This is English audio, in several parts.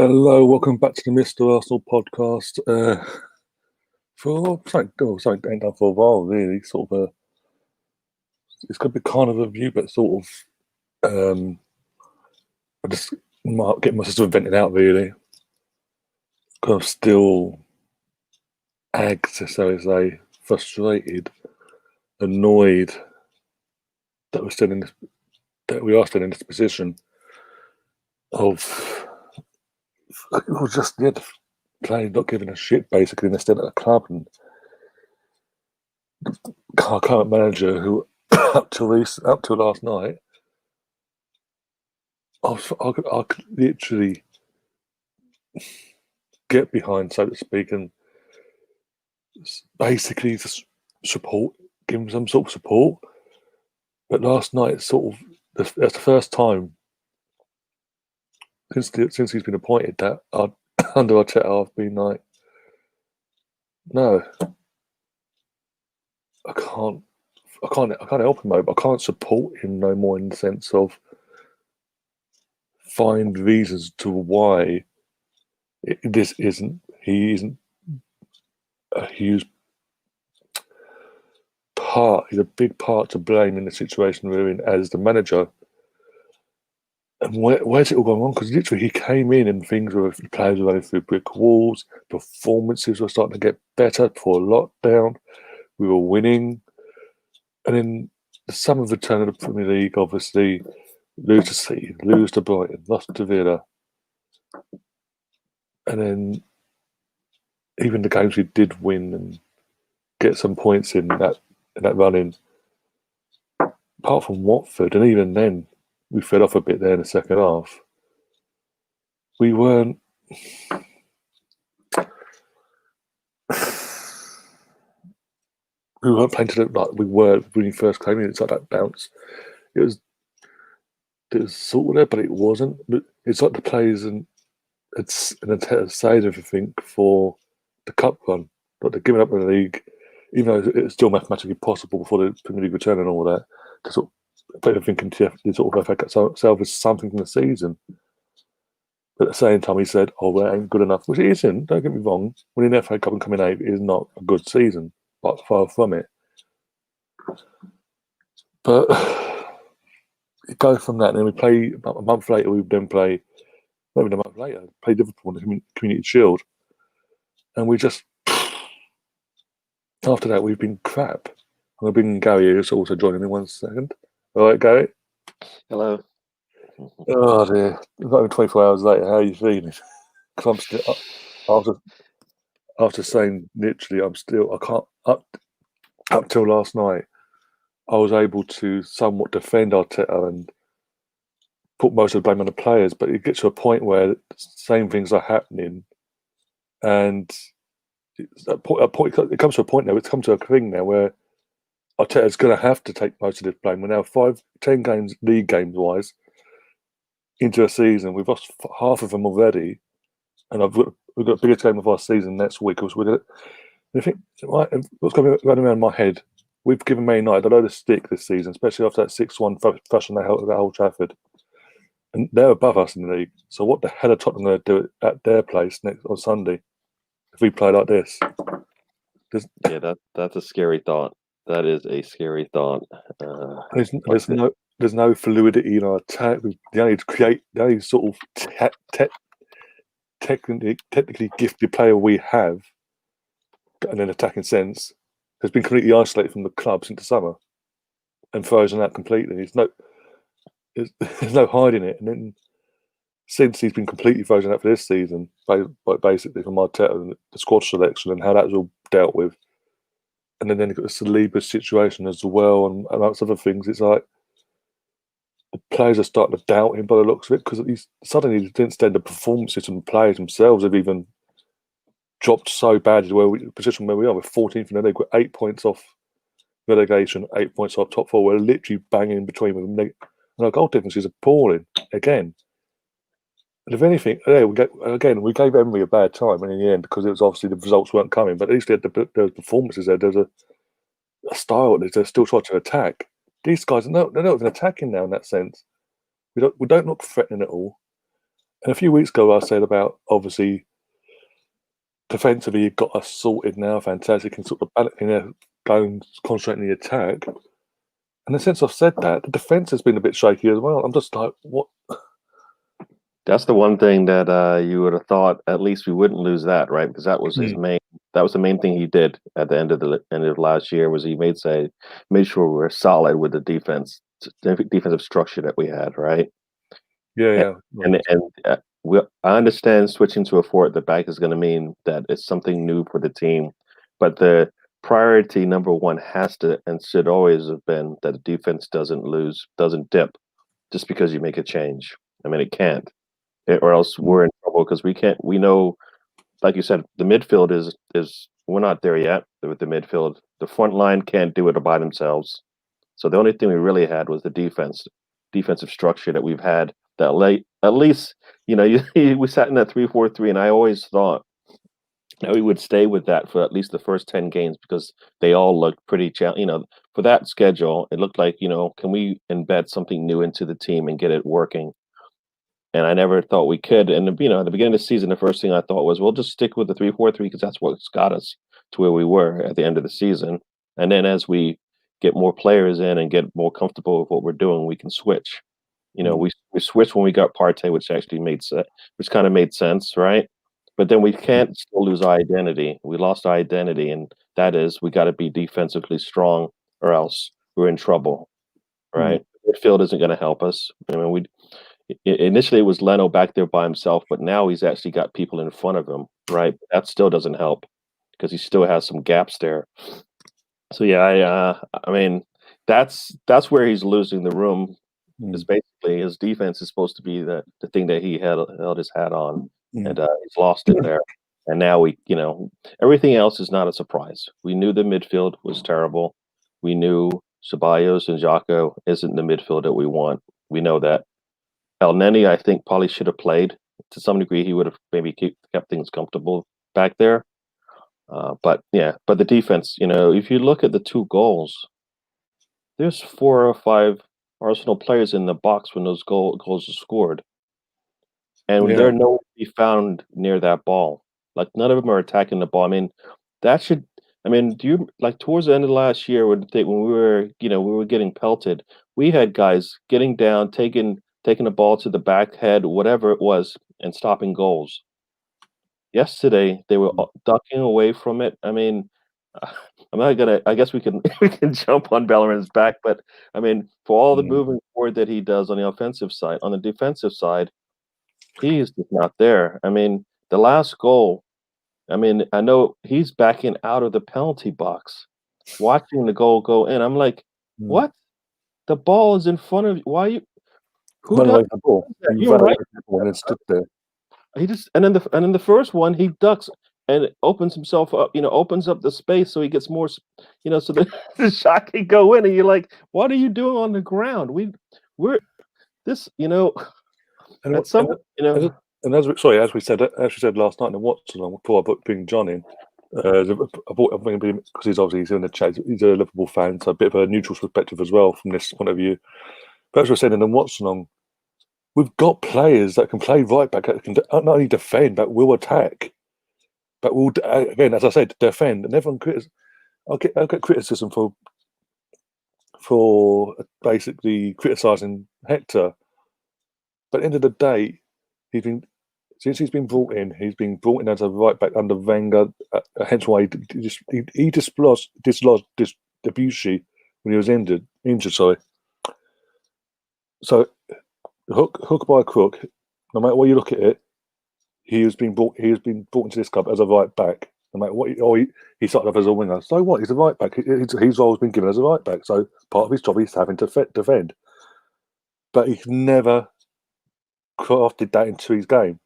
Hello, welcome back to the Mr. Arsenal podcast. For something ain't done for a while, really. It's going to be kind of a review, but I just might get my system vented out, really. Because I'm still agged, so to say, frustrated, annoyed that we are still in this position of, the players not giving a shit, basically, and they're still at the club. And our current manager, who up till last night, I could literally get behind, so to speak, and basically just give him some sort of support. But last night, that's the first time since he's been appointed that under Arteta, I've been like, no, I can't, I can't help him, but I can't support him no more in the sense of find reasons to why he isn't a huge part. He's a big part to blame in the situation we're in as the manager. And where's it all going wrong? Because literally he came in and the players were running through brick walls, performances were starting to get better before lockdown, we were winning. And then the sum of the turn of the Premier League, obviously, lose to City, lose to Brighton, lost to Villa. And then even the games we did win and get some points in that run-in, apart from Watford, and even then we fell off a bit there in the second half. We weren't playing to like we were when we first came in. It's like that bounce. It was sort of there, but it wasn't. But it's like the players and Arteta saved everything for the cup run. Like they're giving up the league, even though it's still mathematically possible before the Premier League return and all that, to sort of put everything into the sort of FA salvage something from the season. But at the same time, he said, "Oh, that ain't good enough," which it isn't. Don't get me wrong. Winning the FA Cup and coming eighth is not a good season, but far from it. But you go from that, and then we play about a month later. We then play, maybe a month later, play Liverpool in the Community Shield, and we just after that we've been crap. I'm going to bring Gary, who's also joining me 1 second. All right, Gary. Hello. Oh dear, not even 24 hours later. How are you feeling? Because I'm still after saying literally, I can't up till last night. I was able to somewhat defend Arteta and put most of the blame on the players, but it gets to a point where the same things are happening, and it comes to a point now. It's come to a thing now where Arteta's going to have to take most of this blame. We're now 10 games, league games wise, into a season. We've lost half of them already, and we've got the biggest game of our season next week. I think what's going around my head. We've given Man United a load of stick this season, especially after that 6-1 fashion they held at Old Trafford. And they're above us in the league. So what the hell are Tottenham going to do at their place on Sunday if we play like this? Yeah, that's a scary thought. That is a scary thought. There's no fluidity in our attack. The only sort of technically gifted player we have in an attacking sense has been completely isolated from the club since the summer and frozen out completely. There's no hiding it. And then since he's been completely frozen out for this season, basically from Arteta and the squad selection and how that was all dealt with, and then you've got the Saliba situation as well, and amongst other things, it's like the players are starting to doubt him by the looks of it because suddenly the performances from the players themselves have even dropped so badly to the position where we are. We're 14th in the league, we're 8 points off relegation, 8 points off top four. We're literally banging in between with them. And our goal difference is appalling again. And if anything, we gave Emery a bad time in the end because it was obviously the results weren't coming. But at least there were performances there. There's a style. They're still trying to attack. These guys they're not even attacking now in that sense. We don't look threatening at all. And a few weeks ago, I said about obviously defensively, you've got us sorted now. Fantastic, and sort of go and concentrate on the attack. And since I've said that, the defense has been a bit shaky as well. I'm just like, what? That's the one thing that you would have thought at least we wouldn't lose that, right? Because that was his main. That was the main thing he did at the end of last year was he made sure we were solid with the defensive structure that we had, right? Yeah. I understand switching to a four at the back is going to mean that it's something new for the team, but the priority number one has to and should always have been that the defense doesn't dip just because you make a change. I mean, it can't, or else we're in trouble because we can't. We know, like you said, the midfield is we're not there yet with the midfield. The front line can't do it by themselves. So the only thing we really had was the defensive structure that we've had that late. At least, we sat in that 3-4-3, and I always thought that we would stay with that for at least the first 10 games because they all looked pretty for that schedule, it looked like, can we embed something new into the team and get it working? And I never thought we could. And, at the beginning of the season, the first thing I thought was, we'll just stick with the 3-4-3 because that's what's got us to where we were at the end of the season. And then as we get more players in and get more comfortable with what we're doing, we can switch. We switched when we got Partey, which actually which kind of made sense, right? But then we can't still lose our identity. We lost our identity, and that is we got to be defensively strong, or else we're in trouble, right? Midfield isn't going to help us. I mean, initially it was Leno back there by himself, but now he's actually got people in front of him, right? That still doesn't help because he still has some gaps there. So yeah, I mean, that's where he's losing the room. Is basically his defense is supposed to be the thing that he held his hat on, and he's lost it there. And now everything else is not a surprise. We knew the midfield was terrible. We knew Ceballos and Xhaka isn't the midfield that we want. We know that. El Neni, I think, probably should have played to some degree. He would have maybe kept things comfortable back there. But the defense, if you look at the 2 goals, there's 4 or 5 Arsenal players in the box when those goals are scored, and they're nowhere to be found near that ball. Like none of them are attacking the ball. I mean, that should. I mean, do you like towards the end of last year when we were, we were getting pelted? We had guys getting down, taking the ball to the back head, whatever it was, and stopping goals. Yesterday, they were ducking away from it. I mean, I'm not gonna. I guess we can we can jump on Bellerin's back, but I mean, for all the moving forward that he does on the offensive side, on the defensive side, he is just not there. I mean, the last goal. I mean, I know he's backing out of the penalty box, watching the goal go in. I'm like, what? The ball is in front of you. Why you? Who does the ball? You're right. And it's stood there. He just and then the first one he ducks and opens himself up, opens up the space so he gets more, so the shot can go in, and you're like, what are you doing on the ground? We're this, and at some, and as we said last night in Watson before I bring John in, I think because he's in the chat, he's a Liverpool fan, so a bit of a neutral perspective as well from this point of view. But as we said in the Watson, we've got players that can play right back, that can not only defend but will attack, but will again, as I said, defend. And everyone I'll get criticism for basically criticising Hector, but at the end of the day, since he's been brought in as a right back under Wenger. Hence why he dislodged Debussy when he was injured. Sorry. So hook by crook, no matter what you look at it, he has been brought into this club as a right back. No matter what, he started off as a winger. So what? He's a right back. He's always been given as a right back. So part of his job is having to defend. But he's never crafted that into his game.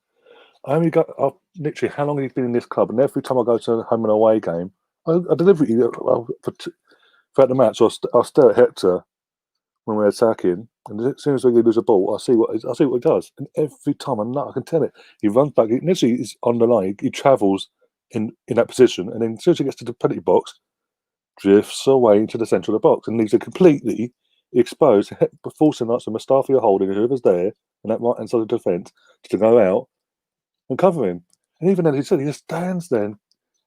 Literally, how long has he been in this club? And every time I go to a home and away game, I deliberately throughout the match, I'll stare at Hector when we're attacking, and as soon as we lose a ball, I see what he does. And every time I can tell it. He runs back. Initially, he's on the line. He travels in that position, and then as soon as he gets to the penalty box, drifts away into the centre of the box and leaves a completely He exposed, forcing like some Mustafi or Holding, whoever's there, and that right hand side of the defence, to go out and cover him. And even then, he said he just stands there and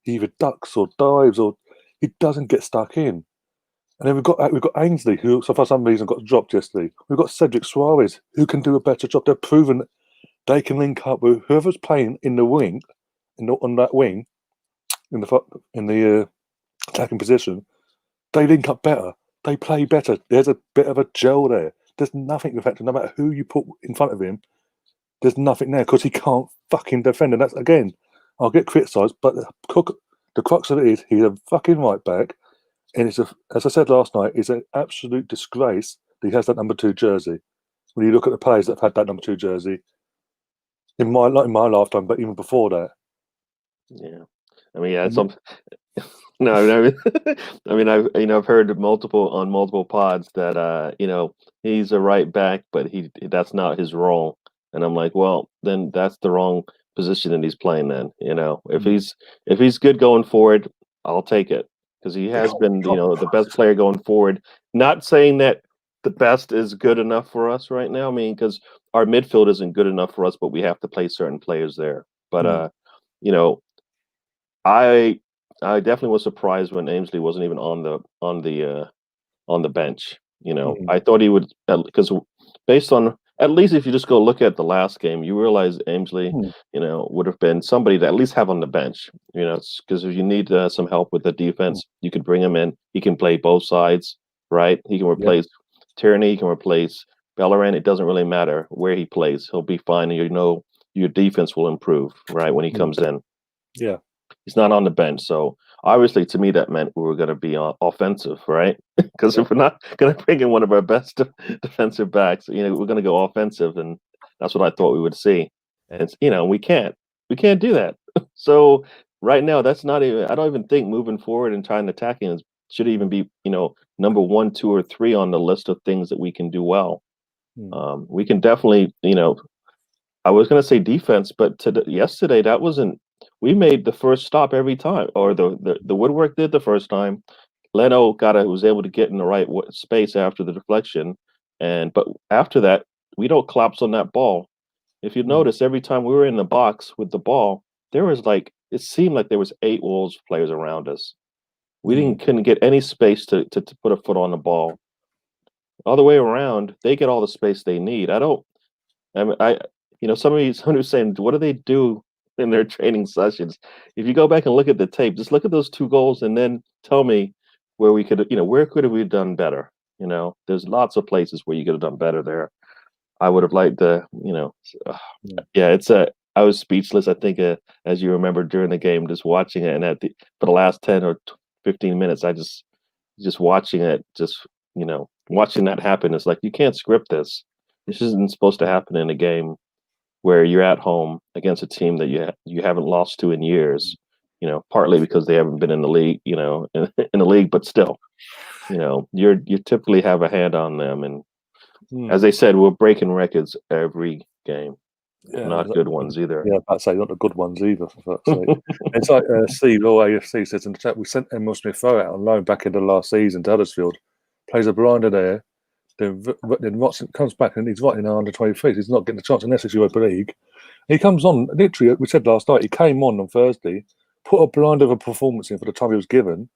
he either ducks or dives or he doesn't get stuck in. And then we've got Ainsley, who so for some reason got dropped yesterday. We've got Cedric Suarez, who can do a better job. They've proven they can link up with whoever's playing in the wing, on that wing, in the attacking position. They link up better. They play better. There's a bit of a gel there. There's nothing effective. No matter who you put in front of him, there's nothing there because he can't fucking defend. And that's, again, I'll get criticised, but the crux of it is he's a fucking right back. And as I said last night, it's an absolute disgrace that he has that number 2 jersey. When you look at the players that have had that number 2 jersey, not in my lifetime, but even before that. Yeah, I mean, yeah, some. No, I mean, I've heard multiple pods that he's a right back, but that's not his role, and I'm like, well, then that's the wrong position that he's playing. Then if he's good going forward, I'll take it because he has been the best player going forward. Not saying that the best is good enough for us right now. I mean, because our midfield isn't good enough for us, but we have to play certain players there. But I definitely was surprised when Ainsley wasn't even on the bench. I thought he would, because based on, at least if you just go look at the last game, you realize Ainsley, would have been somebody to at least have on the bench. Because if you need some help with the defense, you could bring him in. He can play both sides, right? He can replace Tierney. He can replace Bellerin. It doesn't really matter where he plays. He'll be fine, and your defense will improve, right, when he comes in. Yeah. He's not on the bench, so obviously, to me, that meant we were going to be offensive, right? Because if we're not going to bring in one of our best defensive backs, we're going to go offensive, and that's what I thought we would see. And we can't do that. So right now, that's not even. I don't even think moving forward and trying to attacking should even be number 1, 2, or 3 on the list of things that we can do well. We can definitely I was going to say defense, but yesterday that wasn't. We made the first stop every time, or the woodwork did the first time. Leno was able to get in the right space after the deflection, but after that, we don't collapse on that ball. If you notice, every time we were in the box with the ball, it seemed like there was 8 Wolves players around us. We couldn't get any space to put a foot on the ball. All the way around, they get all the space they need. Somebody was saying, what do they do in their training sessions? If you go back and look at the tape, just look at those 2 goals and then tell me where we could have we done better? There's lots of places where you could have done better there. I would have liked to, I was speechless. I think, as you remember during the game, just watching it, and for the last 10 or 15 minutes, I just watching it, watching that happen. It's like, you can't script this. This isn't supposed to happen in a game where you're at home against a team that you haven't lost to in years. Partly because they haven't been in the league, in the league, but still, you typically have a hand on them. And as they said, we're breaking records every game, not good ones either. Yeah, I'd say not the good ones either. It's like Steve, AFC says in the chat, we sent Emil Smith Rowe out on loan back into last season to Huddersfield, plays a blinder there. Then Watson comes back and he's right in our under 23s. He's not getting a chance in Essex Europa League. He comes on, literally, we said last night, he came on Thursday, put a blind of a performance in for the time he was given,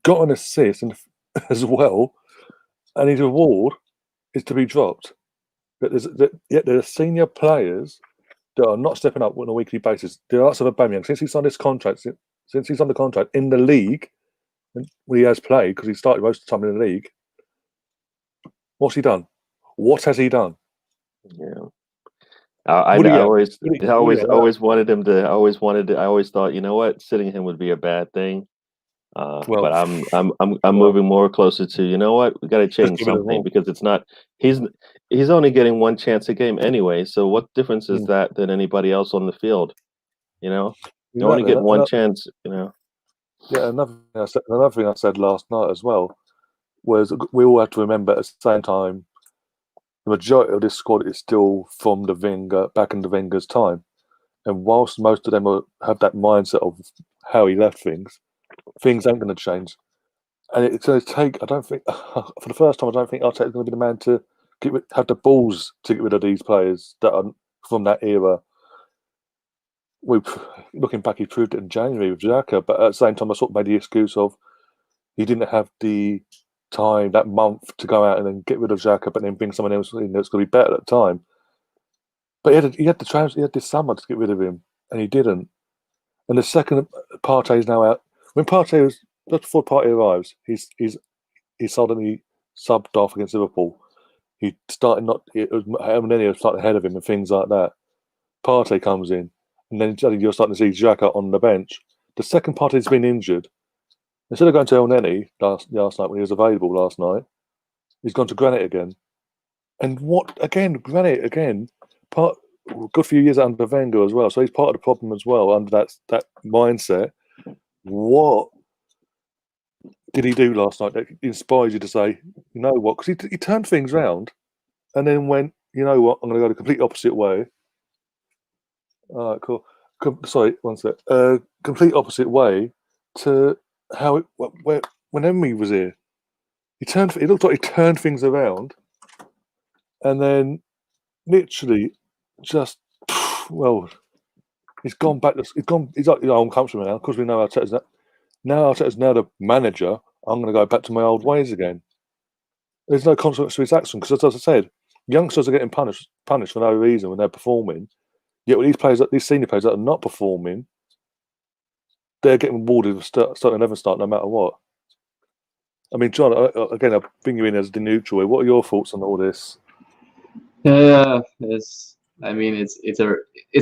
got an assist as well, and his reward is to be dropped. But there are senior players that are not stepping up on a weekly basis. The likes of Aubameyang, since he signed his contract, since he's on the contract in the league, when he has played, because he started most of the time in the league, what's he done? What has he done? Yeah. I always wanted him to. I always thought, sitting him would be a bad thing. But I'm moving more closer to, what, we got to change something, because it's not. He's only getting 1 chance a game anyway. So what difference is that than anybody else on the field? You only get 1 chance. Yeah, another thing I said last night as well was we all have to remember at the same time, the majority of this squad is still from the Wenger, back in the Wenger's time. And whilst most of them have that mindset of how he left things ain't going to change. And it's going to take. I don't think for the first time. I don't think Arteta's going to be the man to have the balls to get rid of these players that are from that era. Looking back, he proved it in January with Xhaka, but at the same time, I sort of made the excuse of he didn't have the time that month to go out and then get rid of Xhaka, but then bring someone else in that's going to be better at the time. But he had this summer to get rid of him, and he didn't. And the second Partey's now out, when Partey was just before Partey arrives, he's suddenly subbed off against Liverpool. He started not. It was Elneny started ahead of him and things like that. Partey comes in, and then you're starting to see Xhaka on the bench. The second Partey's been injured. Instead of going to Elneny last night when he was available last night, he's gone to Granit again. And Granit again, good few years under Wenger as well. So he's part of the problem as well under that mindset. What did he do last night that inspires you to say, you know what? Because he turned things round and then went, you know what? I'm going to go the complete opposite way. All right, cool. Sorry, one sec. Complete opposite way to how when Emery was here. It looked like he turned things around, and then literally just he's gone back. He's like, I'm comfortable now because we know Arteta's that. Now Arteta's now the manager. I'm going to go back to my old ways again. There's no consequence to his action because, as I said, youngsters are getting punished for no reason when they're performing. Yet with these senior players that are not performing, they're getting rewarded with starting 11 start no matter what. I mean, John, again, I'll bring you in as the neutral. What are your thoughts on all this? It's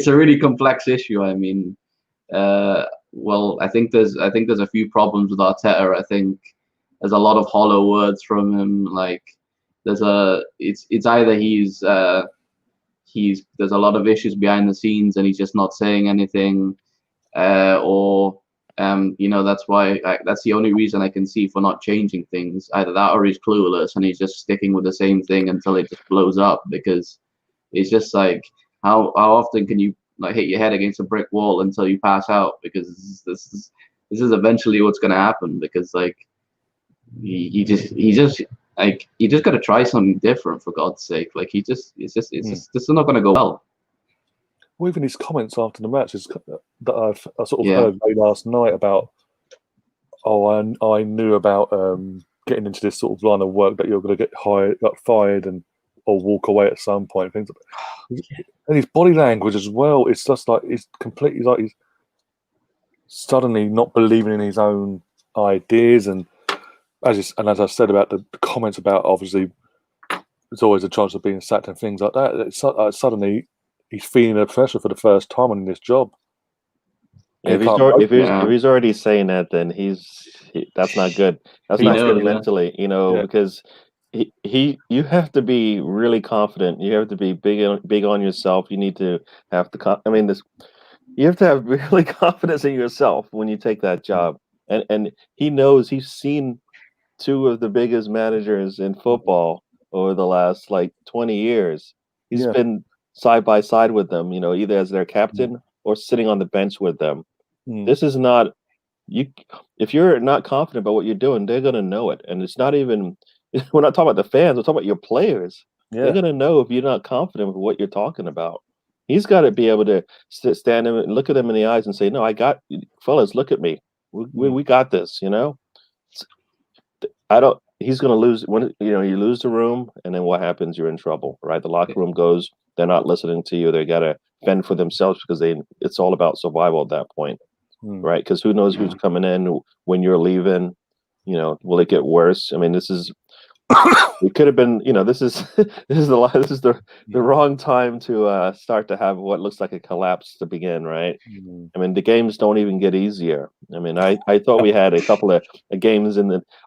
a really complex issue. I mean, I think there's a few problems with Arteta. I think there's a lot of hollow words from him. Like it's either he's there's a lot of issues behind the scenes and he's just not saying anything, or that's why that's the only reason I can see for not changing things. Either that or he's clueless and he's just sticking with the same thing until it just blows up. Because it's just like how often can you like hit your head against a brick wall until you pass out? Because this is eventually what's going to happen. Because like he just got to try something different, for God's sake. Like this is not going to go well. Well, even his comments after the matches that I sort of heard late last night about, I knew about getting into this sort of line of work that you're going to get fired or walk away at some point. Things like that. And his body language as well. It's just like he's completely like he's suddenly not believing in his own ideas. And as I said about the comments about, obviously there's always a chance of being sacked and things like that. Suddenly he's feeling the pressure for the first time in this job. If he's already saying that, then that's not good. That's not good mentally, because you have to be really confident. You have to be big on yourself. You need to have you have to have really confidence in yourself when you take that job. And he knows, he's seen two of the biggest managers in football over the last 20 years. He's been side by side with them, either as their captain or sitting on the bench with them. This is not if you're not confident about what you're doing, they're going to know it. And it's not even, we're not talking about the fans, we're talking about your players. They're going to know if you're not confident with what you're talking about. He's got to be able to stand and look at them in the eyes and say, no, fellas, look at me. We got this, he's going to lose when, you lose the room, and then what happens? You're in trouble, right? The locker room goes, they're not listening to you. They got to fend for themselves because it's all about survival at that point, right? Because who knows who's coming in when you're leaving, will it get worse? I mean, it could have been, this is the wrong time to start to have what looks like a collapse to begin, right? I mean, the games don't even get easier. I mean, I thought we had a couple of games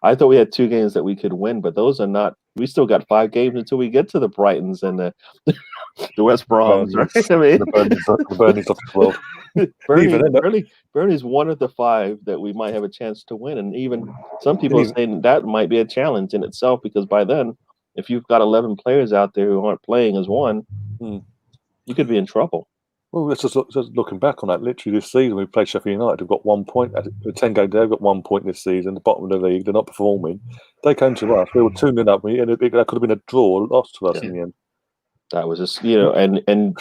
I thought we had 2 games that we could win, but those are not. We still got 5 games until we get to the Brightons and the West Broms, right? I mean, the Burnleys of the world. Burnley's one of the 5 that we might have a chance to win, and even some people are saying that might be a challenge in itself, because by then, if you've got 11 players out there who aren't playing as one, you could be in trouble. Well, just looking back on that. Literally, this season we played Sheffield United. They've got 1 point. 10 game, they've got 1 point this season. The bottom of the league, they're not performing. They came to us. We were 2-0 up, and that could have been a draw, or lost to us in the end. That was just, and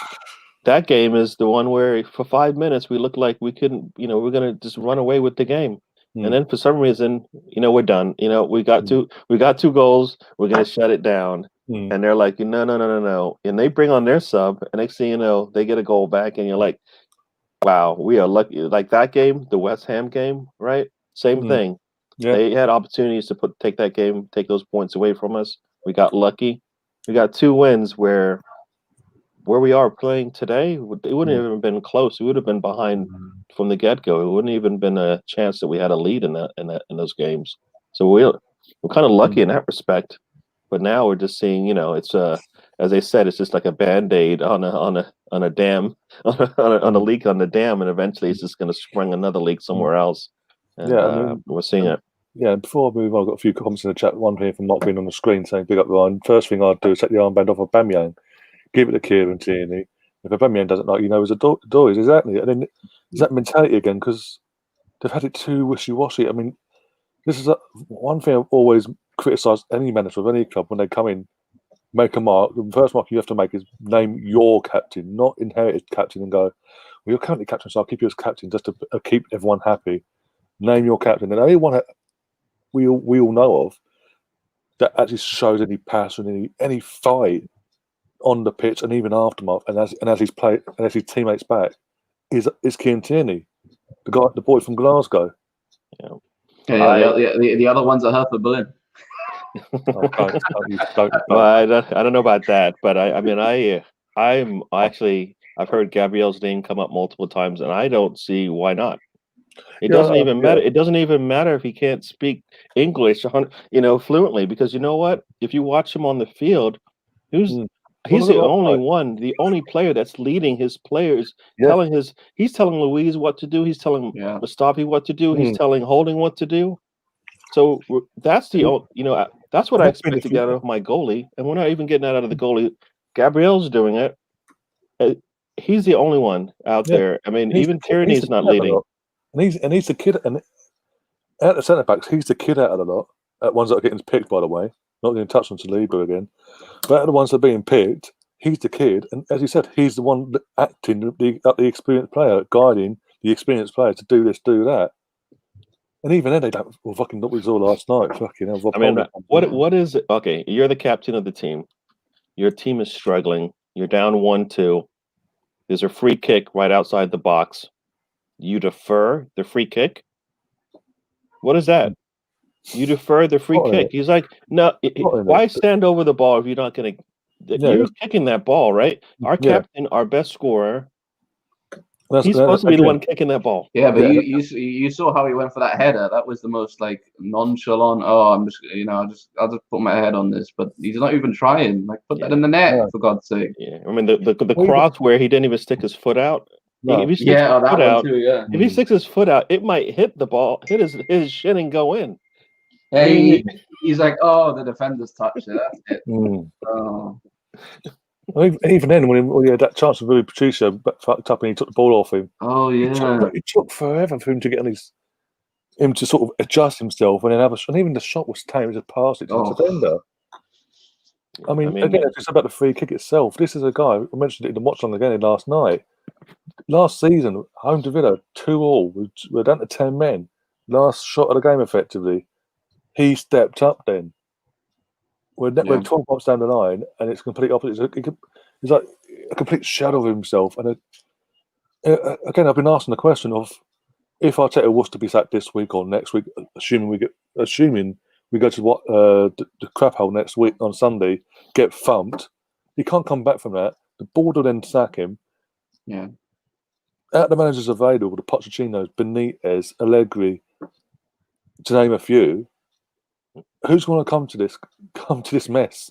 that game is the one where for 5 minutes we looked like we couldn't, we're gonna just run away with the game. And then for some reason, we're done. We got two goals. We're gonna shut it down. And they're like, no. And they bring on their sub, and next thing you know, they get a goal back, and you're like, wow, we are lucky. Like that game, the West Ham game, right? Same thing. Yeah. They had opportunities to take that game, take those points away from us. We got lucky. We got 2 wins where we are playing today, it wouldn't have even been close. We would have been behind from the get-go. It wouldn't even been a chance that we had a lead in those games. So we're kind of lucky in that respect. But now we're just seeing, it's as they said, it's just like a Band-Aid on a dam, on a leak on the dam, and eventually it's just going to spring another leak somewhere else. And we're seeing it. Yeah, before I move on, I've got a few comments in the chat. One here from not being on the screen saying, "Big up Ryan." First thing I'd do is take the armband off of Aubameyang, give it to Kieran Tierney. If Aubameyang doesn't like, there's a door is exactly. And then is that mentality again, because they've had it too wishy-washy. I mean, this is one thing I've always criticised any manager of any club when they come in, make a mark. The first mark you have to make is name your captain, not inherited captain, and go, well, you're currently captain, so I'll keep you as captain just to keep everyone happy. Name your captain. And anyone we all know of that actually shows any passion, any fight on the pitch and even aftermath, and as he's played and as his teammates back, is Kieran Tierney, the boy from Glasgow. The other ones are Hertha Berlin. Well, I don't know about that, but I've heard Gabriel's name come up multiple times, and I don't see why not. It doesn't even matter. It doesn't even matter if he can't speak English, fluently, because you know what? If you watch him on the field, he's the only player that's leading his players, he's telling Louise what to do, he's telling Mustafi what to do, he's telling Holding what to do. So that's that's what I expect to get out of my goalie, and we're not even getting that out of the goalie. Gabriel's doing it. He's the only one out there. I mean, even Tierney's not leading. And he's the kid, and at the centre backs, he's the kid out of the lot. Ones that are getting picked, by the way. Not going to touch on Saliba again, but out of the ones that are being picked, he's the kid, and as you said, he's the one acting the experienced player, guiding the experienced player to do this, do that. And even then, they don't. Well, fucking what we saw last night. Fucking hell. I mean, what is it? Okay, you're the captain of the team. Your team is struggling. You're down 1-2. There's a free kick right outside the box. You defer the free kick. What is that? You defer the free kick. He's like, no. Why stand over the ball if you're not going to? You're kicking that ball, right? Our captain, our best scorer. He's supposed to be the one kicking that ball. Yeah, but you saw how he went for that header. That was the most nonchalant. Oh, I'm just I'll just put my head on this, but he's not even trying. Like put that in the net for God's sake. Yeah, I mean the cross where he didn't even stick his foot out. No. If he sticks his foot out, if he sticks his foot out, it might hit the ball, hit his shin and go in. Hey, he's like, oh, the defender's touched it. That's it. Oh. Even then, when he had that chance with Rui Patricio fucked up and he took the ball off him. Oh yeah, it took forever for him to get on him to sort of adjust himself, and even the shot was tame. It just passed it to the defender. I mean, again, it's just about the free kick itself. This is a guy, I mentioned it in the watch on again last night. Last season, home to Villa, 2-2. We're down to 10 men. Last shot of the game, effectively. He stepped up then. We're 12 months down the line, and it's complete opposite. He's like a complete shadow of himself. And again, I've been asking the question of if Arteta was to be sacked this week or next week, assuming we go to the crap hole next week on Sunday, get thumped. He can't come back from that. The board will then sack him. Yeah. Out of the managers available, the Pochettinos, Benitez, Allegri, to name a few, who's going to come to this mess?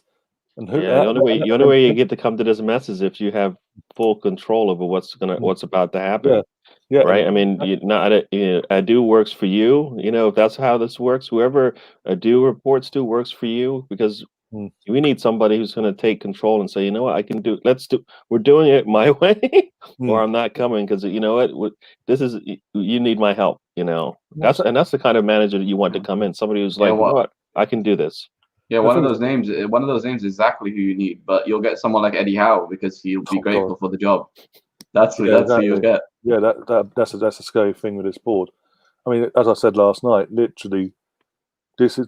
And who? The only way you get to come to this mess is if you have full control over what's about to happen. Yeah. Right. I mean, Adu works for you. If that's how this works, whoever Adu reports to works for you, because We need somebody who's going to take control and say, you know what, I can do. We're doing it my way, or I'm not coming because you know what, this is you need my help. You know, that's the kind of manager that you want to come in. Somebody who's like, you know what, I can do this. Yeah, one of those names is exactly who you need, but you'll get someone like Eddie Howe because he'll be grateful for the job. That's who you'll get. Yeah, that's a scary thing with this board. I mean, as I said last night, literally, this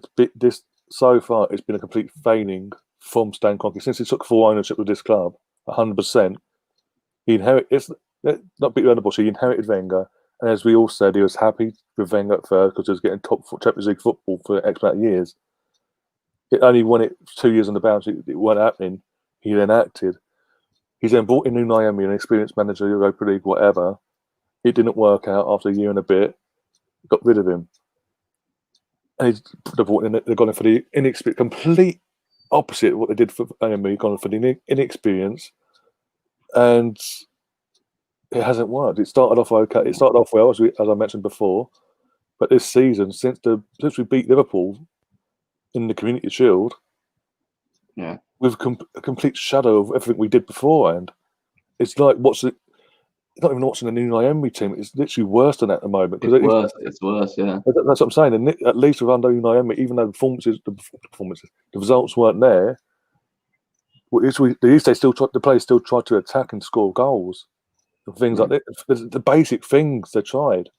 so far it's been a complete failing from Stan Kroenke since he took full ownership of this club, 100%. He inherited not beat around the bush. He inherited Wenger, and as we all said, he was happy with Wenger at first because he was getting top Champions League football for X amount of years. It only won it 2 years on the bounce. It weren't happening. He then acted. He's then brought in Unai Emery, an experienced manager, Europa League, whatever. It didn't work out after a year and a bit. Got rid of him. And they've gone in for the inexperience, complete opposite of what they did for Emery, gone for the inexperience. And it hasn't worked. It started off okay. It started off well, as I mentioned before. But this season, since we beat Liverpool in the Community Shield, with a complete shadow of everything we did beforehand. It's like it's not even watching the Unai Emery team. It's literally worse than that at the moment. It's worse, yeah. That's what I'm saying. And at least with under Unai Emery, even though the results weren't there, the players still tried to attack and score goals. And things like that. The basic things they tried.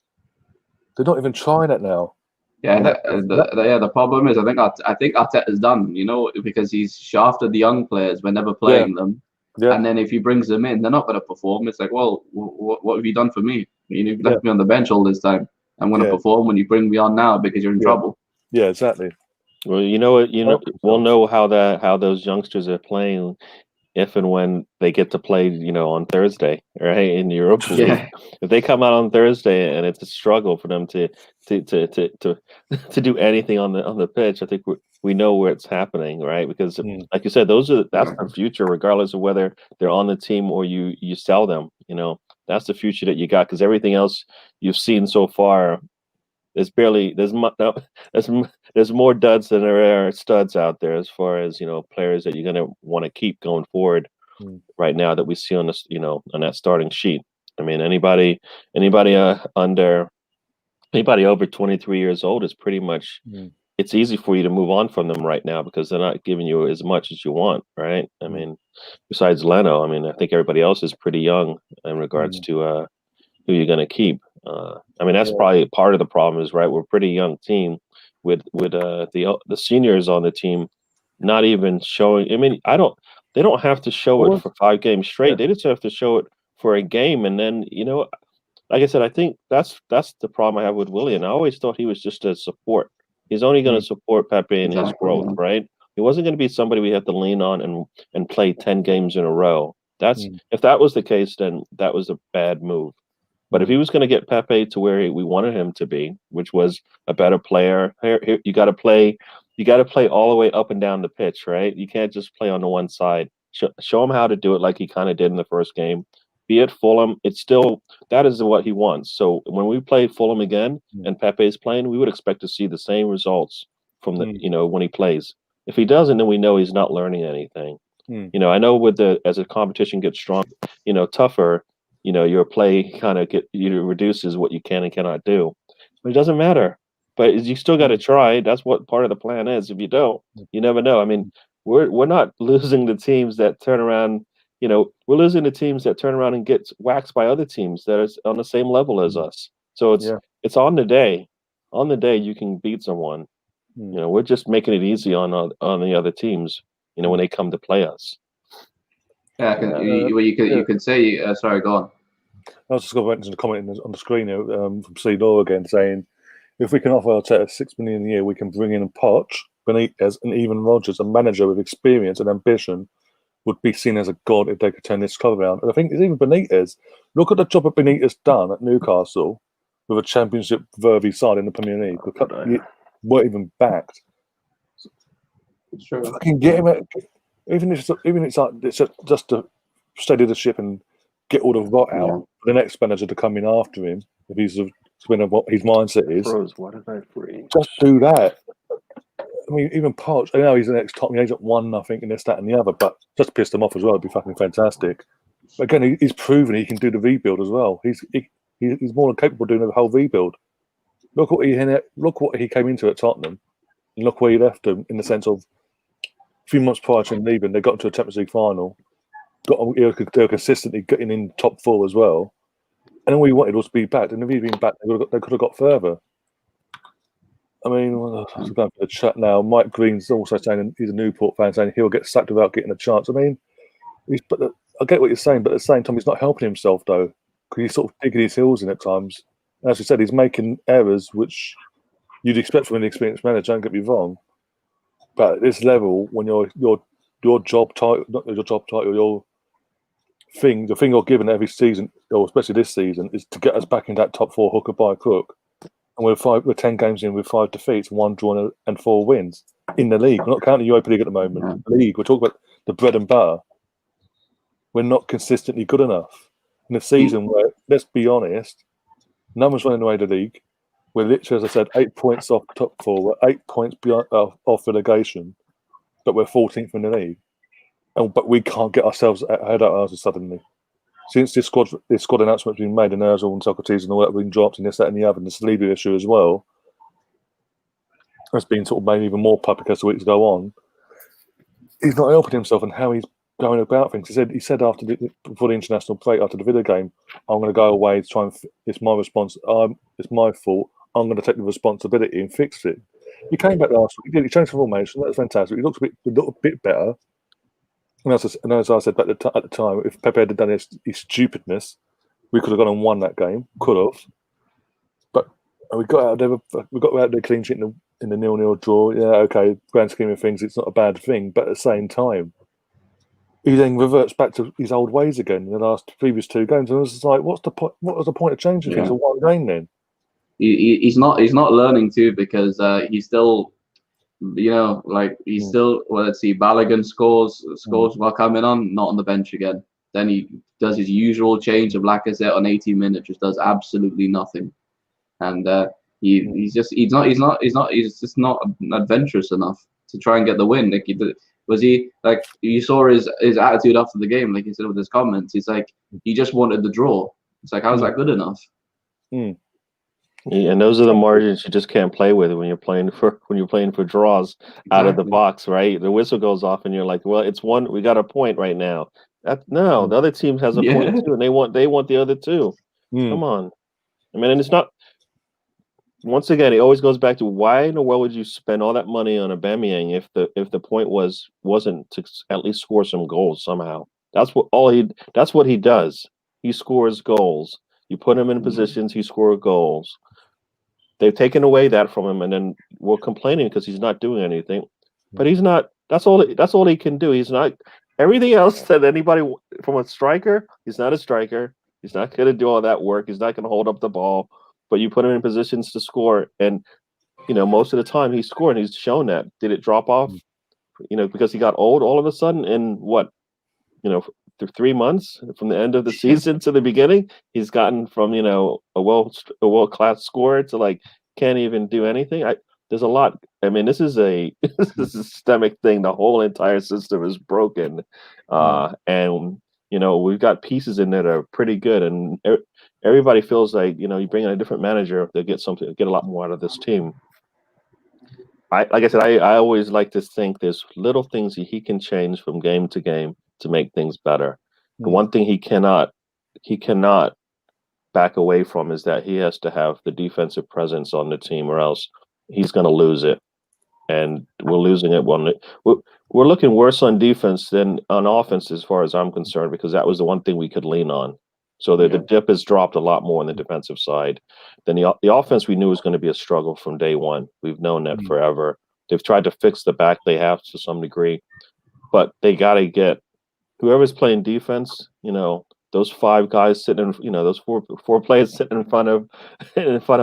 They're not even trying it now. Yeah, the problem is I think Arteta's done, because he's shafted the young players by never playing them. Yeah. And then if he brings them in, they're not going to perform. It's like, well, what have you done for me? You've left me on the bench all this time. I'm going to perform when you bring me on now because you're in trouble. Yeah, exactly. Well, we'll know how those youngsters are playing if and when they get to play, on Thursday, right, in Europa League. If they come out on Thursday and it's a struggle for them to do anything on the pitch, I think we know where it's happening, right? Because like you said, that's the future, regardless of whether they're on the team or you sell them. That's the future that you got, because everything else you've seen so far, there's more duds than there are studs out there as far as players that you're going to want to keep going forward right now that we see on this on that starting sheet. I mean, anybody over 23 years old is pretty much it's easy for you to move on from them right now because they're not giving you as much as you want, right? I mean, besides Leno, I think everybody else is pretty young in regards to who you're going to keep. That's probably part of the problem is, right, we're a pretty young team with the seniors on the team not even showing. They don't have to show it for 5 games straight. They just have to show it for a game. And then, like I said, I think that's the problem I have with Willian. I always thought he was just a support. He's only going to support Pepe in his growth, right? He wasn't going to be somebody we have to lean on and play 10 games in a row. If that was the case, then that was a bad move. But if he was going to get Pepe to where we wanted him to be, which was a better player, here you got to play all the way up and down the pitch, right? You can't just play on the one side. Show him how to do it like he kind of did in the first game. Be it Fulham, that is what he wants. So when we play Fulham again and Pepe is playing, we would expect to see the same results from when he plays. If he doesn't, then we know he's not learning anything. I know as the competition gets strong, tougher, your play kind of reduces what you can and cannot do. But it doesn't matter. But you still got to try. That's what part of the plan is. If you don't, you never know. I mean, we're not losing the teams that turn around. We're losing the teams that turn around and get waxed by other teams that are on the same level as us. So it's on the day. On the day you can beat someone. We're just making it easy on the other teams. When they come to play us. Yeah, you could say. Sorry, go on. I was just going to mention a comment on the screen here from C. Law again saying, if we can offer Arteta $6 million a year, we can bring in Poch, Benitez, and even Rodgers, a manager with experience and ambition, would be seen as a god if they could turn this club around. And I think it's even Benitez. Look at the job that Benitez done at Newcastle with a championship-worthy side in the Premier League. They weren't even backed. It's true. If I can get him, even if it's just to steady the ship and get all the rot out for the next manager to come in after him, if he's what his mindset is. What did I freeze? Just do that. I mean, even Poch, I know he's an ex-top agent, 1-0 in this, that, and the other, but just to piss them off as well, it'd be fucking fantastic. But again, he's proven he can do the rebuild as well. He's more than capable of doing the whole rebuild. Look what he came into at Tottenham, and look where he left them. In the sense of a few months prior to him leaving, they got into a Champions League final. They were consistently getting in top 4 as well. And all we wanted was to be back. And if he'd been back, they could have got further. I mean, going for the chat now. Mike Green's also saying he's a Newport fan, saying he'll get sacked without getting a chance. I mean, I get what you're saying, but at the same time, he's not helping himself though, because he's sort of digging his heels in at times. And as you said, he's making errors which you'd expect from an experienced manager. Don't get me wrong, but at this level, when your job title, not your job title, the thing you're given every season, or especially this season, is to get us back in that top 4 hooker by crook. And we're 10 games in with 5 defeats, 1 draw and 4 wins in the league. We're not counting Europa League at the moment. The league, we're talking about the bread and butter. We're not consistently good enough. In a season where, let's be honest, no one's running away the league. We're literally, as I said, 8 points off top 4. We're 8 points off relegation, but we're 14th in the league. But we can't get ourselves ahead of ours suddenly. Since this squad announcement's been made, and Ozil and Socrates and all that have been dropped, and this, that, and the other, and the Saliba issue as well, has been sort of made even more public as the weeks go on. He's not helping himself and how he's going about things. He said before the international break, after the video game, I'm going to go away to try and. It's my response. It's my fault. I'm going to take the responsibility and fix it. He came back last week. He changed the formation. That's fantastic. He looked a bit better. And as I said at the time, if Pepe had done his stupidness, we could have gone and won that game. Could have, but we got out there clean sheet in the 0-0 draw. Yeah, okay. Grand scheme of things, it's not a bad thing. But at the same time, he then reverts back to his old ways again in the previous 2 games. And I was just like, what's the point? What was the point of changing things in one game then? He's not learning too, because he's still. He's still. Well, let's see. Balogun scores while coming on, not on the bench again. Then he does his usual change of Lacazette on 18 minutes, just does absolutely nothing, and he's just not adventurous enough to try and get the win. Like you saw his attitude after the game, like he said with his comments. He's like he just wanted the draw. It's like, how's that good enough? Yeah, and those are the margins you just can't play with when you're playing for draws out of the box, right? The whistle goes off, and you're like, "Well, it's one. We got a point right now." The other team has a point too, and they want the other 2. Come on, I mean, and it's not. Once again, it always goes back to why in the world would you spend all that money on Aubameyang if the point wasn't to at least score some goals somehow? That's what he does. He scores goals. You put him in positions, he scores goals. They've taken away that from him, and then we're complaining because he's not doing anything. But he's not. That's all he can do. He's not everything else that anybody from a striker. He's not a striker. He's not going to do all that work. He's not going to hold up the ball. But you put him in positions to score, and most of the time he's scoring. He's shown that. Did it drop off? Because he got old all of a sudden in what? 3 months from the end of the season to the beginning, he's gotten from a world-class scorer to like can't even do anything. There's a lot. I mean, this is a systemic thing. The whole entire system is broken, and we've got pieces in there that are pretty good, and everybody feels like you bring in a different manager, they'll get a lot more out of this team. Like I said, I always like to think there's little things he can change from game to game to make things better. The one thing he cannot back away from is that he has to have the defensive presence on the team, or else he's going to lose it. And we're losing it. We're looking worse on defense than on offense, as far as I'm concerned, because that was the one thing we could lean on. So the dip has dropped a lot more on the defensive side. Then the offense we knew was going to be a struggle from day one. We've known that forever. They've tried to fix the back. They have to some degree, but they got to get whoever's playing defense. Those 5 guys sitting in, those four players sitting in front of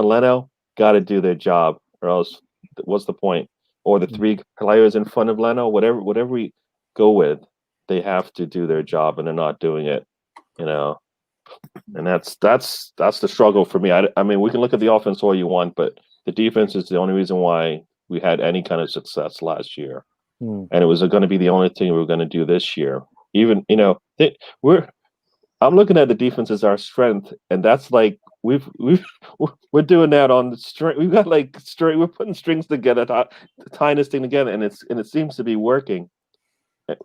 Leno, got to do their job, or else what's the point? Or the 3 players in front of Leno, whatever we go with, they have to do their job, and they're not doing it. And that's the struggle for me. I mean, we can look at the offense all you want, but the defense is the only reason why we had any kind of success last year, Mm. and it was going to be the only thing we were going to do this year. Even I'm looking at the defense as our strength, and that's like we're doing that on the string. We've got like string. We're putting strings together, tying this thing together, and it seems to be working.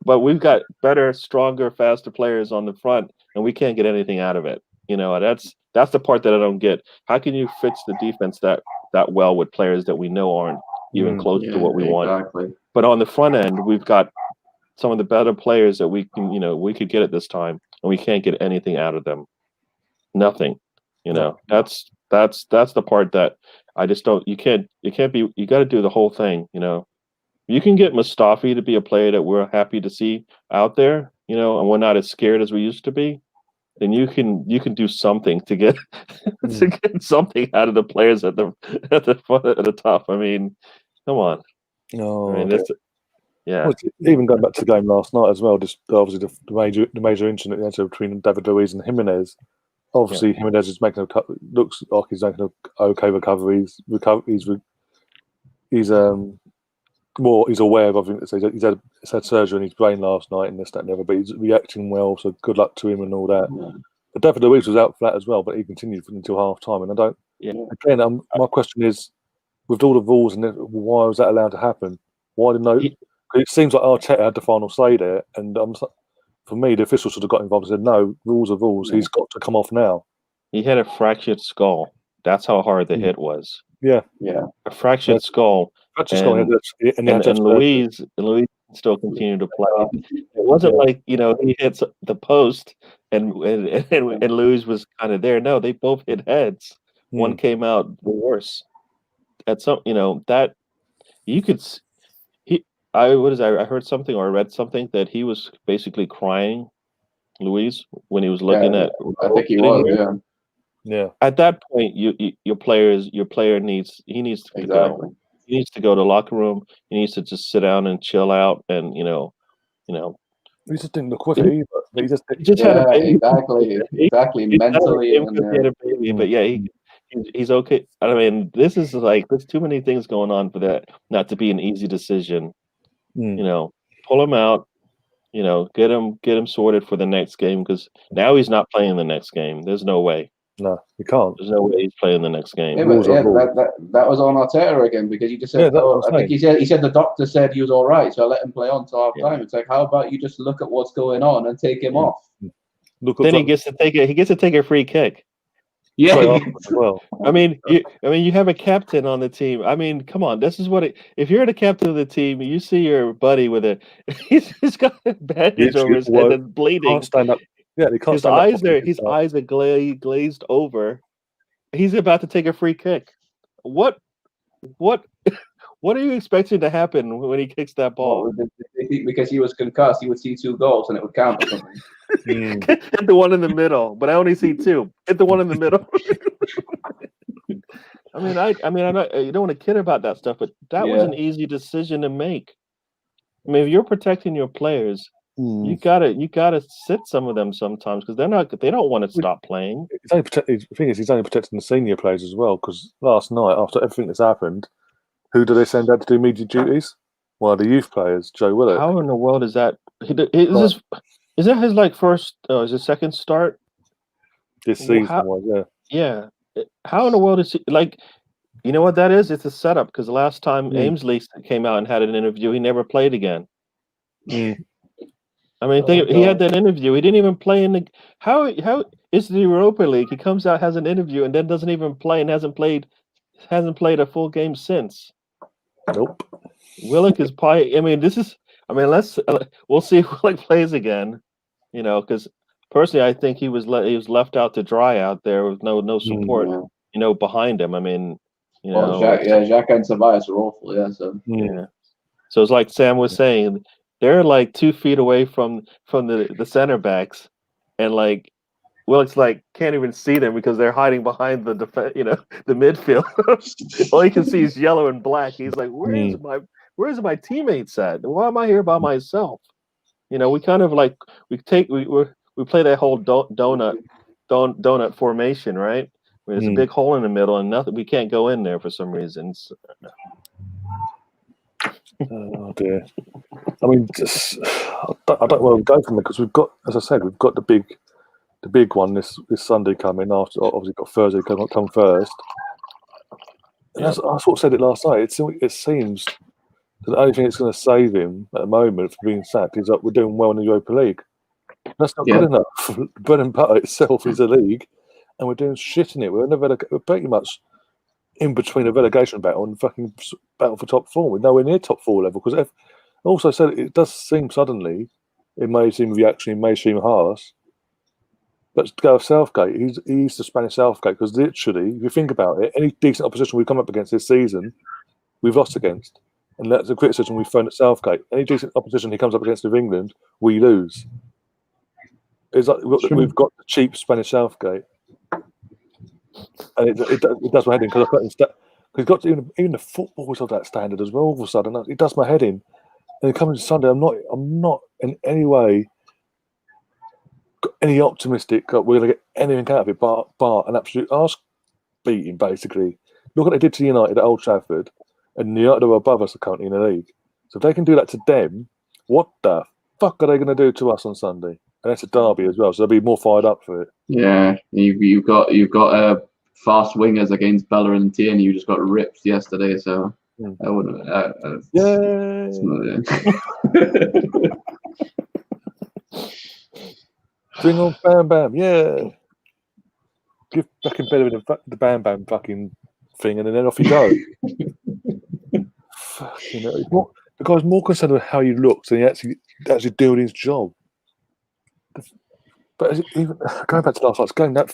But we've got better, stronger, faster players on the front, and we can't get anything out of it. That's the part that I don't get. How can you fix the defense that well with players that we know aren't even close to what we want? Exactly. But on the front end, we've got some of the better players that we could get at this time, and we can't get anything out of them. Nothing. That's the part that I just don't. It can't be. You got to do the whole thing. You can get Mustafi to be a player that we're happy to see out there, and we're not as scared as we used to be. Then you can do something to get to get something out of the players at the front, at the top. I mean, come on. No, I mean, yeah. Well, even going back to the game last night as well, just obviously the major incident between David Luiz and Jimenez. Obviously, Jimenez is making looks like he's making an okay recovery. He's aware of everything. He's had surgery in his brain last night and this, that, and the other, but he's reacting well. So good luck to him and all that. Yeah. But David Luiz was out flat as well, but he continued until half time. And I don't. Yeah. Again, my question is, with all the rules and why was that allowed to happen? Why didn't know? It seems like Arteta had the final say there, and for me, the officials should have got involved and said, "No, rules are rules. Yeah. He's got to come off now." He had a fractured skull. That's how hard the hit was. Yeah, a fractured skull. And Luiz still continued to play. It wasn't like he hits the post and Luiz was kind of there. No, they both hit heads. One came out worse. At some, that you could. I heard something or I read something that he was basically crying, Luiz, when he was looking at. I think he was. Yeah. At that point, your player needs to go. He needs to go to the locker room. He needs to just sit down and chill out, and He just didn't look with it either. He just had a baby. Exactly. Mentally, he had a baby, but yeah, he's okay. I mean, there's too many things going on for that not to be an easy decision. Pull him out. Get him sorted for the next game, because now he's not playing the next game. There's no way. No, he can't. There's no way he's playing the next game. Yeah, but that was on Arteta again, because he just said, I think he said the doctor said he was all right, so I let him play on till half time. It's like, how about you just look at what's going on and take him off? Then he gets to take a free kick. Yeah. Well, I mean, you have a captain on the team. I mean, come on. This is if you're the captain of the team, you see your buddy with he's got a bandage over his head and bleeding. Can't stand up. Yeah, he can't his eyes there. His eyes are glazed over. He's about to take a free kick. What are you expecting to happen when he kicks that ball? Because he was concussed, he would see 2 goals and it would count or something. Hit the one in the middle, but I only see 2. Hit the one in the middle. I know you don't want to kid about that stuff, but that was an easy decision to make. I mean, if you're protecting your players, you gotta sit some of them sometimes, because they don't want to stop playing. The thing is, he's only protecting the senior players as well, because last night, after everything that's happened, who do they send out to do media duties? Well, the youth players, Joe Willock. How in the world is that? Is that his first? Is his second start this season? Yeah. How in the world is he You know what that is? It's a setup, because the last time Ainsley came out and had an interview, he never played again. I mean, he had that interview. He didn't even play in the. How is the Europa League? He comes out, has an interview, and then doesn't even play, and hasn't played a full game since. Nope. Willock is probably. We'll see if Willock plays again. Because personally, I think he was left out to dry out there with no support. Behind him. I mean, Xhaka and Ceballos are awful. Yeah. So So it's like Sam was saying. They're like 2 feet away from the center backs, and Willock's can't even see them because they're hiding behind the midfield. All he can see is yellow and black. He's like, where's my teammates at? Why am I here by myself? We kind of we play that whole donut formation, right? There's a big hole in the middle and nothing. We can't go in there for some reason. Oh dear. I mean, I don't know where we go from there because we've got, as I said, we've got the big one this Sunday coming. After obviously got Thursday come first. And I sort of said it last night. It seems that the only thing that's going to save him at the moment from being sacked is that we're doing well in the Europa League. That's not good enough. The bread and butter itself is a league, and we're doing shit in it. We're pretty much in between a relegation battle and fucking battle for top four. We're nowhere near top four level because also said it does seem suddenly, it may seem reactionary, it may seem harsh, but to go with Southgate, he's the Spanish Southgate because literally, if you think about it, any decent opposition we've come up against this season, we've lost against. And that's a criticism we've thrown at Southgate. Any decent opposition he comes up against with England, we lose. It's like we've got the cheap Spanish Southgate. And it does my head in because he's got even the football's of that standard as well. All of a sudden, it does my head in. And coming to Sunday, I'm not in any way any optimistic that we're going to get anything out of it, but an absolute arse beating. Basically, look what they did to United at Old Trafford, and United are above us currently in the league. So if they can do that to them, what the fuck are they going to do to us on Sunday? And that's a derby as well, so they'll be more fired up for it. Yeah, you've got fast wingers against Bellerin and Tierney. You just got ripped yesterday, so I wouldn't. Bring on Bam Bam, yeah. Give fucking Bellerin the Bam Bam fucking thing, and then off you go. Fucking hell. The guy's more concerned with how he looks than he actually doing his job. But even going back to last night's game, that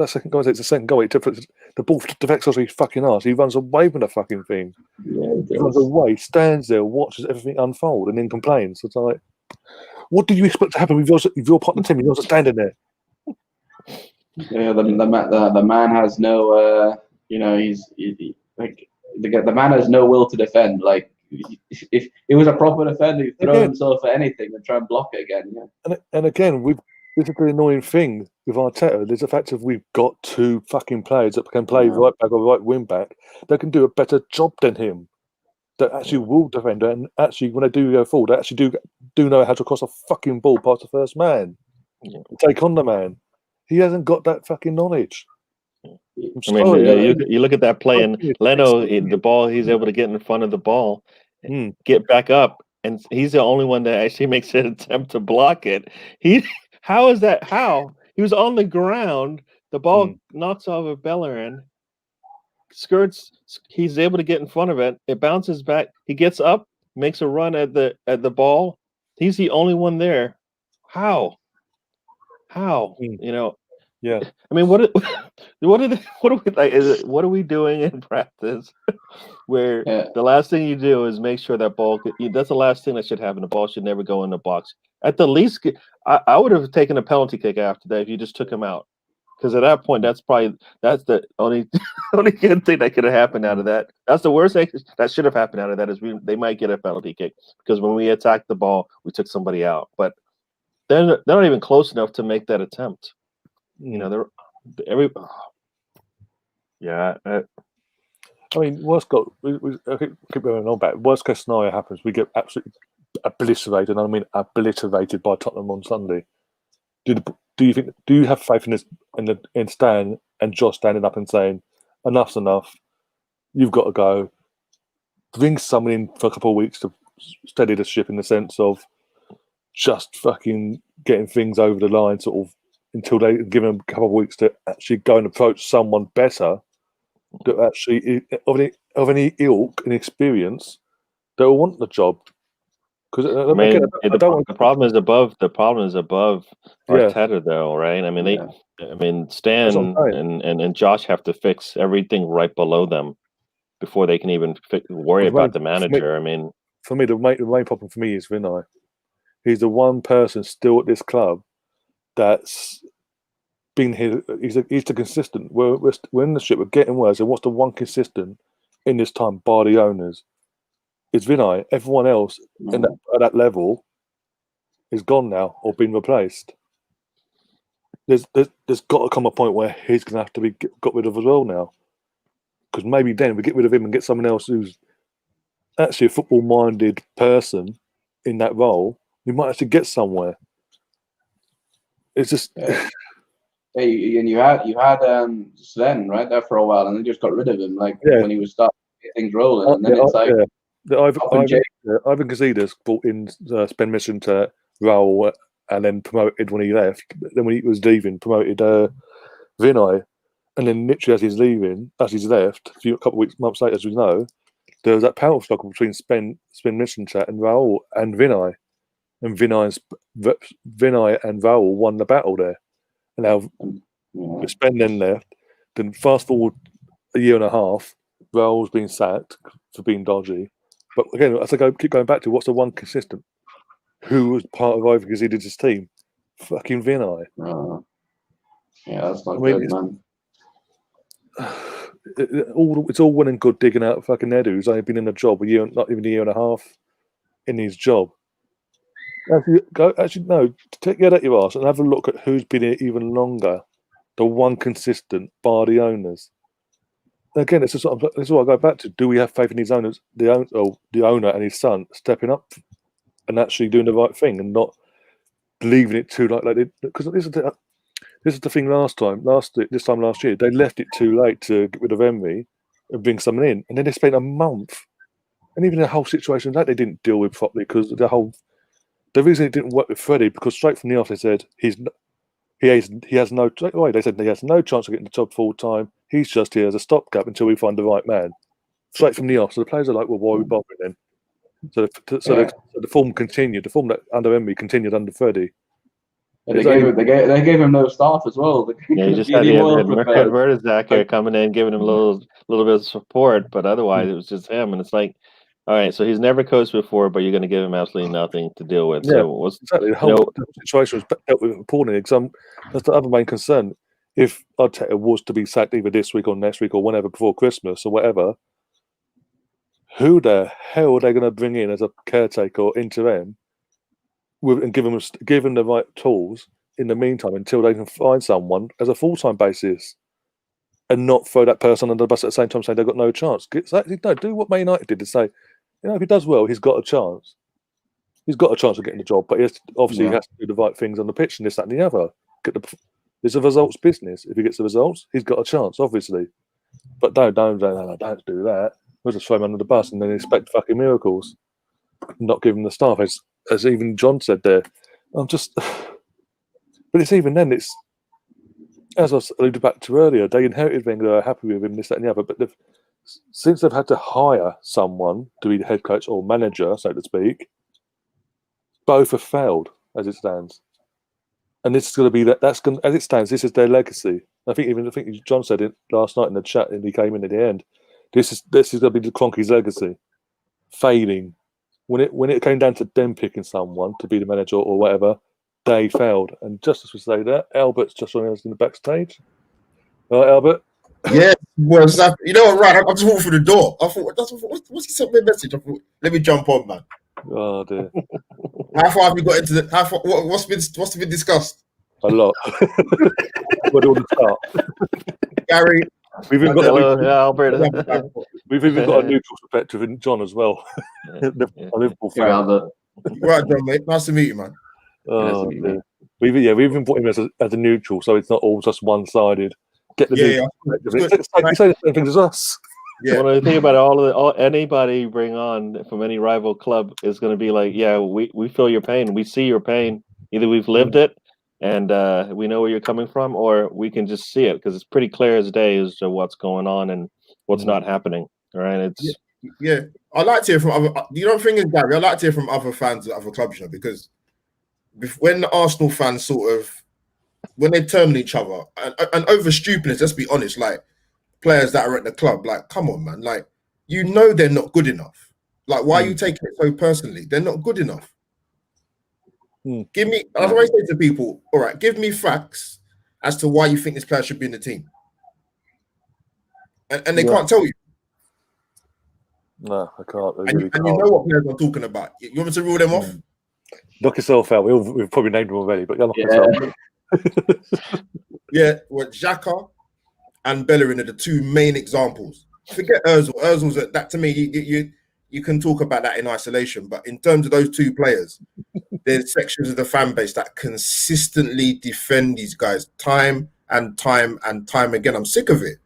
second goal, it's the second goal. The ball deflects off his fucking arse. He runs away from the fucking thing. Yeah, he runs away, stands there, watches everything unfold, and then complains. It's like, what did you expect to happen with your partner team? You're just standing there. Yeah, the man has no, the man has no will to defend. Like, if he was a proper defender, he'd throw himself at anything and try and block it again. Yeah. And again, this is the annoying thing with Arteta. There's the fact of we've got two fucking players that can play right back or right wing back that can do a better job than him. That actually will defend, and actually when they do go forward, they actually do know how to cross a fucking ball past the first man, take on the man. He hasn't got that fucking knowledge. You look at that play, and Leno, the ball, he's able to get in front of the ball, get back up, and he's the only one that actually makes an attempt to block it. How is that? How? He was on the ground. The ball knocks off of Bellerin, skirts. He's able to get in front of it. It bounces back. He gets up, makes a run at the ball. He's the only one there. How? Yeah. I mean, what are we doing in practice where the last thing you do is make sure that ball? That's the last thing that should happen. The ball should never go in the box. At the least, I would have taken a penalty kick after that if you just took him out, because at that point, that's the only good thing that could have happened out of that. That's the worst thing that should have happened out of that is they might get a penalty kick because when we attacked the ball, we took somebody out, but they're not even close enough to make that attempt. I mean, worst case, I keep going on about worst case scenario happens. We get absolutely obliterated, and I mean obliterated by Tottenham on Sunday. Do you have faith in this in Stan and Josh standing up and saying enough's enough? You've got to go. Bring someone in for a couple of weeks to steady the ship in the sense of just fucking getting things over the line, sort of until they give them a couple of weeks to actually go and approach someone better that actually of any ilk and experience that will want the job. Because the problem is above Arteta, though, right? I mean, Stan and Josh have to fix everything right below them before they can even worry about the manager. For me, the main problem for me is Vinay. He's the one person still at this club that's been here. He's the consistent. We're in the ship. We're getting worse. And what's the one consistent in this time? By the owners, it's Vinay. Everyone else at that level is gone now or been replaced. There's got to come a point where he's going to have to be got rid of as well now, because maybe then we get rid of him and get someone else who's actually a football-minded person in that role, we might actually get somewhere. It's just Hey, and you had Sven right there for a while, and then just got rid of him, like yeah. when he was starting to get things rolling, and then Yeah, it's like Ivan Gazidis brought in Sven Mission to Raul and then promoted when he left. Then when he was leaving, promoted Vinay. And then literally as he's left, a couple of weeks, months later, as we know, there was that power struggle between Sven Mission Chat and Raul and Vinay. And Vinay and Raul won the battle there. And now Sven then left. Then fast forward a year and a half, Raul's been sacked for being dodgy. But again, as I keep going back to what's the one consistent? Who was part of Ivan Gazidis' team? Fucking Vinay. Yeah, that's not good, man. It's all well and good digging out fucking Edu, who's only been in a job not even a year and a half in his job. Take your head out your arse and have a look at who's been here even longer. The one consistent, bar the owners. Again, this is what I go back to. Do we have faith in his owners, the owner and his son stepping up and actually doing the right thing and not leaving it too late? Because this is the thing. This time last year, they left it too late to get rid of Emery and bring someone in, and then they spent a month. And even the whole situation that they didn't deal with properly because the reason it didn't work with Freddie because straight from the off they said he has no. They said he has no chance of getting the job full time. He's just here as a stopgap until we find the right man. Straight from the off. So the players are like, well, why are we bothering then? So the form continued. The form that under Emery continued under Freddie. They gave him no staff as well. Yeah, you just had Mertesacker coming in, giving him a little bit of support, but otherwise it was just him. And it's like, all right, so he's never coached before, but you're going to give him absolutely nothing to deal with. Yeah, so exactly. The whole situation was dealt with appallingly. That's the other main concern. If Arteta was to be sacked either this week or next week or whenever before Christmas or whatever, who the hell are they going to bring in as a caretaker or interim and give them the right tools in the meantime until they can find someone as a full-time basis and not throw that person under the bus at the same time saying they've got no chance? Do what Man United did to say, if he does well, he's got a chance. He's got a chance of getting the job, but he has to do the right things on the pitch and this, that, and the other. It's a results business. If he gets the results, he's got a chance, obviously. But don't do that. We'll just throw him under the bus and then expect fucking miracles. Not give him the staff, as even John said there. But it's even then. It's as I alluded back to earlier. They inherited Wenger. They're happy with him, this, that, and the other. But since they've had to hire someone to be the head coach or manager, so to speak, both have failed as it stands. And this is going to be that's going as it stands. This is their legacy. I think John said it last night in the chat, and he came in at the end. This is going to be the Kroenke's legacy, failing. When it came down to them picking someone to be the manager or whatever, they failed. And just as we say that, Albert's just joining us in the backstage. All right, Albert. Yeah, well, you know what, right? I just walked through the door. I thought, what's he sent me a message? I thought, let me jump on, man. Oh dear. How far have you got into what's been discussed? A lot. Where do you want to start? Gary. We've even got Albert. We've even got a neutral perspective in John as well. Liverpool fan. Albert. Right, John, mate. Nice to meet you, man. Oh, dear. We've even put him as a neutral, so it's not all just one-sided. Get the It's like you say the same things as us. Yeah. When I think about anybody you bring on from any rival club is going to be like, yeah, we feel your pain, we see your pain. Either we've lived it and we know where you're coming from, or we can just see it because it's pretty clear as day as to what's going on and what's not happening. All right, I like to hear from other. You know, the thing is, Gary, I like to hear from other fans at other clubs, because when the Arsenal fans when they turn on each other and over stupidness, let's be honest, like players that are at the club, like, come on, man, like, they're not good enough. Like, why are you taking it so personally? They're not good enough. Give me, I always say to people, all right, give me facts as to why you think this player should be in the team. And they can't tell you. No, I can't. And you know what players I'm talking about. You want me to rule them off? Knock yourself out. We've probably named them already, but knock yourself out. Yeah, well, Xhaka and Bellerin are the two main examples. Forget Ozil. Ozil's that to me. you can talk about that in isolation. But in terms of those two players, there's sections of the fan base that consistently defend these guys time and time and time again. I'm sick of it.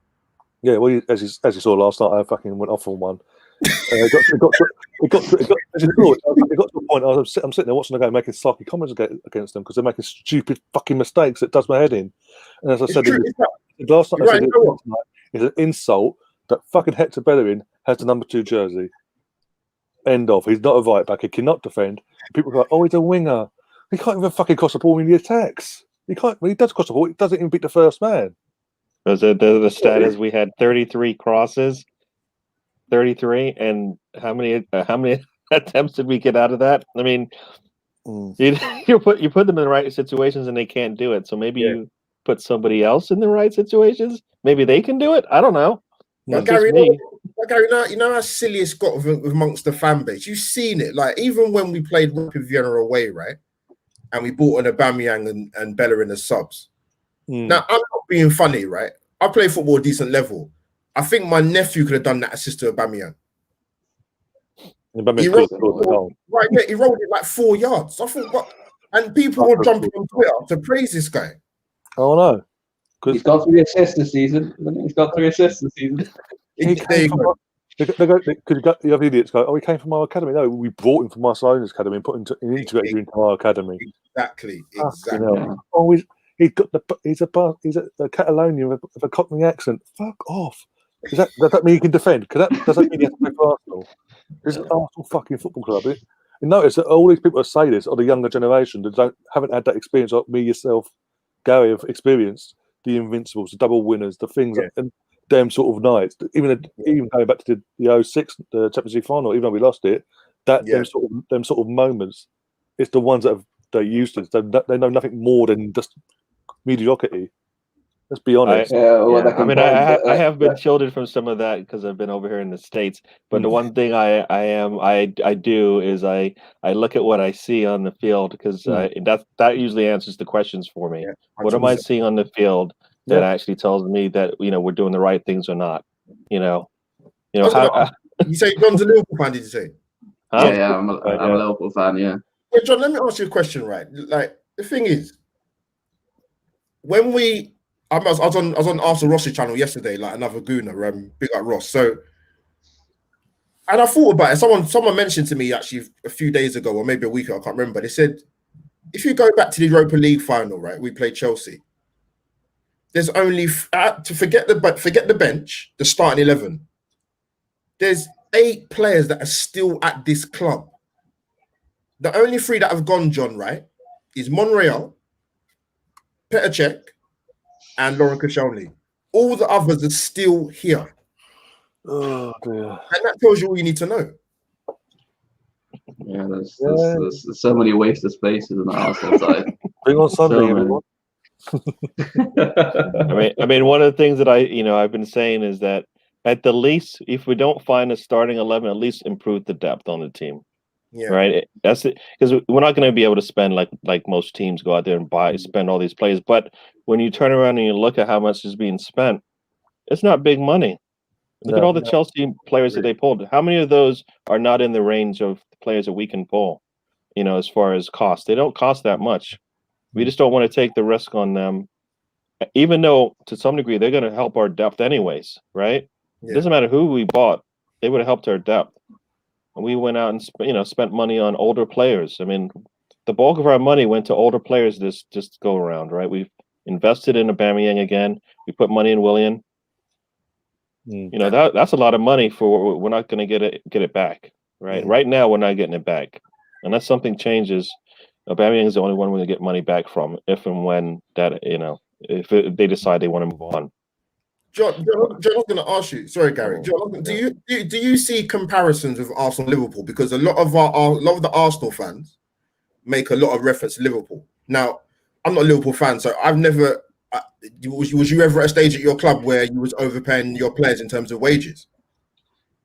Yeah, well, as you saw last night, I fucking went off on one. It got to a point. I'm sitting there watching the game, making sarky comments against them because they're making stupid fucking mistakes that does my head in. And as I said last night, it's an insult that fucking Hector Bellerin has the number 2 jersey. End of. He's not a right back. He cannot defend. People go, "Oh, he's a winger. He can't even fucking cross the ball when he attacks. He can't. When he does cross the ball, he doesn't even beat the first man." The stat is we had 33 crosses. 33, and how many attempts did we get out of that? I mean, you put them in the right situations and they can't do it. So maybe you put somebody else in the right situations. Maybe they can do it. I don't know. Gary, you know how silly it's got amongst the fan base. You've seen it. Like even when we played Rapid Vienna away, right, and we bought an Aubameyang and Bellerin as subs. Now I'm not being funny, right? I play football at a decent level. I think my nephew could have done that assist to Aubameyang. He rolled it like 4 yards. I thought, what? And people were jumping on Twitter to praise this guy. Oh no, he's got 3 assists this season. He came from the other idiots go, "Oh, he came from our academy." No, we brought him from our own academy and put him integrated into our academy. Exactly. Oh, he's a Catalonian with a Cockney accent. Fuck off. Does that mean he can defend? Does that mean he has to play for Arsenal? This is Arsenal fucking football club. You notice that all these people that say this are the younger generation that haven't had that experience like me, yourself, Gary have experienced the Invincibles, the double winners, the things, and them sort of nights. Even going back to the 06 Champions League final, even though we lost it, them sort of moments, it's the ones that they're used to. They know nothing more than just mediocrity. Let's be honest. I have been shielded from some of that because I've been over here in the States. But the one thing I do is I look at what I see on the field because that usually answers the questions for me. What am I seeing on the field that actually tells me that we're doing the right things or not? You say John's a Liverpool fan? Did you say? Huh? Yeah, I'm a Liverpool fan. Yeah. Well, John, let me ask you a question. Right, like the thing is, when I was on Arsenal Ross's channel yesterday, like another gooner, big up Ross. So, and I thought about it. Someone mentioned to me actually a few days ago, or maybe a week ago, I can't remember. They said, if you go back to the Europa League final, right, we played Chelsea. There's only to forget the bench, the starting 11. There's 8 players that are still at this club. The only 3 that have gone, John, right, is Monreal, Petr Cech, and Lauren Koscielny. All the others are still here. Oh dear! And that tells you all you need to know. Yeah, there's so many wasted spaces in the Arsenal side. Bring on Sunday, everyone. I mean, one of the things that I've been saying is that at the least, if we don't find a starting 11, at least improve the depth on the team. Yeah. Right. That's it. Because we're not going to be able to spend like most teams go out there and spend all these players. But when you turn around and you look at how much is being spent, it's not big money. Look at all the Chelsea players that they pulled. How many of those are not in the range of the players that we can pull? As far as cost, they don't cost that much. We just don't want to take the risk on them, even though to some degree they're going to help our depth anyways. Right. Yeah. It doesn't matter who we bought; they would have helped our depth. We went out and spent money on older players. I mean, the bulk of our money went to older players this just go around, right? We've invested in Aubameyang again. We put money in Willian. That's a lot of money for we're not going to get it back, right? Right now, we're not getting it back unless something changes. Aubameyang is the only one we're going to get money back from if and when that if they decide they want to move on. John, I was going to ask you. Sorry, Gary. John, do you see comparisons with Arsenal Liverpool? Because a lot of the Arsenal fans make a lot of reference to Liverpool. Now, I'm not a Liverpool fan, so I've never. Was you ever at a stage at your club where you was overpaying your players in terms of wages?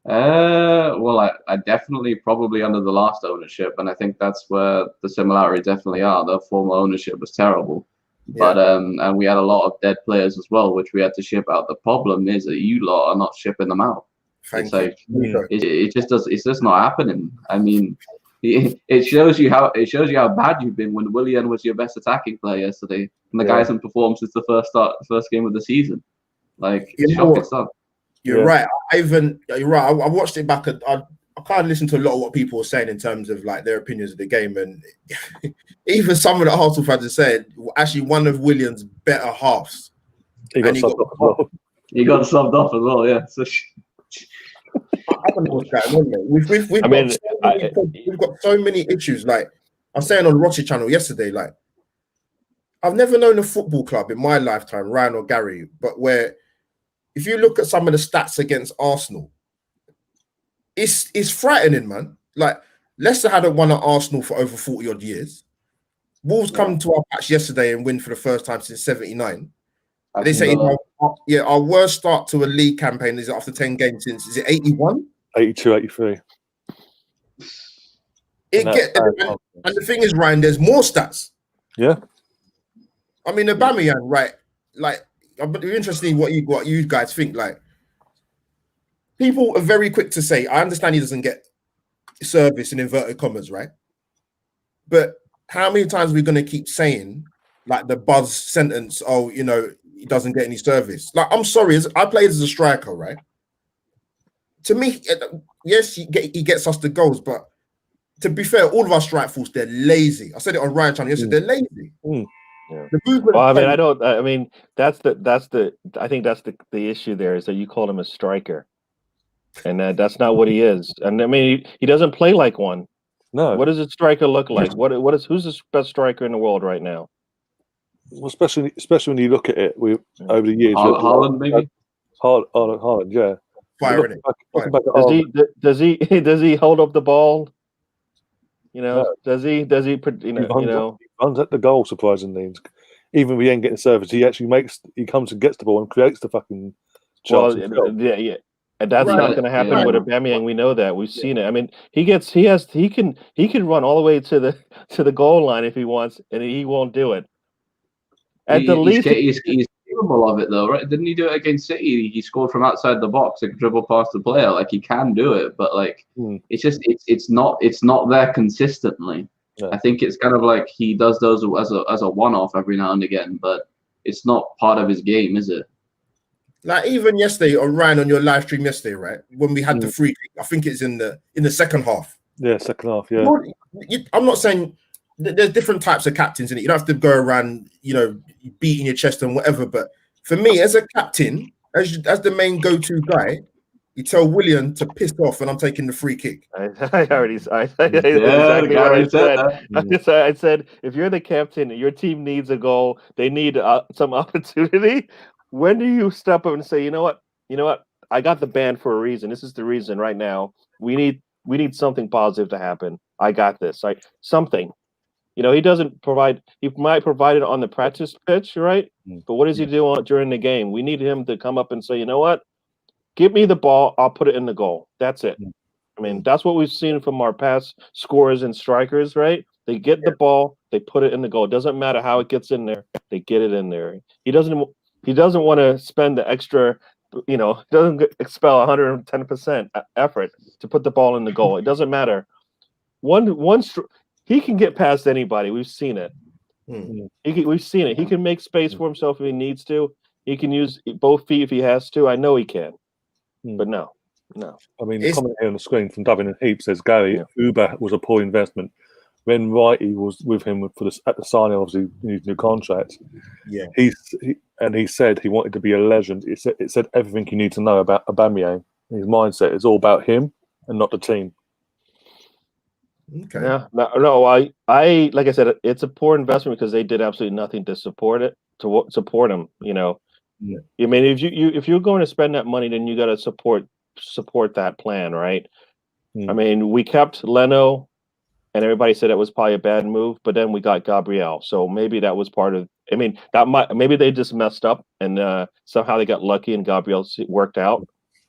Well, I definitely probably under the last ownership, and I think that's where the similarities definitely are. The former ownership was terrible. But and we had a lot of dead players as well, which we had to ship out. The problem is that you lot are not shipping them out. Thank It's you. like Mm. it's just not happening. I mean, it shows you how bad you've been when Willian was your best attacking player yesterday, and the guy hasn't performed since the first game of the season. Like, You it's know shocking what? stuff. You're right. You're right. I watched it back. I kind of listened to a lot of what people were saying in terms of like their opinions of the game, and even some of the Arsenal fans are saying actually one of Williams' better halves. He got subbed off as well. He got subbed off as well. Yeah. So I don't know what's going on, mate. We've got so many issues. Like I was saying on Rossi channel yesterday, like I've never known a football club in my lifetime, Ryan or Gary, but where if you look at some of the stats against Arsenal, it's frightening, man. Like Leicester hadn't won at Arsenal for over 40 odd years. Wolves come to our match yesterday and win for the first time since '79. They say our worst start to a league campaign is after 10 games since, is it 81? 82, 83. And the thing is, Ryan, there's more stats. Yeah. I mean, Aubameyang, right? Like, I'm interested in what you guys think. Like, people are very quick to say, I understand he doesn't get service in inverted commas, right? But how many times are we going to keep saying, like, the buzz sentence, oh, you know, he doesn't get any service? Like, I'm sorry, I played as a striker, right? To me, yes, he gets us the goals, but to be fair, all of our strike force, they're lazy. I said it on Ryan channel yesterday, they're lazy. Yeah. The movement. Well, I mean, I think that's the issue there is that you call him a striker, and that's not what he is. And I mean, he doesn't play like one. No. What does a striker look like? Who's the best striker in the world right now? Well, especially when you look at it, over the years. Haaland, maybe. Haaland, yeah. Firing it. Does he hold up the ball? You know, no. Does he? He runs at the goal. Surprisingly, even if he ain't getting service, he comes and gets the ball and creates the fucking chance. Well, yeah. And that's not going to happen with Aubameyang. We know that. We've seen it. I mean, he can run all the way to the goal line if he wants, and he won't do it. He's capable of it though, right? Didn't he do it against City? He scored from outside the box and dribble past the player. Like, he can do it, but like it's not there consistently. Yeah. I think it's kind of like he does those as a one-off every now and again, but it's not part of his game, is it? Like even yesterday, or Ryan, on your live stream yesterday, right? When we had the free kick, I think it's in the second half. Yeah, second half. Yeah. I'm not saying there's different types of captains in it. You don't have to go around, you know, beating your chest and whatever. But for me, as a captain, as the main go-to guy, you tell Willian to piss off, and I'm taking the free kick. I said, if you're the captain, your team needs a goal. They need some opportunity. When do you step up and say, you know what? I got the ban for a reason. This is the reason right now. We need something positive to happen. I got this. Like something. You know, he doesn't provide. He might provide it on the practice pitch, right? But what does he do during the game? We need him to come up and say, you know what? Give me the ball. I'll put it in the goal. That's it. I mean, that's what we've seen from our past scorers and strikers, right? They get the ball. They put it in the goal. It doesn't matter how it gets in there. They get it in there. He doesn't want to spend the extra, doesn't expel 110% effort to put the ball in the goal. It doesn't matter. He can get past anybody. We've seen it. We've seen it. He can make space for himself if he needs to. He can use both feet if he has to. I know he can. But no. I mean, the comment here on the screen from Dublin and Heap says, Gary, Uber was a poor investment. When Wrighty was with him at the signing, obviously, his new contract, he said he wanted to be a legend. It said everything you need to know about Aubameyang. His mindset is all about him and not the team. Okay. Yeah. No. I like I said, it's a poor investment because they did absolutely nothing to support him. You know. Yeah. I mean, if you're going to spend that money, then you got to support that plan, right? I mean, we kept Leno. And everybody said it was probably a bad move, but then we got Gabriel. So maybe that was part of. I mean, maybe they just messed up and somehow they got lucky and Gabriel worked out.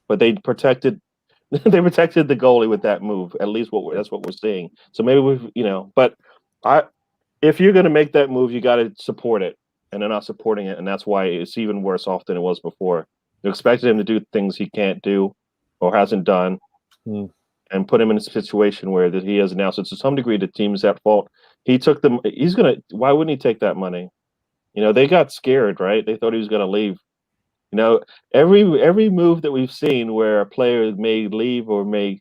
But they protected the goalie with that move. At least that's what we're seeing. So maybe But if you're going to make that move, you got to support it, and they're not supporting it, and that's why it's even worse off than it was before. They expected him to do things he can't do. or hasn't done, Hmm. and put him in a situation where that he has now. So to some degree, the team's at fault. He took them. He's gonna. Why wouldn't he take that money? They got scared, right? They thought he was gonna leave. Every move that we've seen where a player may leave or may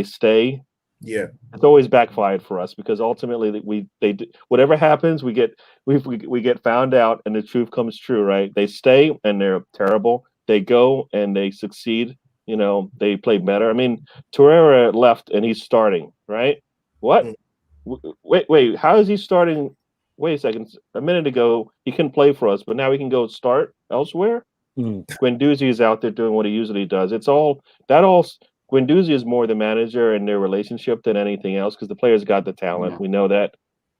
stay, Yeah. it's always backfired for us because ultimately whatever happens, we get found out and the truth comes true, right? They stay and they're terrible. They go and they succeed. They play better. I mean, Torreira left and he's starting, right? What? Mm. Wait. How is he starting? Wait a second. A minute ago, he couldn't play for us, but now he can go start elsewhere. Hmm. Guendouzi is out there doing what he usually does. Guendouzi is more the manager and their relationship than anything else because the players got the talent. Yeah. We know that,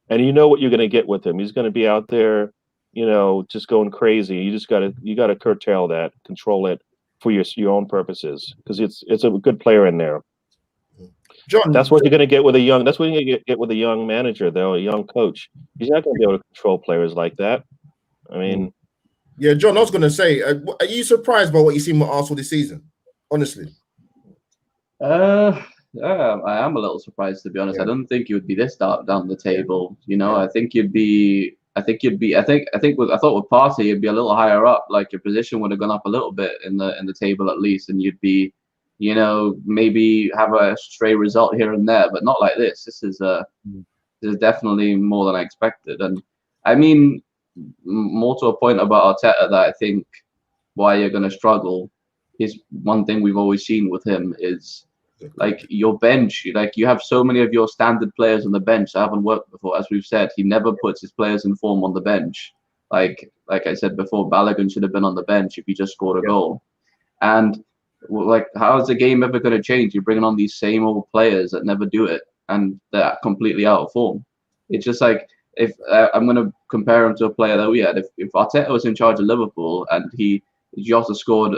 and you know what you're going to get with him. He's going to be out there, just going crazy. You gotta curtail that, control it for your own purposes because it's a good player in there. John, That's what you're going to get with a young. That's what you're going to get with a young manager, though, a young coach. He's not going to be able to control players like that. I mean, yeah, John, I was going to say, are you surprised by what you've seen with Arsenal this season? Honestly, Yeah, I am a little surprised to be honest. Yeah. I don't think you would be this down the table. Yeah. I think you'd be. I thought with Partey you'd be a little higher up. Like your position would have gone up a little bit in the table at least, and you'd be, maybe have a stray result here and there, but not like this. This is definitely more than I expected, and I mean, more to a point about Arteta that I think why you're going to struggle is one thing we've always seen with him is like your bench. Like you have so many of your standard players on the bench that haven't worked before. As we've said, he never puts his players in form on the bench. Like I said before, Balogun should have been on the bench if he just scored a goal. And like, how is the game ever going to change? You're bringing on these same old players that never do it, and they're completely out of form. It's just like if I'm going to compare him to a player that we had. If Arteta was in charge of Liverpool and Jota scored,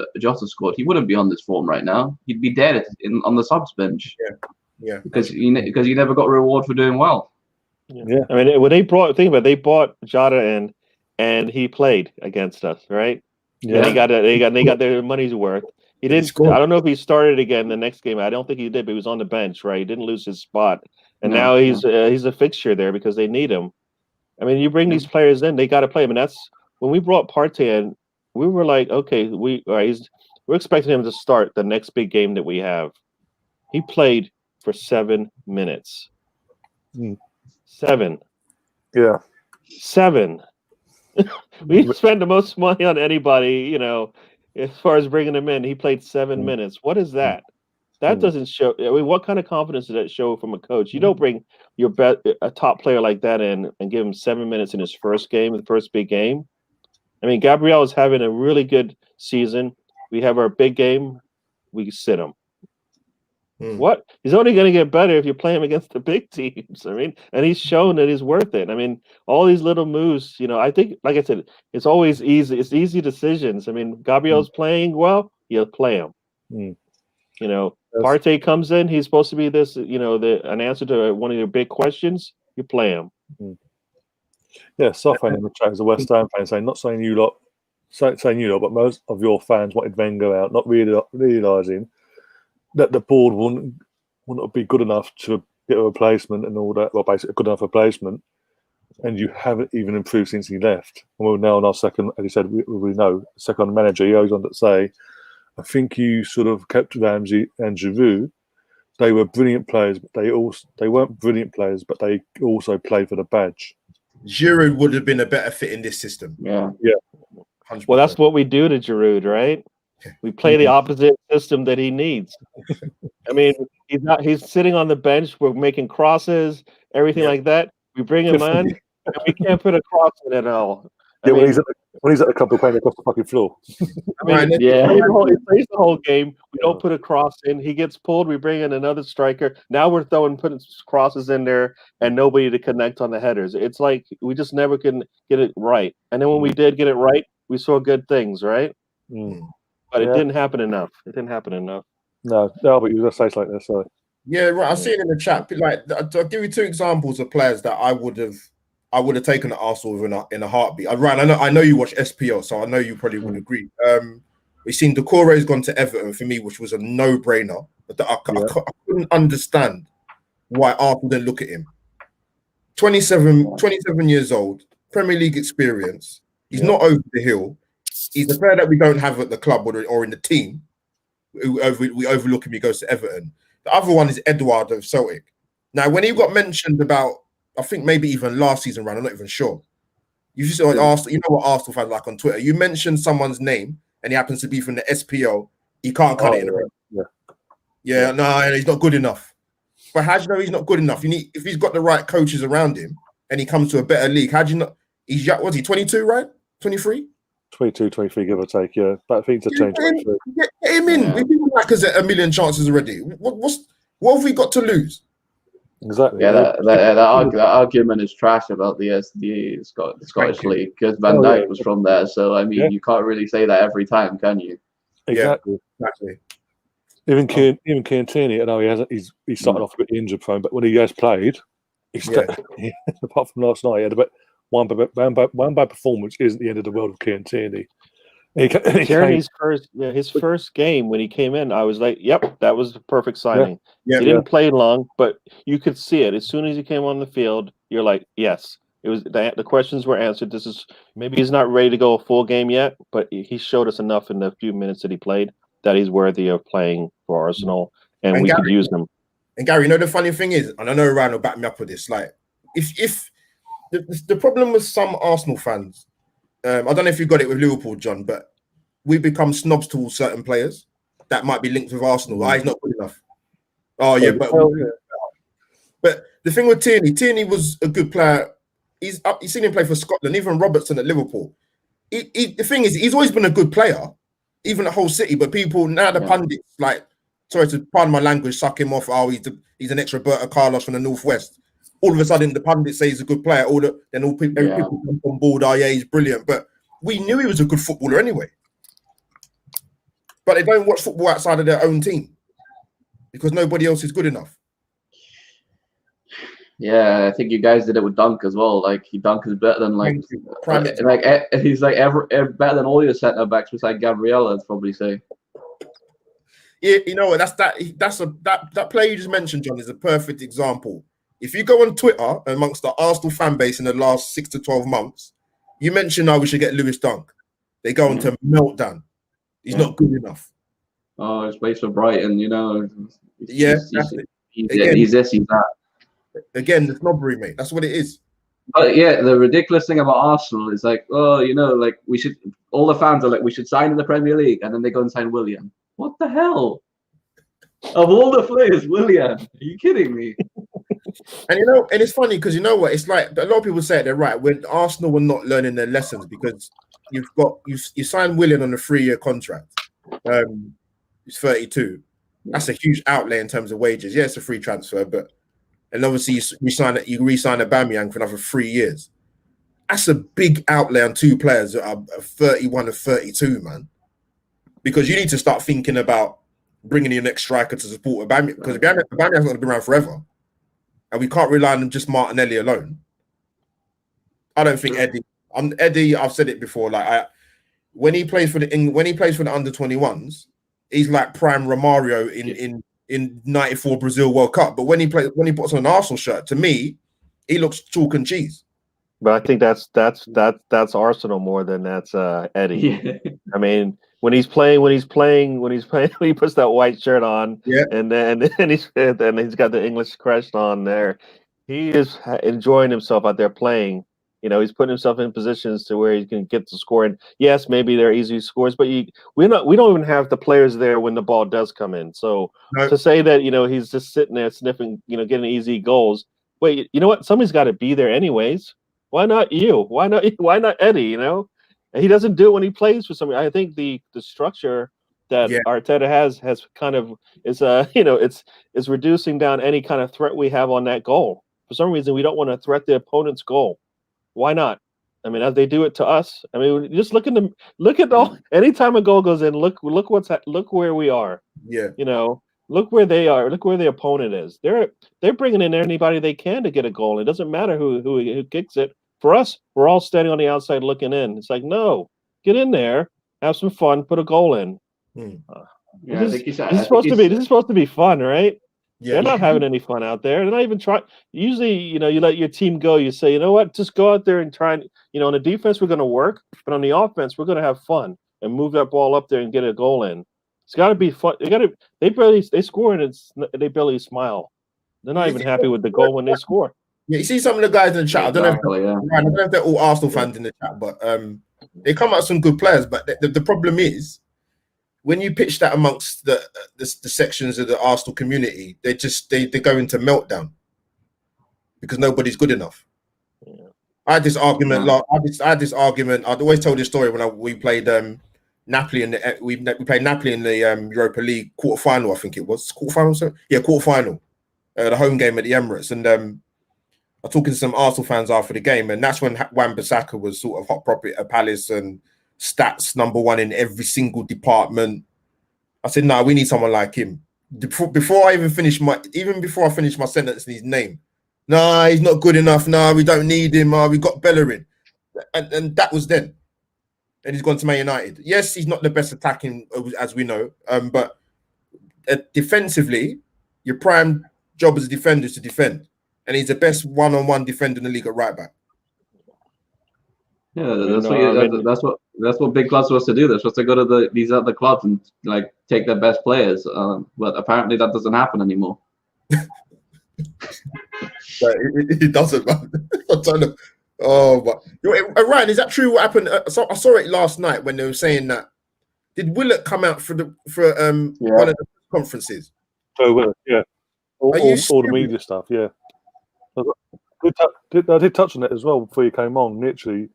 he wouldn't be on this form right now. He'd be dead on the subs bench. Yeah, because he never got reward for doing well. Yeah. I mean, when they brought Jota in, and he played against us, right? Yeah. And they got their money's worth. He didn't. I don't know if he started again the next game. I don't think he did, but he was on the bench, right? He didn't lose his spot, and now he's a fixture there because they need him. I mean, you bring these players in, they got to play. I mean, that's when we brought Partey in. We were like, okay, we're expecting him to start the next big game that we have. He played for 7 minutes. 7. Yeah. 7. We spent the most money on anybody, as far as bringing him in. He played 7 minutes. What is that? That doesn't show. I mean, what kind of confidence does that show from a coach? You don't bring a top player like that in and give him 7 minutes in his first game, the first big game. I mean, Gabriel is having a really good season. We have our big game. We sit him. What? He's only going to get better if you play him against the big teams. I mean, and he's shown that he's worth it. I mean, all these little moves, I think, like I said, it's always easy. It's easy decisions. I mean, Gabriel's playing well, you play him. Partey comes in, he's supposed to be this, an answer to one of your big questions, you play him. Yeah, Software in the chat is a West Ham fan saying, not saying you lot, but most of your fans wanted Wenger out, not really realising that the board wouldn't be good enough to get a replacement and all that. Well, basically, a good enough replacement, and you haven't even improved since he left. And we're now on our second, as you said, we know second manager. He goes on to say, I think you sort of kept Ramsey and Giroud. They were brilliant players, but they weren't brilliant players, but they also played for the badge. Giroud would have been a better fit in this system. Yeah. 100%. Well, that's what we do to Giroud, right? We play the opposite system that he needs. I mean, he's sitting on the bench. We're making crosses, everything like that. We bring him in, and we can't put a cross in at all. When he's at the club, we're playing across the fucking floor. He plays the whole game. We don't put a cross in. He gets pulled. We bring in another striker. Now we're putting crosses in there and nobody to connect on the headers. It's like we just never can get it right. And then when we did get it right, we saw good things, right? But it didn't happen enough. No, but you were going to say something like this. Sorry. Yeah, right. I see it in the chat. Like, I'll give you 2 examples of players that I would have taken at Arsenal in a heartbeat. Ryan, I know you watch SPL, so I know you probably would agree. We've seen Doucouré's gone to Everton for me, which was a no-brainer. But I couldn't understand why Arsenal didn't look at him. 27 years old, Premier League experience. He's not over the hill. He's a player that we don't have at the club or in the team. We overlook him, he goes to Everton. The other one is Edouard of Celtic. Now, when he got mentioned about, I think maybe even last season round, I'm not even sure. You just asked, you know what Arsenal fans like on Twitter. You mention someone's name and he happens to be from the SPO, he can't cut it in a row. No, he's not good enough. But how do you know he's not good enough? If he's got the right coaches around him and he comes to a better league, how do you know? What's he, 22, right? 23? 22, 23, give or take, yeah. But I think to change. Get him in. We've been like us at a million chances already. What have we got to lose? Exactly. Yeah, that argument is trash about the Scottish League, because Van Dijk was from there. So I mean, you can't really say that every time, can you? Exactly. Even Kieran Tierney, I know he's started off a bit injured prone, but when he has played, apart from last night, he had about one bad performance. Isn't the end of the world of Kieran Tierney. Tierney's his first game when he came in, I was like, "Yep, that was the perfect signing." He didn't play long, but you could see it as soon as he came on the field. You're like, "Yes." It was the questions were answered. This is maybe he's not ready to go a full game yet, but he showed us enough in the few minutes that he played that he's worthy of playing for Arsenal, and we could use him. And Gary, you know the funny thing is, and I know Ryan will back me up with this. Like, if the problem with some Arsenal fans, I don't know if you got it with Liverpool, John, but we become snobs to certain players that might be linked with Arsenal. He's not good enough. Oh yeah, but the thing with Tierney was a good player. You've seen him play for Scotland, even Robertson at Liverpool. The thing is, he's always been a good player, even at Hull City. But people now, the pundits, like, sorry to pardon my language, suck him off. Oh, he's an extra Roberto Carlos from the Northwest. All of a sudden, the pundits say he's a good player. People come on board. Oh yeah, he's brilliant. But we knew he was a good footballer anyway. But they don't watch football outside of their own team because nobody else is good enough. Yeah, I think you guys did it with Dunk as well. Like, Dunk is better than he's better than all your centre backs besides Gabriel, I'd probably say. Yeah, you know what? That player you just mentioned, John, is a perfect example. If you go on Twitter amongst the Arsenal fan base in the last 6 to 12 months, you mention we should get Lewis Dunk. They go into meltdown. He's not good enough. Oh, he plays for Brighton, you know. He's this, he's that. Again, the snobbery, mate. That's what it is. But yeah, the ridiculous thing about Arsenal is like, all the fans are like, we should sign in the Premier League, and then they go and sign Willian. What the hell? Of all the players, Willian? Are you kidding me? And it's funny because you know what? It's like a lot of people say they're right when Arsenal were not learning their lessons because you signed Willian on a 3-year contract. He's 32. That's a huge outlay in terms of wages. Yeah, it's a free transfer, and obviously you re-sign Aubameyang for another 3 years. That's a big outlay on two players that are 31 and 32, man. Because you need to start thinking about bringing in your next striker to support Aubameyang, because Aubameyang's not going to be around forever, and we can't rely on just Martinelli alone. I don't think Eddie. I've said it before. Like when he plays for the under 21s, he's like prime Romario in '94 Brazil World Cup. But when he puts on an Arsenal shirt, to me, he looks chalk and cheese. But I think that's Arsenal more than that's Eddie. Yeah. I mean, when he puts that white shirt on, and then he's got the English crest on there, he is enjoying himself out there playing. You know, he's putting himself in positions to where he can get the score. And yes, maybe they're easy scores, but we don't even have the players there when the ball does come in. So to say that he's just sitting there sniffing, getting easy goals. Wait, you know what? Somebody's got to be there anyways. Why not you? Why not Eddie? And he doesn't do it when he plays for somebody. I think the structure that Arteta has kind of is it's reducing down any kind of threat we have on that goal. For some reason, we don't want to threat the opponent's goal. Why not? I mean, as they do it to us. I mean, just look at all. Anytime a goal goes in, look where we are. Yeah. Look where they are. Look where the opponent is. They're bringing in anybody they can to get a goal. It doesn't matter who kicks it. For us, we're all standing on the outside looking in. It's like, no, get in there, have some fun, put a goal in. Yeah, I think This is supposed to be fun, right? Yeah, They're not having any fun out there. They're not even trying. Usually, you let your team go. You say, you know what, just go out there and try. And, on the defense, we're going to work, but on the offense, we're going to have fun and move that ball up there and get a goal in. It's got to be fun. They score and they barely smile. They're not even happy with the goal when they score. Yeah, you see some of the guys in the chat. Exactly, I don't know if they're all Arsenal fans in the chat, but they come out with some good players. But the problem is, when you pitch that amongst the sections of the Arsenal community, they go into meltdown because nobody's good enough. Yeah. I had this argument. I had this argument. I'd always tell this story when we played Napoli in the we played Napoli in the Europa League quarterfinal. I think it was quarterfinal. So yeah, quarterfinal, the home game at the Emirates, and I was talking to some Arsenal fans after the game, and that's when Wan-Bissaka was sort of hot property at Palace and stats #1 in every single department. I said, "No, we need someone like him." Before I finished my sentence in his name, "No, he's not good enough. No, we don't need him. We got Bellerin," and that was then. And he's gone to Man United. Yes, he's not the best attacking, as we know, but defensively, your prime job as a defender is to defend, and he's the best one-on-one defender in the league at right back. Yeah, that's what big clubs are supposed to do. They're supposed to go to these other clubs and like take their best players. But apparently that doesn't happen anymore. It doesn't, man. I don't know. Oh, but Ryan, is that true? What happened? I saw it last night when they were saying that. Did Willett come out for one of the conferences? Oh, Willett, yeah. All the media stuff, yeah. I did touch on it as well before you came on. Literally,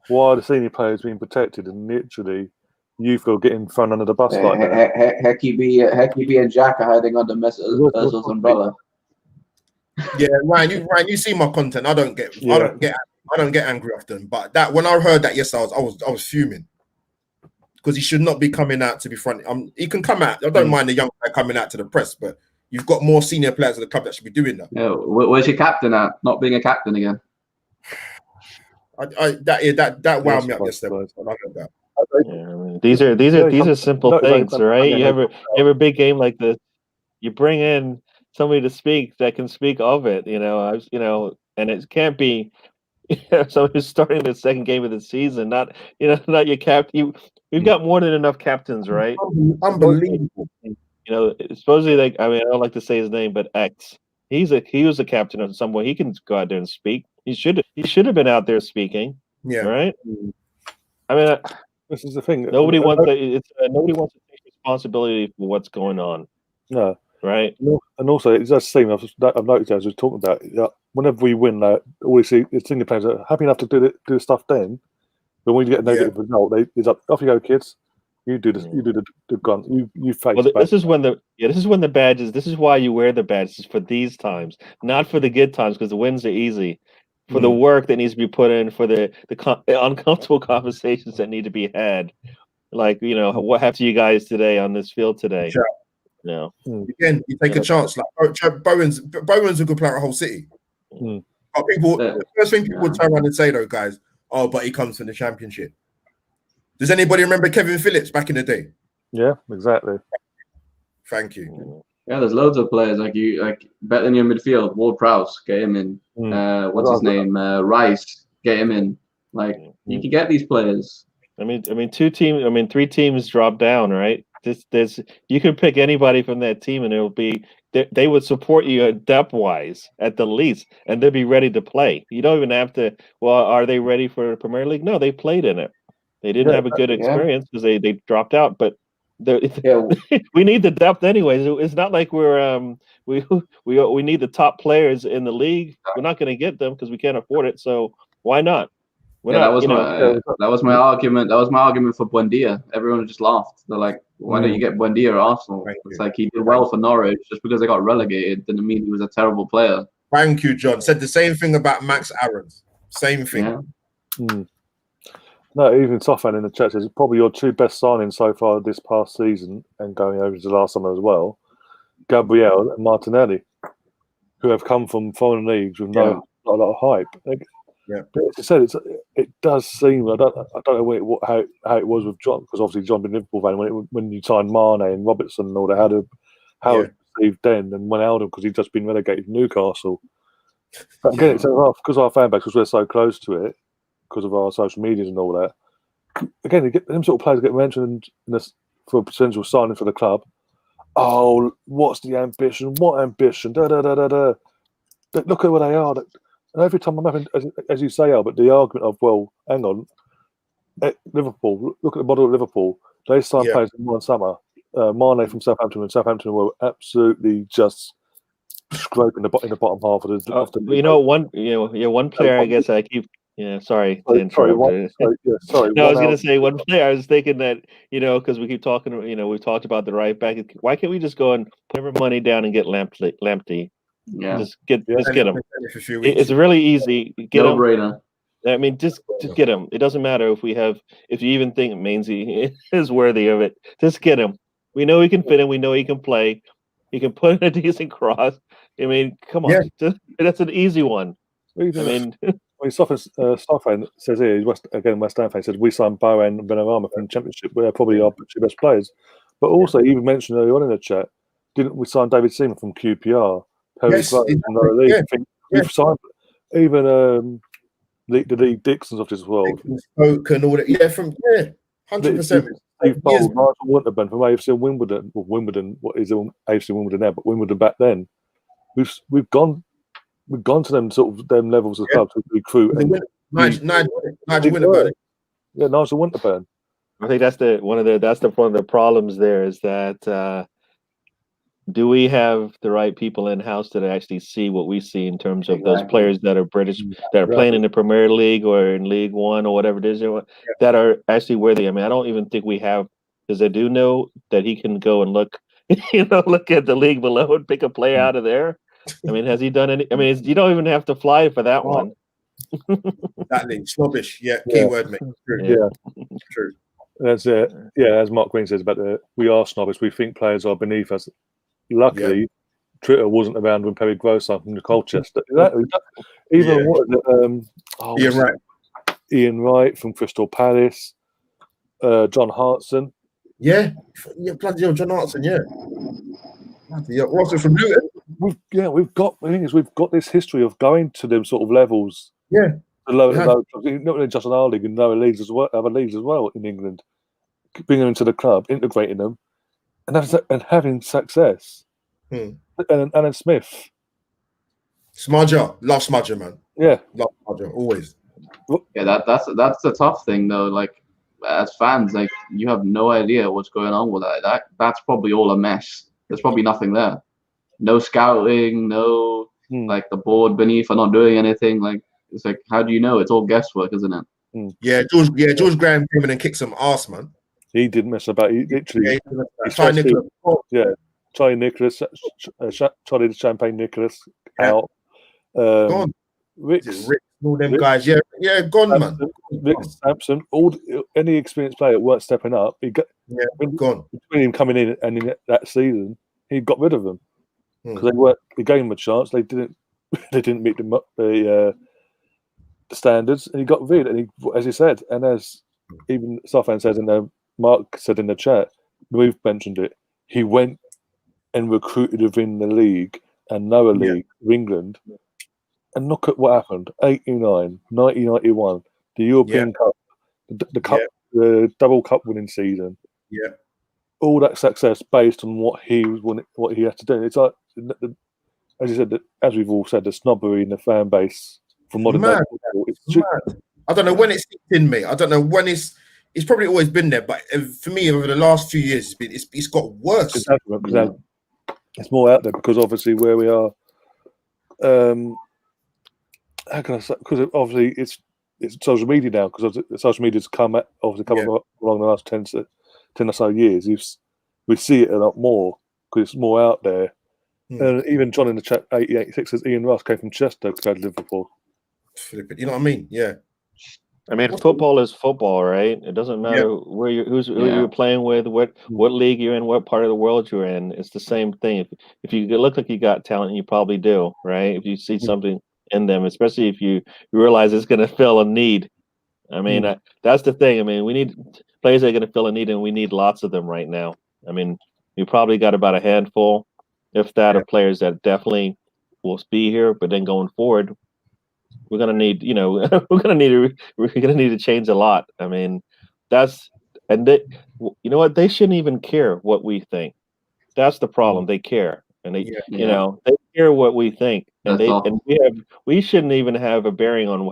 why are the senior players being protected, and literally youth will get thrown under the bus like that? Hecky B and Jack are hiding under Özil's umbrella. Yeah, Ryan, you see my content. I don't get angry often, but that when I heard that yesterday, I was fuming because he should not be coming out to be front. He can come out. I don't mind the young guy coming out to the press, but you've got more senior players at the club that should be doing that. Yeah, where's your captain at? Not being a captain again. That wound me up yesterday. I heard that. Yeah, I mean, these are simple things, right? You have a big game like this, you bring in somebody to speak that can speak of it, and it can't be somebody who's starting the second game of the season, not your captain. We've got more than enough captains, right? Unbelievable. Supposedly, I don't like to say his name, but X. He was a captain of some way. He can go out there and speak. He should have been out there speaking. Yeah. Right. I mean, this is the thing. Nobody wants to take responsibility for what's going on. No. Right. And also, it does seem I've noticed as we're talking about whenever we win, all we see is senior players are happy enough to do the stuff then, but when you get a negative result, it's up. Off you go, kids. You do this. You do the gun. You face. Well, this is when the badges. This is why you wear the badges, for these times, not for the good times, because the wins are easy. For the work that needs to be put in, for the uncomfortable conversations that need to be had, like what happened to you guys today on this field today. Sure. No. Again, you take a chance. Like Bowen's a good player at Hull City. But the first thing people would turn around and say, though, guys, but he comes from the Championship. Does anybody remember Kevin Phillips back in the day? Yeah, exactly. Thank you. Yeah, there's loads of players like better in your midfield. Ward-Prowse, get him in. What's his name? Rice, get him in. Like you can get these players. I mean, 3 teams drop down, right? You can pick anybody from that team, and it'll be they would support you depth wise at the least, and they'll be ready to play. You don't even have to. Well, are they ready for the Premier League? No, they played in it. They didn't have a good experience because they dropped out, but we need the depth anyways. It's not like we need the top players in the league. We're not going to get them because we can't afford it. So why not? That was my argument. That was my argument for Buendia. Everyone just laughed. They're like, "Why don't you get Buendia at Arsenal?" It's like he did well for Norwich. Just because they got relegated didn't mean he was a terrible player. Thank you, John. Said the same thing about Max Aarons. Same thing. Yeah. No, even Sofan in the chat says probably your 2 best signings so far this past season and going over to the last summer as well, Gabriel and Martinelli, who have come from foreign leagues with not a lot of hype. But as I said, it does seem. I don't know how it was with John, because obviously John been Liverpool fan when you signed Mane and Robertson and all that. How it was perceived then, and when Alden, because he'd just been relegated to Newcastle. But again, it's because our fan base, because we're so close to it, because of our social medias and all that. Again, them sort of players get mentioned for a potential signing for the club. Oh, what's the ambition? What ambition? Da da da da da. Look at where they are. And every time I'm having, as you say, Albert, the argument of, well, hang on, at Liverpool, look at the model of Liverpool. They signed players in one summer. Mane from Southampton, and Southampton were absolutely just scraping in the bottom half of the one player. I guess I keep. Yeah, sorry to interrupt. No, I was going to say one player. I was thinking that because we keep talking. We've talked about the right back. Why can't we just go and put our money down and get Lamptey? Yeah, just get him. It's really easy. Get him. No-brainer. I mean, just get him. It doesn't matter if you even think Mainsy is worthy of it. Just get him. We know he can fit in. We know he can play. He can put in a decent cross. I mean, come on. That's an easy one. Staffan says here, West Ham fan says, we signed Bowen and Benrahma from the Championship. They're probably our two best players. But also, you even mentioned earlier on in the chat, didn't we sign David Seaman from QPR? Yes, We've signed even the Lee Dixons of this world. Oak and all that. 100%. Steve Bold, Nigel Winterburn from AFC Wimbledon. Well, Wimbledon, what is AFC Wimbledon now? But Wimbledon back then. We've gone to them sort of them levels of clubs to recruit. Nigel Winterburn. Yeah, Nigel Winterburn. I think that's one of the problems there is that do we have the right people in house that actually see what we see in terms of those players that are British, that are playing in the Premier League or in League One or whatever it is, that are actually worthy? I mean, I don't even think we have, because I do know that he can go and look at the league below and pick a player out of there. I mean, has he done any? I mean, you don't even have to fly for that one. Exactly, snobbish. Keyword, mate. True. True. That's it. Yeah, as Mark Green says about we are snobbish. We think players are beneath us. Luckily, Twitter wasn't around when Perry Groves signed from Colchester. Ian Wright from Crystal Palace, John Hartson. Bloody hell, John Hartson. Also from Luton. We've got this history of going to them sort of levels. The lower clubs, not only just in our league, in lower leagues as well, other leagues as well in England, bringing them into the club, integrating them, and having success. And Alan Smith, Smudger, love Smudger, man. Love Smudger, always. Yeah, that's the tough thing though. Like as fans, like you have no idea what's going on with that. That's probably all a mess. There's probably nothing there. No scouting, no like the board beneath are not doing anything. Like it's like, how do you know? It's all guesswork, isn't it? George Graham came in and kicked some ass, man. He didn't mess about. He literally. Charlie Nicholas, Charlie the Champagne Nicholas out. Gone. Rick, all them guys. Gone, man. Rick Sampson, any experienced player that weren't stepping up, gone. Between him coming in and in that season, he got rid of them because they gave him a chance. They didn't meet the standards, and he got rid. And as he said, and as even Safan says in there, Mark said in the chat, we've mentioned it. He went and recruited within the league and lower league of England. And look at what happened. 89, 1991, the European Cup, the cup, the double cup winning season. All that success based on what he had to do. It's like, as you said, as we've all said, the snobbery in the fan base for modern day football. I don't know when it's in me. I don't know when it's probably always been there, but for me over the last few years, it's got worse. It's more out there because obviously where we are, how can I say? Because obviously it's social media now. Because social media's come along the last 10 or so years. We see it a lot more because it's more out there. And even John in the chat, 88 says Ian Ross came from Chester to go to Liverpool. You know what I mean? Yeah. I mean, football is football, right? It doesn't matter who you're playing with, what league you're in, what part of the world you're in. It's the same thing. If you look like you got talent, you probably do, right? If you see something in them, especially if you realize it's going to fill a need. I mean, that's the thing. I mean, we need players that are going to fill a need, and we need lots of them right now. I mean, we probably got about a handful, if that, of players that definitely will be here. But then going forward, we're going to need, we're going to need to change a lot. I mean, you know what? They shouldn't even care what we think. That's the problem. They care, and they care what we think, and we shouldn't even have a bearing on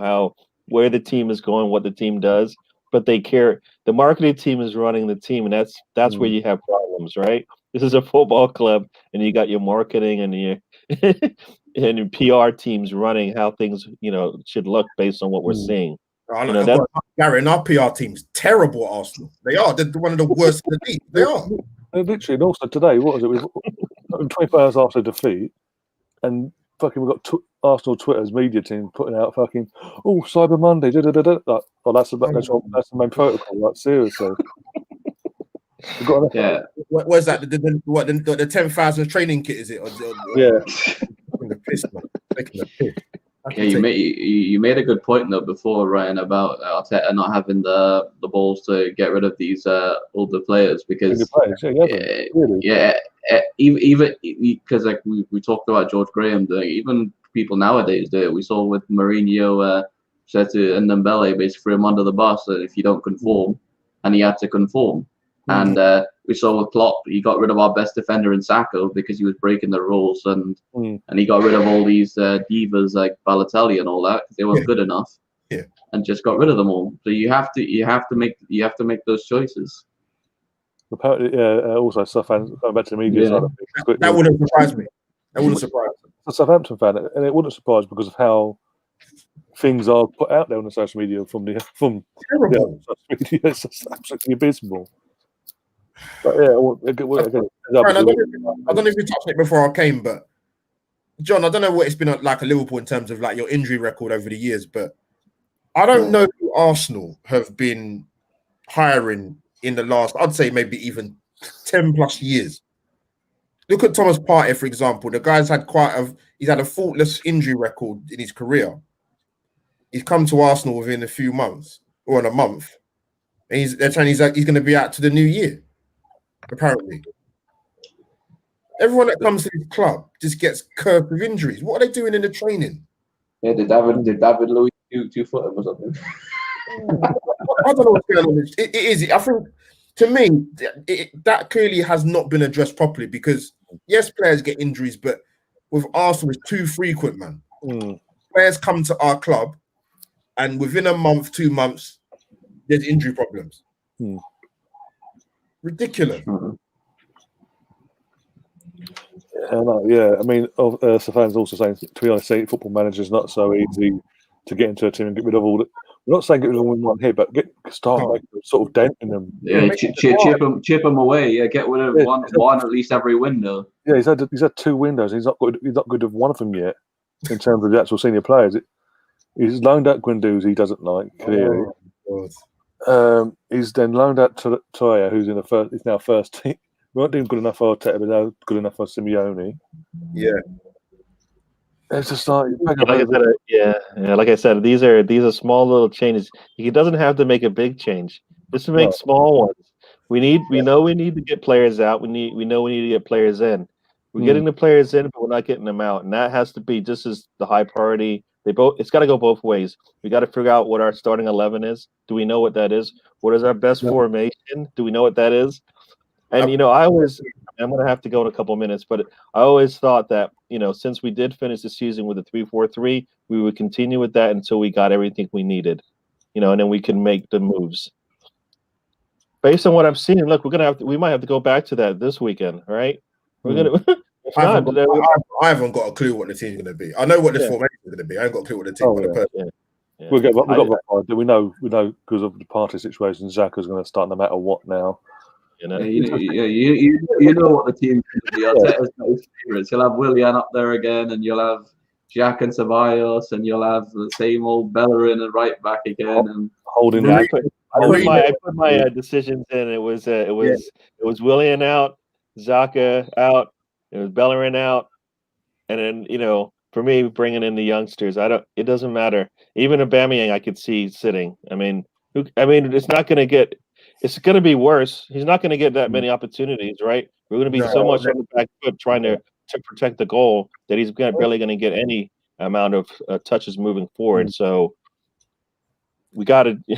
where the team is going, what the team does, but they care. The marketing team is running the team, and that's where you have problems, right? This is a football club, and you got your marketing and your and your PR teams running how things should look based on what we're seeing. Gary, and our PR team's terrible at Arsenal. They are. They're one of the worst in the league. They are. Literally, and also today, what was it? We've 24 hours after defeat, and fucking we've got Arsenal Twitter's media team putting out fucking Cyber Monday. Like, that's the main protocol. Like, seriously. Where's that? The 10,000 training kit, is it? Taking the piss, man. Taking the piss. Yeah, you made a good point though before, Ryan, about Arteta not having the balls to get rid of these older players because even because like we talked about George Graham doing, even people nowadays do it. We saw with Mourinho said to Ndombele basically threw him under the bus that if you don't conform, and he had to conform. And we saw with Klopp, he got rid of our best defender in Saka because he was breaking the rules, and he got rid of all these divas like Balotelli and all that because they weren't good enough, and just got rid of them all. So you have to make those choices. Apparently, also, Southampton, going back to the media side of things, that wouldn't surprise me. That wouldn't surprise me. A Southampton fan, and it wouldn't surprise because of how things are put out there on the social media from social media. It's just absolutely abysmal. But I don't know if you touched it before I came, but John, I don't know what it's been like at Liverpool in terms of like your injury record over the years, but I don't know who Arsenal have been hiring in the last, I'd say maybe even 10 plus years. Look at Thomas Partey, for example. The guy's had he's had a faultless injury record in his career. He's come to Arsenal within a few months or in a month. And they're saying he's going to be out to the new year. Apparently, everyone that comes to this club just gets curbed with injuries. What are they doing in the training? Yeah, did David Luiz do foot or something? I don't know what's going on. It is. I think to me that clearly has not been addressed properly because yes, players get injuries, but with Arsenal, it's too frequent, man. Players come to our club, and within a month, 2 months, there's injury problems. Ridiculous. I mean, Southampton's also saying, to be honest, football manager's not so easy to get into a team and get rid of all the. We're not saying get rid of all in one here, but start making a sort of dent in them. Yeah, chip them away. Yeah, get rid of one at least every window. Yeah, he's had 2 windows. He's not good of one of them yet in terms of the actual senior players. He's loaned out Guendouzi, he doesn't like clearly. He's then loaned out to Toya, who's in the first. He's now first team. We weren't doing good enough for Arteta, but now good enough for Simeone. Yeah, it's just like like I said, these are small little changes. He doesn't have to make a big change. Just to make small ones. We know we need to get players out. We know we need to get players in. We're getting the players in, but we're not getting them out, and that has to be just as the high priority. It's got to go both ways. We got to figure out what our starting 11 is. Do we know what that is? What is our best formation? Do we know what that is? And I'm going to have to go in a couple of minutes, but I always thought that since we did finish the season with a 3-4-3, we would continue with that until we got everything we needed, and then we can make the moves. Based on what I'm seeing, look, we might have to go back to that this weekend, right? We're gonna. I haven't got a clue what the team's going to be. I know what the formation is going to be. I haven't got a clue what the team's going to be. We've got we know because of the party situation, Xhaka's going to start no matter what now. You know what the team's going to be. Arteta's got his favourites. You'll have Willian up there again, and you'll have Jack and Ceballos, and you'll have the same old Bellerin and right back again. And holding. I put my decisions in. It was Willian out, Xhaka out. It was Bellerin out, and then for me, bringing in the youngsters, it doesn't matter. Even Aubameyang, I could see sitting. I mean, it's not going to get. It's going to be worse. He's not going to get that many opportunities, right? We're going to be so much on the back foot trying to protect the goal that he's barely going to get any amount of touches moving forward. So we got to. You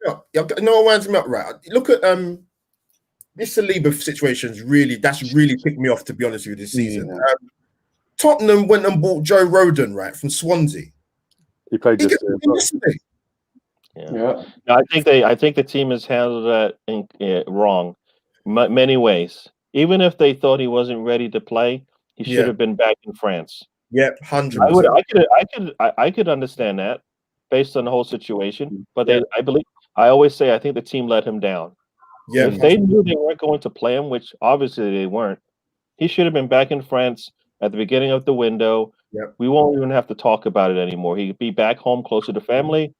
know what winds me up, right? Look at this Saliba situation's that's really picked me off, to be honest with you, this season. Tottenham went and bought Joe Rodon, right, from Swansea. He played yesterday. Yeah. No, I think the team has handled that wrong, many ways. Even if they thought he wasn't ready to play, he should have been back in France. Yep, 100%. I could understand that based on the whole situation, but I always say I think the team let him down. Yeah, if they knew they weren't going to play him, which obviously they weren't, he should have been back in France at the beginning of the window. Yep. We won't even have to talk about it anymore. He'd be back home closer to family.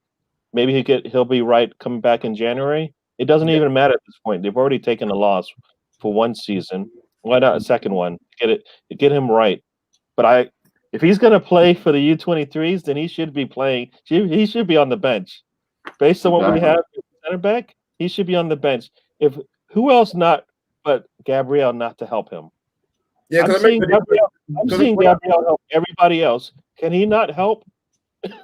Maybe he'll be right coming back in January. It doesn't even matter at this point. They've already taken a loss for one season. Why not a second one? Get him right. But if he's going to play for the U23s, then he should be playing. He should be on the bench. Based on what we have at center back, he should be on the bench. Who else not but Gabriel not to help him? Yeah, I'm seeing Gabriel help everybody else. Can he not help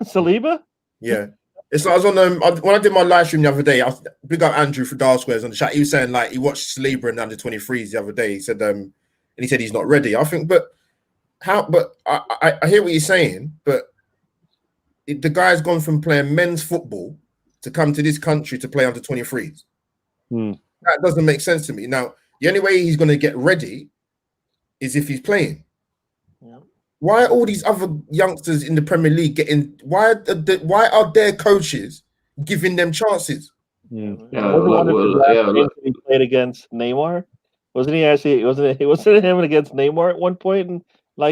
Saliba? Yeah. It's like I was on when I did my live stream the other day. I big up Andrew for Dial Squares on the chat. He was saying like he watched Saliba in under 23s the other day. He said and he said he's not ready. I think, but how? But I hear what you're saying. But the guy's gone from playing men's football to come to this country to play under 23s. That doesn't make sense to me. Now the only way he's going to get ready is if he's playing. Yeah. Why are all these other youngsters in the Premier League getting? Why are their coaches giving them chances? He played against Neymar. Wasn't he actually? Wasn't it him against Neymar at one point, and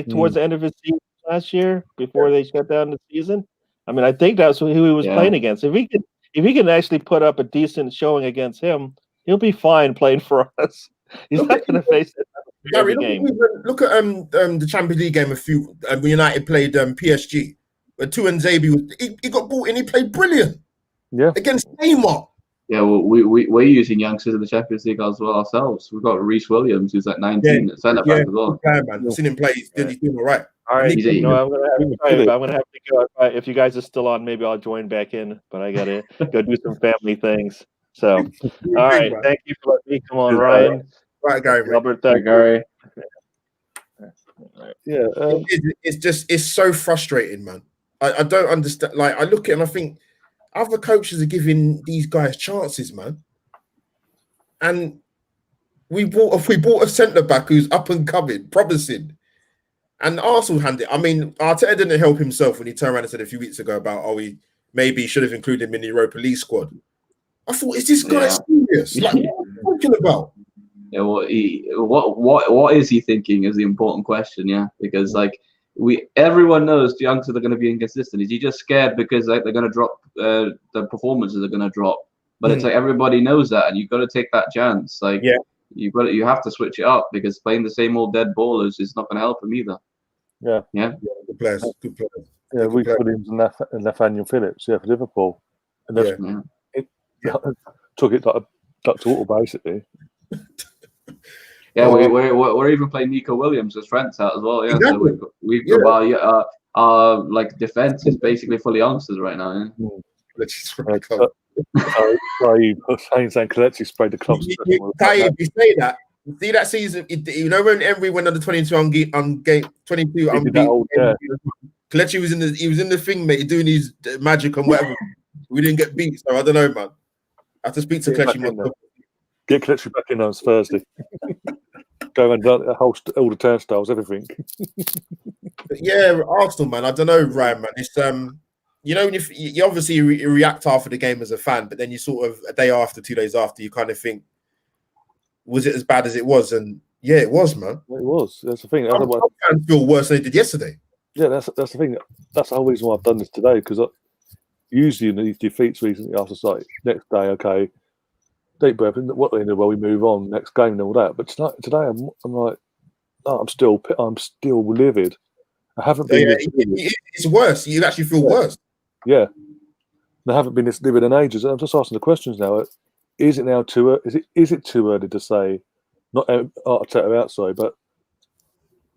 towards the end of his season last year before they shut down the season? I mean, I think that's who he was playing against. If he can actually put up a decent showing against him, he'll be fine playing for us. He's not going to face it. Gary, look at the Champions League game when United played PSG, where Tuanzebe he got bought in. He played brilliant. Yeah, against Neymar. Yeah, well, we're using youngsters in the Champions League as well ourselves. We've got Reece Williams, who's like 19 at centre back as well. Yeah, man. I've seen him play. He's doing all right. All right, I'm gonna have to go. If you guys are still on, maybe I'll join back in. But I gotta go do some family things. So, all right, thank you for letting me come on, Ryan. Right, Gary. Albert, thank Gary. Yeah, it's so frustrating, man. I don't understand. Like I look at it and I think other coaches are giving these guys chances, man. And we bought a centre back who's up and coming, promising. And Arsenal handed it. I mean, Arteta didn't help himself when he turned around and said a few weeks ago about he maybe should have included him in the Europa League squad. I thought, is this guy serious? Like, what are you talking about? Yeah, what is he thinking is the important question, because everyone knows the youngsters are going to be inconsistent. Is he just scared because they're going to drop the performances are going to drop? But it's like everybody knows that, and you've got to take that chance. You have to switch it up because playing the same old dead ballers is not going to help him either. Yeah. Good players. Yeah, we put him in Nathaniel Phillips, for Liverpool, and took it like a duck to water, basically. Yeah, we're even playing Nico Williams as Trent's out as well. Yeah, exactly. So we've got our defense is basically fully youngsters right now. Yeah. Saying Kelechi sprayed the club. You say that. See that season? When Emery went under 22 on game 22 unbeaten. Kelechi was in the thing, mate, doing his magic and whatever. We didn't get beat, so I don't know, man. I have to speak to Kelechi. Get Kelechi back in on Thursday. Go and all the turnstiles, everything. Yeah, Arsenal, man. I don't know, Ryan, man. It's if you obviously react after the game as a fan, but then you sort of a day after, 2 days after, you kind of think, was it as bad as it was? And yeah, it was, man. Well, it was. That's the thing. Otherwise, fans feel worse than they did yesterday. Yeah, that's the thing. That's the whole reason why I've done this today, because usually in these defeats recently, after next day, okay, deep breath, and what they do, well, we move on, next game and all that. But today I'm like, no, I'm still livid. I haven't So, been. yeah, This livid. it's worse. You actually feel worse. Yeah, I haven't been this livid in ages. I'm just asking the questions now. Is it now too? Is it too early to say? Not Arteta outside, but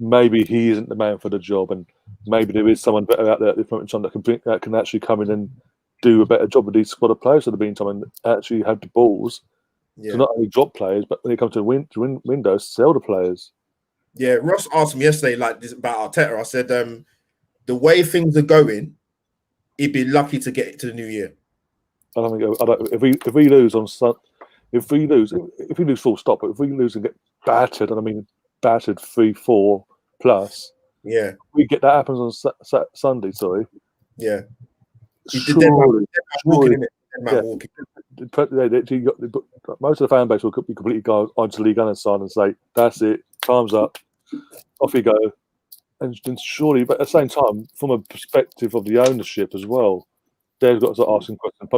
maybe he isn't the man for the job, and maybe there is someone better out there at this point in time that can actually come in and do a better job with these squad of players for the meantime and actually have the balls to not only drop players, but when it comes to windows, sell the players. Yeah, Ross asked me yesterday like this about Arteta. I said, the way things are going, he'd be lucky to get it to the new year. I don't think if we lose on if we lose full stop, but if we lose and get battered, and I mean battered 3-4 plus, Yeah, we get that happens on Sunday. Sorry, yeah. Surely, Walking, most of the fan base will be completely go onto League Gunner's side and say, "That's it, time's up, off you go." And surely, but at the same time, from a perspective of the ownership as well, they've got to start asking questions.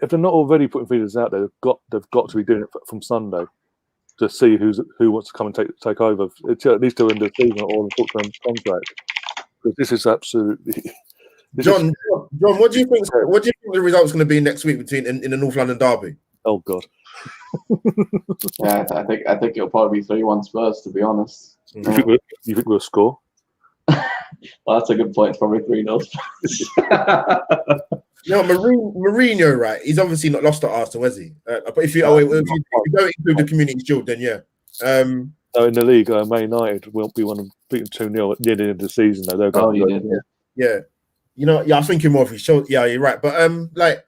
If they're not already putting feelers out there, they've got to be doing it from Sunday to see who wants to come and take over. It's at least to end the season or the short-term contract. Because this is absolutely. John, what do you think? What do you think the result's going to be next week between in the North London derby? Oh God. Yeah, I think it'll probably be 3-1 Spurs, to be honest. You think we'll score? Well, that's a good point. It's probably 3-0 Spurs. No, Mourinho, right? He's obviously not lost at Arsenal, has he? But if you don't include the Community Shield, then yeah. So in the league, Man United will be one of beating 2-0 near the end of the season. Though they're going you did, yeah. You know, I think you're more of his show. Yeah, you're right. But like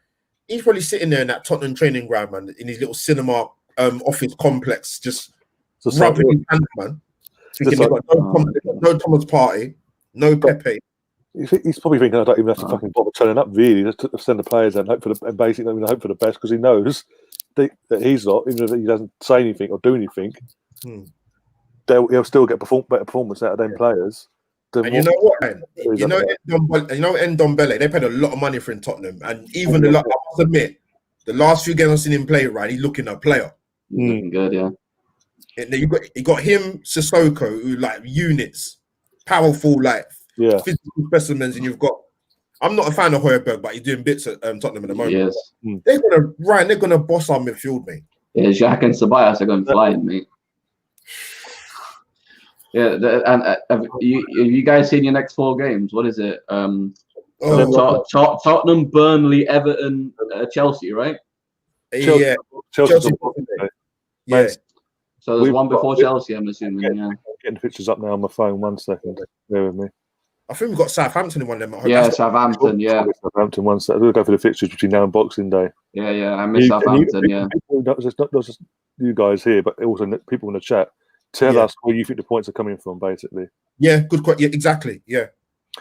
he's probably sitting there in that Tottenham training ground, man, in his little cinema office complex, just rubbing his hands, man. Thinking they've got no Thomas Partey, no Pepe. He's probably thinking, I don't even have to fucking bother turning up, really. Just to send the players and hope for the best, because he knows that he's not, even if he doesn't say anything or do anything, he'll still get better performance out of them players. And you know what, man? You know Ndombele, they paid a lot of money for him, Tottenham, and even I must admit, the last few games I've seen him play, right, he's looking a player. He's looking good, yeah. And you got him, Sissoko, who like units, powerful, like physical specimens, and you've got. I'm not a fan of Højbjerg, but he's doing bits at Tottenham at the moment. Yes. They're gonna boss our midfield, mate. Yeah, Jack and Ceballos are going flying, mate. Yeah, and have you guys seen your next 4 games? What is it? Tottenham, Burnley, Everton, Chelsea, right? Yeah. Chelsea. Yeah. So there's one before Chelsea, I'm assuming. Yeah. Getting the pictures up now on my phone. 1 second. Bear with me. I think we've got Southampton in one of them. Yeah, Southampton. Yeah. Southampton 1 second. We'll go for the fixtures between now and Boxing Day. Yeah. I miss Southampton. Yeah. Not just you guys here, but also people in the chat. Tell us where you think the points are coming from, basically. Yeah, good question. Yeah, exactly. Yeah.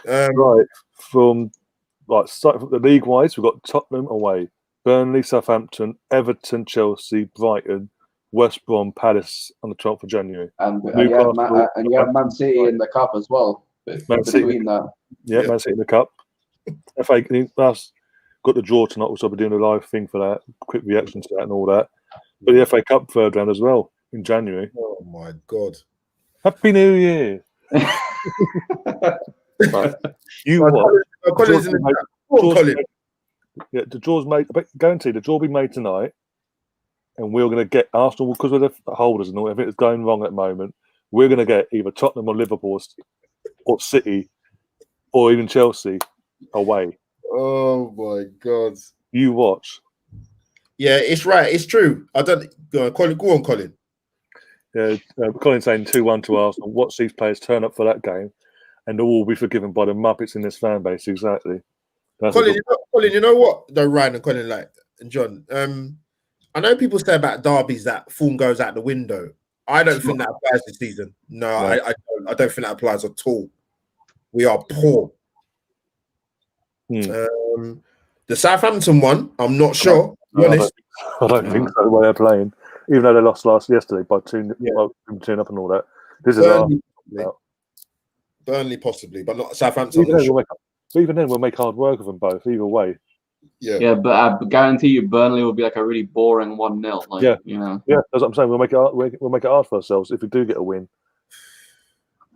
Right. From the league-wise, we've got Tottenham away, Burnley, Southampton, Everton, Chelsea, Brighton, West Brom, Palace on the 12th of January. And you have Man City in the Cup as well. Man City in the Cup. FA that's got the draw tonight, so I'll be doing a live thing for that, quick reaction to that and all that. But the FA Cup third round as well in January. Oh my God! Happy New Year! You what? Yeah, the draw's made. Guarantee the draw will be made tonight, and we're going to get Arsenal because we're the holders and all. Everything that's going wrong at the moment, we're going to get either Tottenham or Liverpool or City or even Chelsea away. Oh my God! You watch. Yeah, it's right. It's true. I don't go on, Colin. Yeah, Colin's saying 2-1 to Arsenal. Watch these players turn up for that game, and they'll all be forgiven by the Muppets in this fan base. Exactly. Colin, you know what? Though Ryan and Colin, and John. I know people say about derbies that form goes out the window. I don't think that applies this season. No, right. I don't think that applies at all. We are poor. The Southampton one, I'm not sure. I don't think so. The way they're playing, even though they lost yesterday by 2 up and all that. This is Burnley possibly, but not Southampton. Even then, we'll make hard work of them both. Either way. Yeah, but I guarantee you, Burnley will be like a really boring 1-0. Yeah, that's what I'm saying. We'll make it hard for ourselves if we do get a win.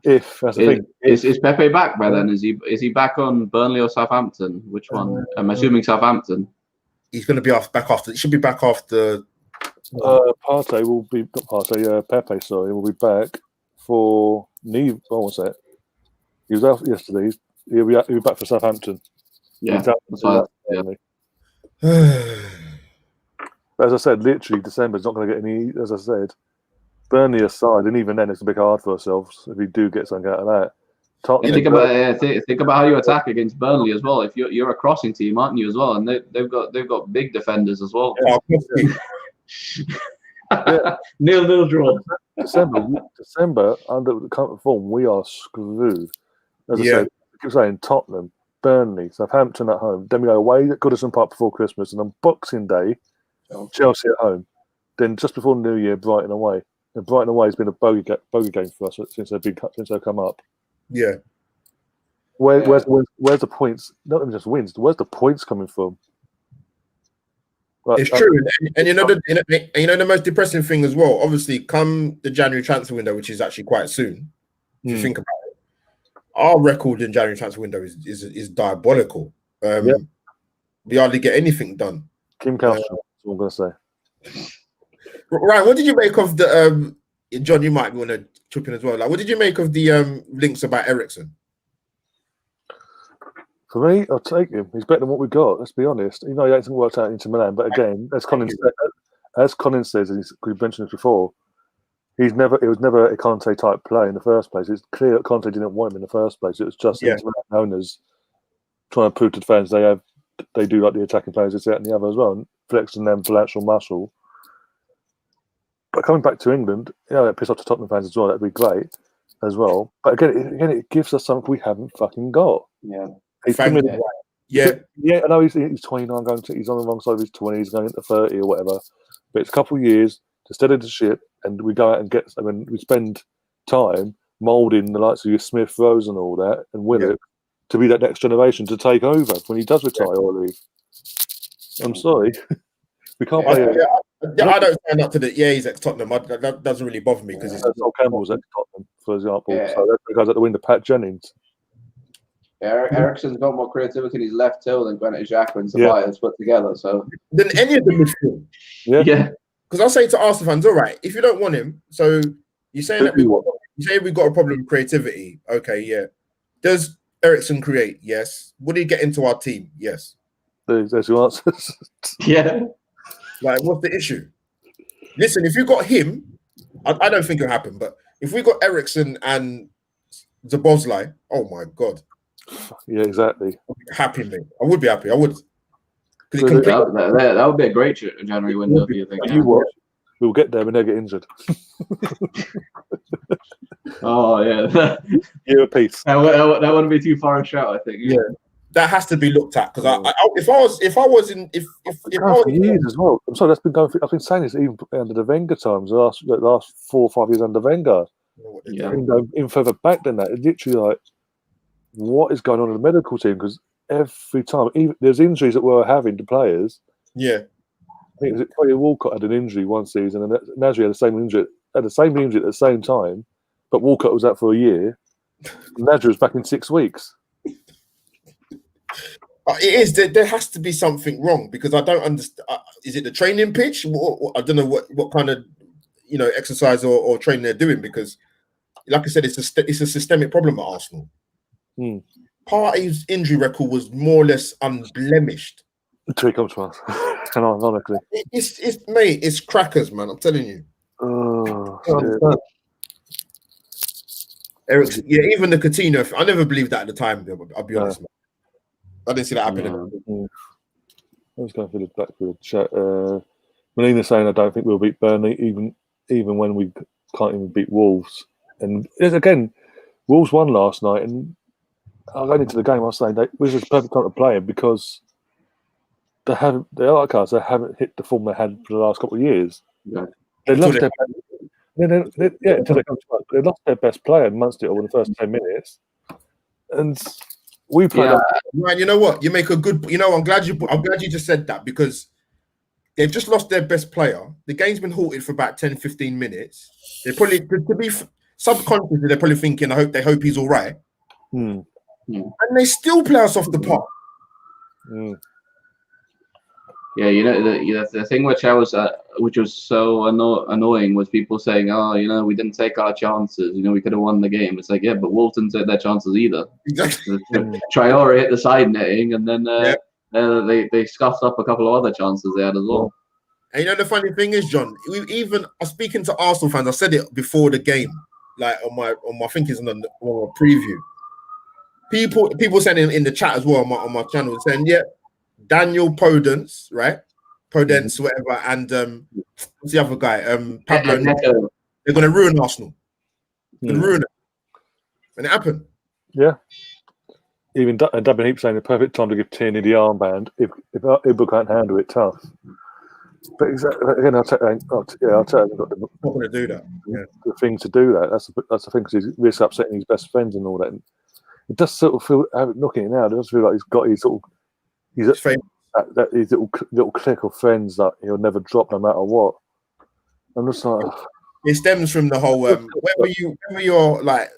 If that's the thing. Is Pepe back by then? Is he back on Burnley or Southampton? Which one? I'm assuming Southampton. He's going to be back after. He should be back after. Partey will be not Partey. Pepe, sorry, will be back for knee. What was that? He was out yesterday. He'll be back for Southampton. Yeah. But as I said, literally December's not going to get any. As I said, Burnley aside, and even then it's a bit hard for ourselves if we do get something out of that. And think about how you attack against Burnley as well. If you're a crossing team, aren't you as well? And they've got big defenders as well. Yeah. 0-0 draw. December under the current form, we are screwed. As I said, I keep saying Tottenham, Burnley, Southampton at home. Then we go away at Goodison Park before Christmas, and on Boxing Day, Chelsea at home. Then just before New Year, Brighton away. And Brighton away has been a bogey game for us since they've come up. Yeah. Where's the points? Not even just wins. Where's the points coming from? It's true, and you know the most depressing thing as well. Obviously, come the January transfer window, which is actually quite soon. If you think about it, our record in January transfer window is diabolical. We hardly get anything done. Kim Calstrom, that's what I'm going to say. Ryan, what did you make of the John? You might want to chip in as well. Like, what did you make of the links about Eriksen? For me, I'll take him. He's better than what we got. Let's be honest. You know, he hasn't worked out into Milan, but again, as Colin says, and we mentioned this before, it was never a Conte type play in the first place. It's clear that Conte didn't want him in the first place. It was just owners trying to prove to the fans they do like the attacking players, this, that, and the other as well, and flexing them financial muscle. But coming back to England, that piss off to Tottenham fans as well. That'd be great as well. But again, it gives us something we haven't fucking got. Yeah. I know he's 29, he's on the wrong side of his 20s, going into 30 or whatever. But it's a couple of years to steady the ship, and we go out and we spend time moulding the likes of your Smith, Rose, and all that, and Willett to be that next generation to take over when he does retire or leave. I'm sorry, we can't play. I don't stand up to the. Yeah, he's at Tottenham. That doesn't really bother me because Sol Campbell's at Tottenham, for example. Yeah. So that's the guys at the wing, the Pat Jennings. Eriksen's got more creativity in his left toe than Granit Xhaka and Ceballos put together. So than any of the midfield. Yeah. Because I'll say to Arsenal fans, all right, if you don't want him, so you're saying that we've got a problem with creativity. Okay, yeah. Does Eriksen create? Yes. Would he get into our team? Yes. There's your answers. Yeah. Like, what's the issue? Listen, if you got him, I don't think it'll happen, but if we got Eriksen and Szoboszlai, oh my God. Yeah, exactly. Happy, mate. I would be happy. I would. That would be a great January window, do you think? You watch. We'll get there when they get injured. Oh, yeah. Year of peace. That wouldn't be too far a shout, I think. Yeah. That has to be looked at because if I was years as well. I'm sorry, that's been going. I've been saying this even under the Wenger times. The last 4 or 5 years under Wenger. Yeah. Even further back than that, it's literally like, what is going on in the medical team? Because every time, even there's injuries that we're having to players. Yeah, I think Tony Walcott had an injury one season, and Nasri had the same injury at the same time. But Walcott was out for a year. Nasri was back in 6 weeks. It is. There has to be something wrong because I don't understand. Is it the training pitch? I don't know what kind of exercise or training they're doing because, like I said, it's a systemic problem at Arsenal. Partey's injury record was more or less unblemished. Until he comes to us, and ironically, it's crackers, man. I'm telling you. Eriksen, even the Coutinho. I never believed that at the time. I'll be honest, man. I didn't see that happening. I was going through the chat. Melina saying, "I don't think we'll beat Burnley, even when we can't even beat Wolves." And again, Wolves won last night, and going into the game, I was saying this is the perfect time to play them because they haven't hit the form they had for the last couple of years. Yeah. They lost until they come to us. They lost their best player, Munster, in the first 10 minutes, and we played. Ryan, you know what? You make a good. I'm glad you just said that because they've just lost their best player. The game's been halted for about 10, 15 minutes. They probably subconsciously they're probably thinking, they hope he's all right, Mm. and they still play us off the park. Mm. Yeah, the thing which was so annoying was people saying, "Oh, we didn't take our chances. We could have won the game." It's like, yeah, but Wolves didn't take their chances either. Exactly. Traore hit the side netting, and then they scuffed up a couple of other chances they had as well. And the funny thing is, John, I was speaking to Arsenal fans. I said it before the game, like on my I think it's on a preview. People saying in the chat as well on my channel saying, yeah, Daniel Podence, right? Podence, whatever, and what's the other guy? Pablo. They're going to ruin Arsenal. They're going to ruin it. And it happened. Yeah. Even Dublin Heap saying the perfect time to give Tierney the armband if Ibra can't handle it, tough. But exactly, again, I'll tell you, not going to do that. Yeah. The thing to do that. That's the thing, because he's risks upsetting his best friends and all that. And it does sort of feel, looking at it now, it does feel like he's got his little clique of friends that he'll never drop no matter what. I'm just like, it stems from the whole whether you're like,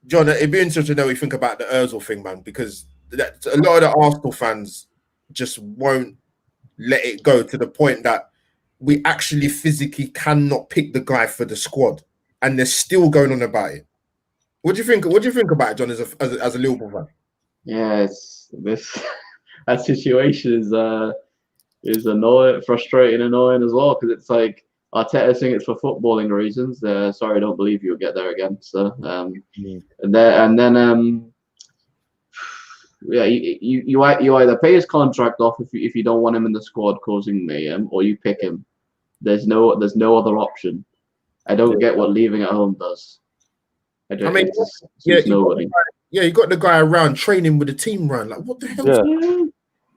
John, it'd be interesting to know what you think about the Ozil thing, man, because a lot of the Arsenal fans just won't let it go to the point that we actually physically cannot pick the guy for the squad, and they're still going on about it. What do you think? What do you think about it, John, as a Liverpool fan? Yeah, that situation is annoying, frustrating, annoying as well, because it's like Arteta saying it's for footballing reasons. Sorry, I don't believe you'll get there again. So, and then you either pay his contract off if you don't want him in the squad causing mayhem, or you pick him. There's no other option. I don't get what leaving at home does. Nobody. You got the guy around training with the team around. Like, what the hell?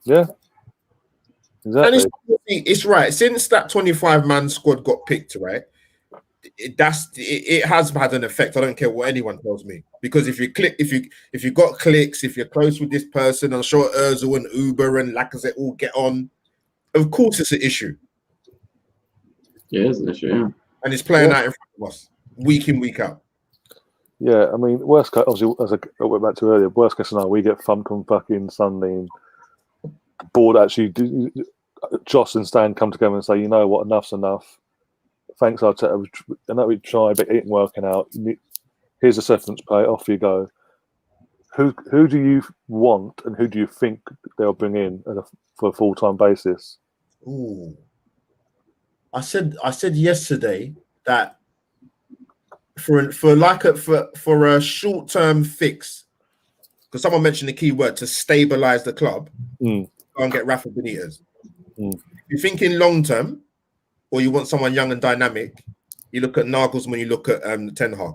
Yeah. Exactly. And it's right. Since that 25-man squad got picked, right? It has had an effect. I don't care what anyone tells me, because if you got clicks, if you're close with this person, I'm sure Ozil and Uber and Lacazette all get on. Of course, it's an issue. Yeah, it's an issue. Yeah, and it's playing out in front of us week in, week out. Yeah, I mean, worst case, obviously, as I went back to earlier, worst case scenario, we get thumped on fucking Sunday, and the board actually, Joss and Stan come together and say, you know what, enough's enough. Thanks, Arteta. I know we tried, but it ain't working out. Here's a severance pay. Off you go. Who do you want, and who do you think they'll bring in for a full-time basis? Ooh, I said yesterday that for a short-term fix, because someone mentioned the key word to stabilize the club, go and get Rafa Benitez. If you're thinking long-term, or you want someone young and dynamic, you look at Nagelsmann, you look at Ten Hag.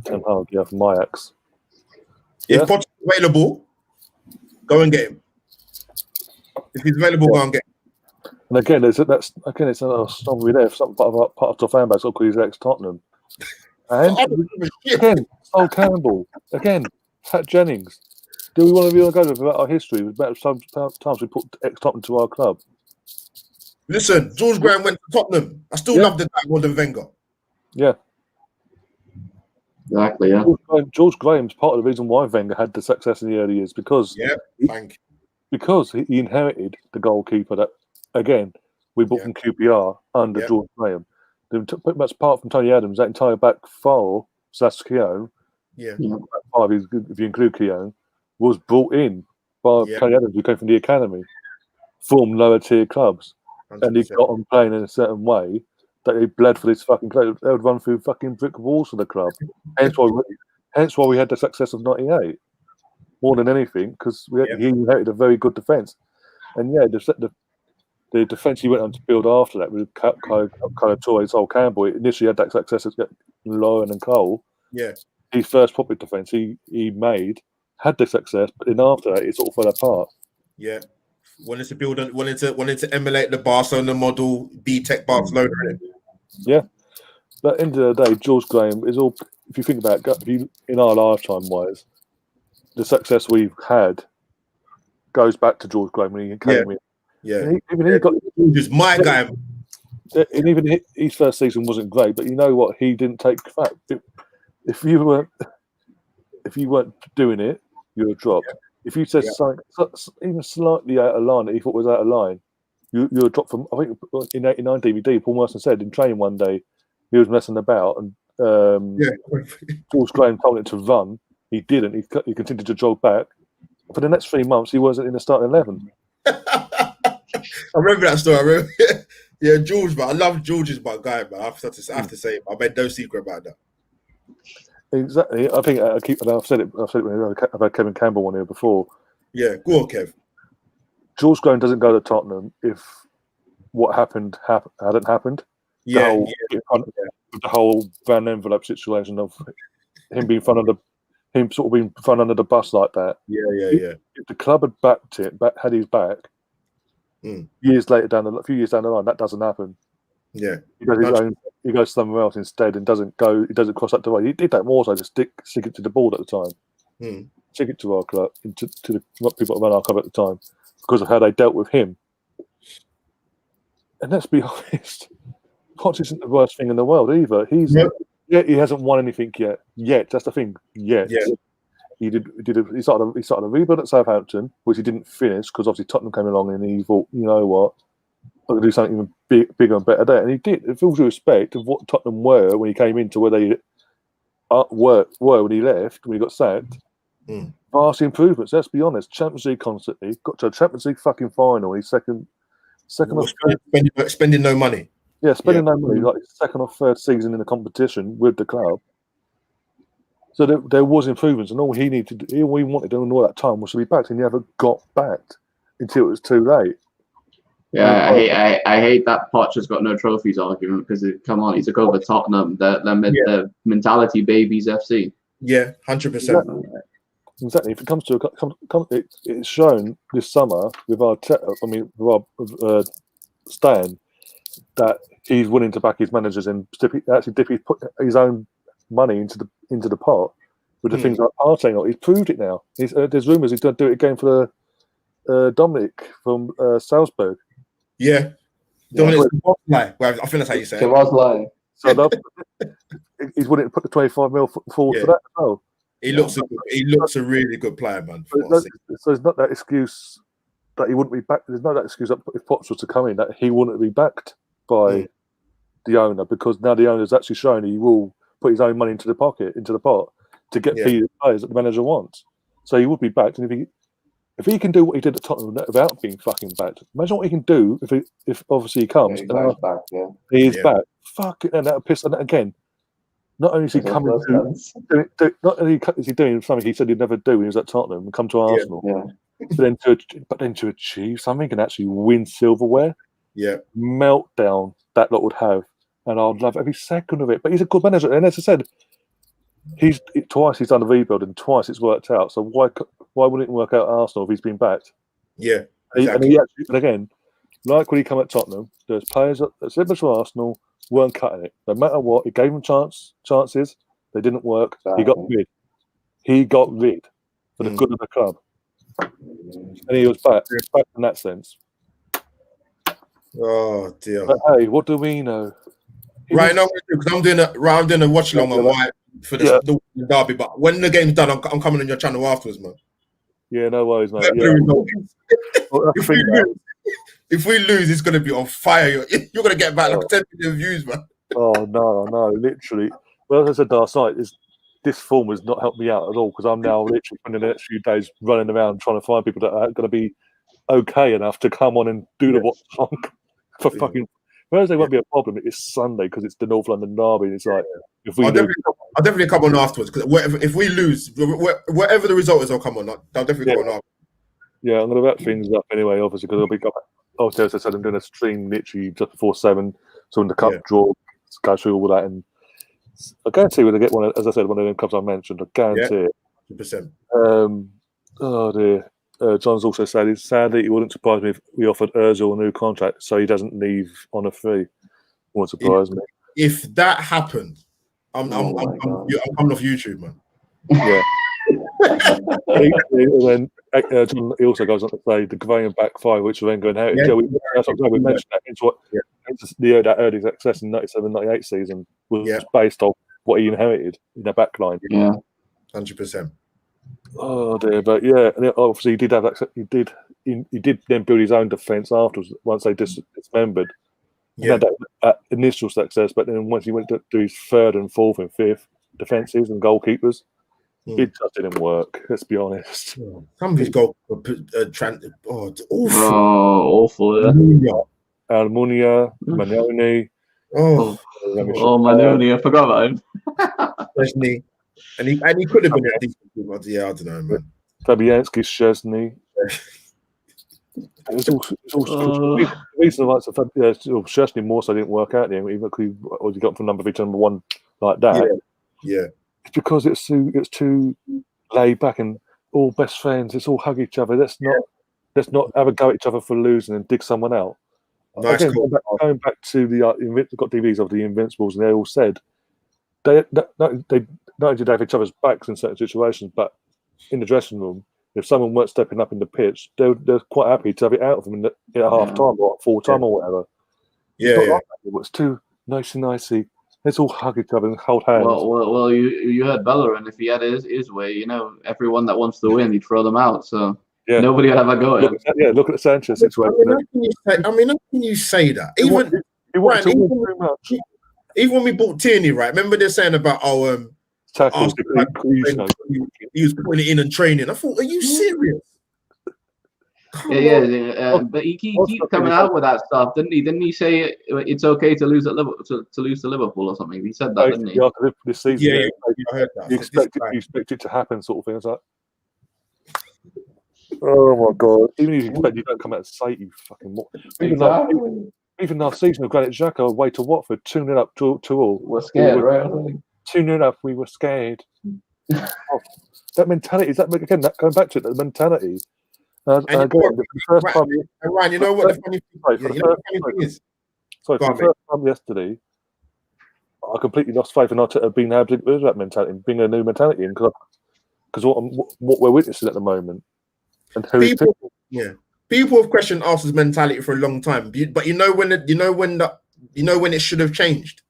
Ten Hag, yeah, from Ajax. If Potter's available, go and get him. If he's available, go and get him. And again, it's another snobbery there. Some part of the fan base, because he's ex-Tottenham. And again, Sol Campbell. Again, Pat Jennings. Do we want to be on go about our history? Sometimes we put ex-Tottenham to our club. Listen, George Graham went to Tottenham. I still love the guy more than Wenger. Yeah. Exactly, yeah. George Graham's part of the reason why Wenger had the success in the early years, because he inherited the goalkeeper that, again, we bought from QPR under George Graham. Pretty much apart from Tony Adams, that entire back four, / Keown, five, if you include Keown, was brought in by Tony Adams, who came from the academy, from lower tier clubs. 100%. And he got on playing in a certain way that he bled for this fucking club. They would run through fucking brick walls for the club. Hence why we had the success of '98 more than anything, because he inherited a very good defence. And the defence he went on to build after that with Calatorre, Sol Campbell, initially had that success as Lauren and Cole. Yeah, his first proper defence he made had the success, but then after that it sort of fell apart. Yeah. Wanted to emulate the Barcelona model, B-Tech Barcelona. Yeah, but at the end of the day, George Graham is all. If you think about it, in our lifetime wise, the success we've had goes back to George Graham when he came in. Yeah, Even he got just my guy. And even his first season wasn't great, but you know what? He didn't take crap. If you weren't doing it, you were dropped. Yeah. If you said Yeah. something even slightly out of line that he thought was out of line, you were dropped from. I think in '89 DVD, Paul Merson said in training one day he was messing about, and George Graham told him to run. He didn't. He continued to jog back. For the next 3 months, he wasn't in the starting 11. I remember that story. I remember, yeah, George, man. I love George is my guy, man. I have to say, I made no secret about that. Exactly. I think I've said it. I've had Kevin Campbell on here before. Yeah, go on, Kev. George Graham doesn't go to Tottenham if what happened hadn't happened. Yeah, The whole van envelope situation of him being thrown under the bus like that. Yeah. If the club had backed it, had his back, years later a few years down the line, that doesn't happen. Yeah, he goes somewhere else instead and doesn't cross that divide. He did that more so to stick it to the board at the time, stick it to our club, to the people that ran our club at the time, because of how they dealt with him. And let's be honest, Potts isn't the worst thing in the world either. He hasn't won anything yet. That's the thing. Yet. Yeah. He started a rebuild at Southampton, which he didn't finish because obviously Tottenham came along and he thought, you know what, I can do something even bigger and better there. And he did. With all due respect of what Tottenham were when he came into where they were when he left, when he got sacked, vast improvements. Let's be honest. Champions League constantly, got to a Champions League fucking final. He's second spending no money. Yeah, spending no money, like second or third season in the competition with the club. So there was improvements, and all he wanted during all that time was to be backed, and he never got backed until it was too late. Yeah, I hate that Poch has got no trophies argument because come on, he took over Tottenham, the mentality babies FC. Yeah, 100%. Exactly. If it comes to it's shown this summer with with Stan, that he's willing to back his managers and actually dip his own money into the pot with the things like Arteta. He's proved it now. There's rumours he's going to do it again for Dominic from Salzburg. Yeah, Dominic lie. Well, I think that's how you say it. It was lying. So he's willing to put the 25 mil forward for that as well. He looks a really good player, man. So there's not that excuse that he wouldn't be backed. There's no that excuse that if Potts was to come in that he wouldn't be backed by the owner, because now the owner's actually shown he will put his own money into the pot to get the players that the manager wants. So he would be backed, and if he can do what he did at Tottenham without being fucking backed, imagine what he can do if obviously he comes. He is back. Fuck it, and that'll piss. And again, not only is he coming to, not only is he doing something he said he'd never do when he was at Tottenham and come to Arsenal, but then to achieve something and actually win silverware, meltdown that lot would have, and I'd love every second of it. But he's a good manager, and as I said, twice he's done a rebuild and twice it's worked out. So why wouldn't it work out at Arsenal if he's been backed? Yeah, exactly. And again, like when he came at Tottenham, there's players that similar to Arsenal weren't cutting it. No matter what, he gave them chances. They didn't work. He got rid. For the good of the club, and he was back in that sense. Oh dear. But hey, what do we know? Right now, because I'm doing a watch along on why for the derby. But when the game's done, I'm coming on your channel afterwards, man. Yeah, no worries, mate. If we lose, it's gonna be on fire. You're gonna get back like 10 million views, man. Oh no, literally. Well, as I said last night, this form has not helped me out at all, because I'm now literally spending the next few days running around trying to find people that are going to be okay enough to come on and do the watch along for fucking. Thursday won't be a problem. It's Sunday because it's the North London derby. It's like if we I'll definitely come on afterwards, because if we lose, whatever the result is, I'll come on. I'll definitely come on after. Yeah, I'm going to wrap things up anyway, obviously, because I'll be. Obviously, as I said, I'm doing a stream literally just before 7. So when the cup draw, go through all that, and I guarantee we're going to get one. As I said, one of the cups I mentioned. I guarantee it. 100%. Oh dear. John's also said, sadly, it wouldn't surprise me if we offered Ozil a new contract so he doesn't leave on a free. Won't surprise me. If that happened, I'm coming off YouTube, man. Yeah. And then John, he also goes on to say the Graham back five, which Wenger inherited. We mentioned that. that early success in 97-98 season was based on what he inherited in the back line. Yeah, 100%. Oh dear, but yeah, and obviously he did have that. He did then build his own defence afterwards once they dismembered. He had that initial success, but then once he went to do his third and fourth and fifth defences and goalkeepers, it just didn't work. Let's be honest. Some of his goal, it's awful. Awful. Yeah. Almunia, Manoni. Manoni, I forgot about him. Szczesny. And he could have been a decent team. Yeah, I don't know, man. Fabianski, Szczesny. It's all the reason why Szczesny more so didn't work out there, even because he got from number 3 to number 1 like that. Yeah. It's because it's too laid back and all best friends. It's all hug each other. Let's not have a go at each other for losing and dig someone out. Nice. Again, going back to the got DVDs of the Invincibles, and they all said they not only did they have each other's backs in certain situations, but in the dressing room, if someone weren't stepping up in the pitch, they're quite happy to have it out of them at half time or full time or whatever. It's too nicey. Let's all hug each other and hold hands. Well, you heard Bellerin. If he had his way, everyone that wants to win, he'd throw them out. So nobody would have a go at him. Look at the Sanchez situation. How can you say that? Even when we bought Tierney, right? Remember they're saying about tackles. He was putting it in and training. I thought, are you serious? But he keeps coming out with that stuff, didn't he? Didn't he say it's okay to lose at Liverpool, to lose to Liverpool or something? He said that, didn't he? This season, I heard that. You expect it to happen, sort of thing. It's like, oh my god! Even if you expect you don't come out and say you fucking. Even last season with Granit Xhaka away to Watford, 2-0 up, 2-2. We're scared, right? 2-0 up, we were scared. That mentality is that again. That going back to it, the mentality. Ryan, you know what the funny thing is? Sorry, for the first time yesterday, I completely lost faith in Arteta being able to do that mentality, being a new mentality, because what we're witnessing at the moment, and people have questioned Arsenal's mentality for a long time, but you know when it should have changed.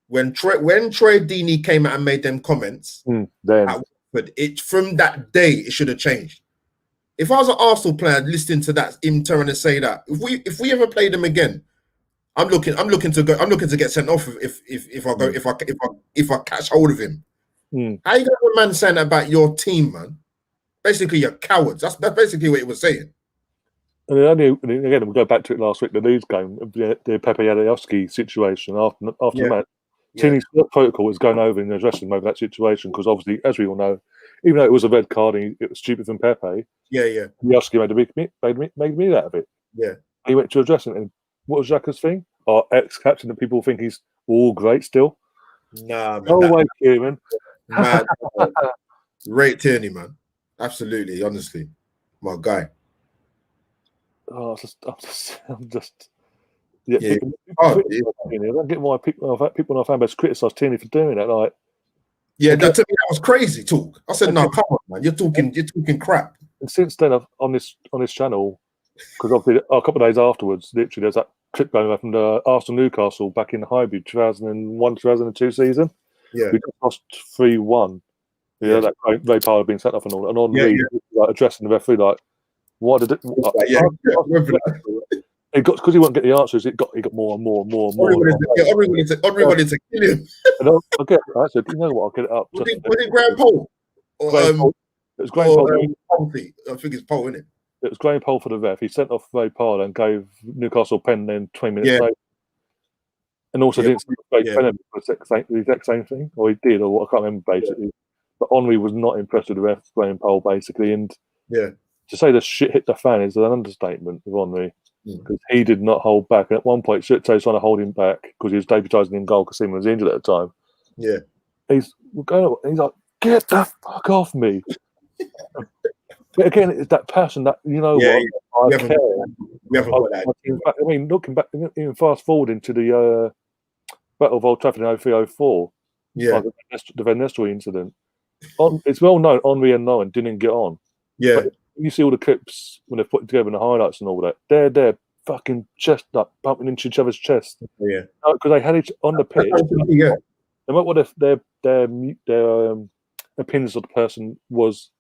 When Troy Deeney came out and made them comments, then from that day it should have changed. If I was an Arsenal player listening to that, him turn and say that, if we ever play them again, I'm looking to get sent off if I catch hold of him. How you got a man saying that about your team, man? Basically, you're cowards. That's basically what he was saying. And again, we'll go back to it last week, the Leeds game, the Pepe Yadowski situation after the match. Tierney's protocol was going over and addressing him over that situation because obviously, as we all know, even though it was a red card and it was stupid from Pepe, Yadowski made me out of it. Yeah. He went to address it. And what was Xhaka's thing? Our ex-captain, and people think he's all great still. Nah, man. No way, Kieran. Man, rate Tierney, man. Absolutely, honestly. My guy. I'm just. Yeah. I don't get why people in our fan base criticise Tierney for doing that. Like, to me that was crazy talk. I said, no, come on, man. You're talking crap. And since then, on this channel, because obviously a couple of days afterwards, literally, there's that clip going on from the Arsenal Newcastle back in Highbury 2001-2002 season. Yeah, we lost 3-1. That Ray Parlour had been sent off and all, and Henry like addressing the referee like, "What did it?" It got because he wouldn't get the answers. It got more and more. Everybody to kill him. And I get it. I said, you know what? I'll get it up. Was it Graham Pole? It was Graham Pole. I think it's Pole, isn't it? It was Graham Pole for the ref. He sent off Ray Parlour and gave Newcastle a pen. Then 20 minutes later, and also didn't send Ray Penn for the exact same thing, or he did, or what I can't remember basically. But Henry was not impressed with the ref, Graham Pole, basically, and to say the shit hit the fan is an understatement with Henry. Because he did not hold back. And at one point, Schutte was trying to hold him back because he was deputising in goal because Seaman was injured at the time. Yeah. He's like, get the fuck off me. But again, it's that passion that, I care. I mean, looking back, even fast forward into the Battle of Old Trafford in 03-04, the Van Nistelrooy incident. It's well known, Henry and Nolan didn't get on. Yeah. But you see all the clips when they're put together in the highlights and all that. They're there fucking chest, like bumping into each other's chest. Yeah. Because they had each on the pitch. Yeah. No matter what their opinions of the person was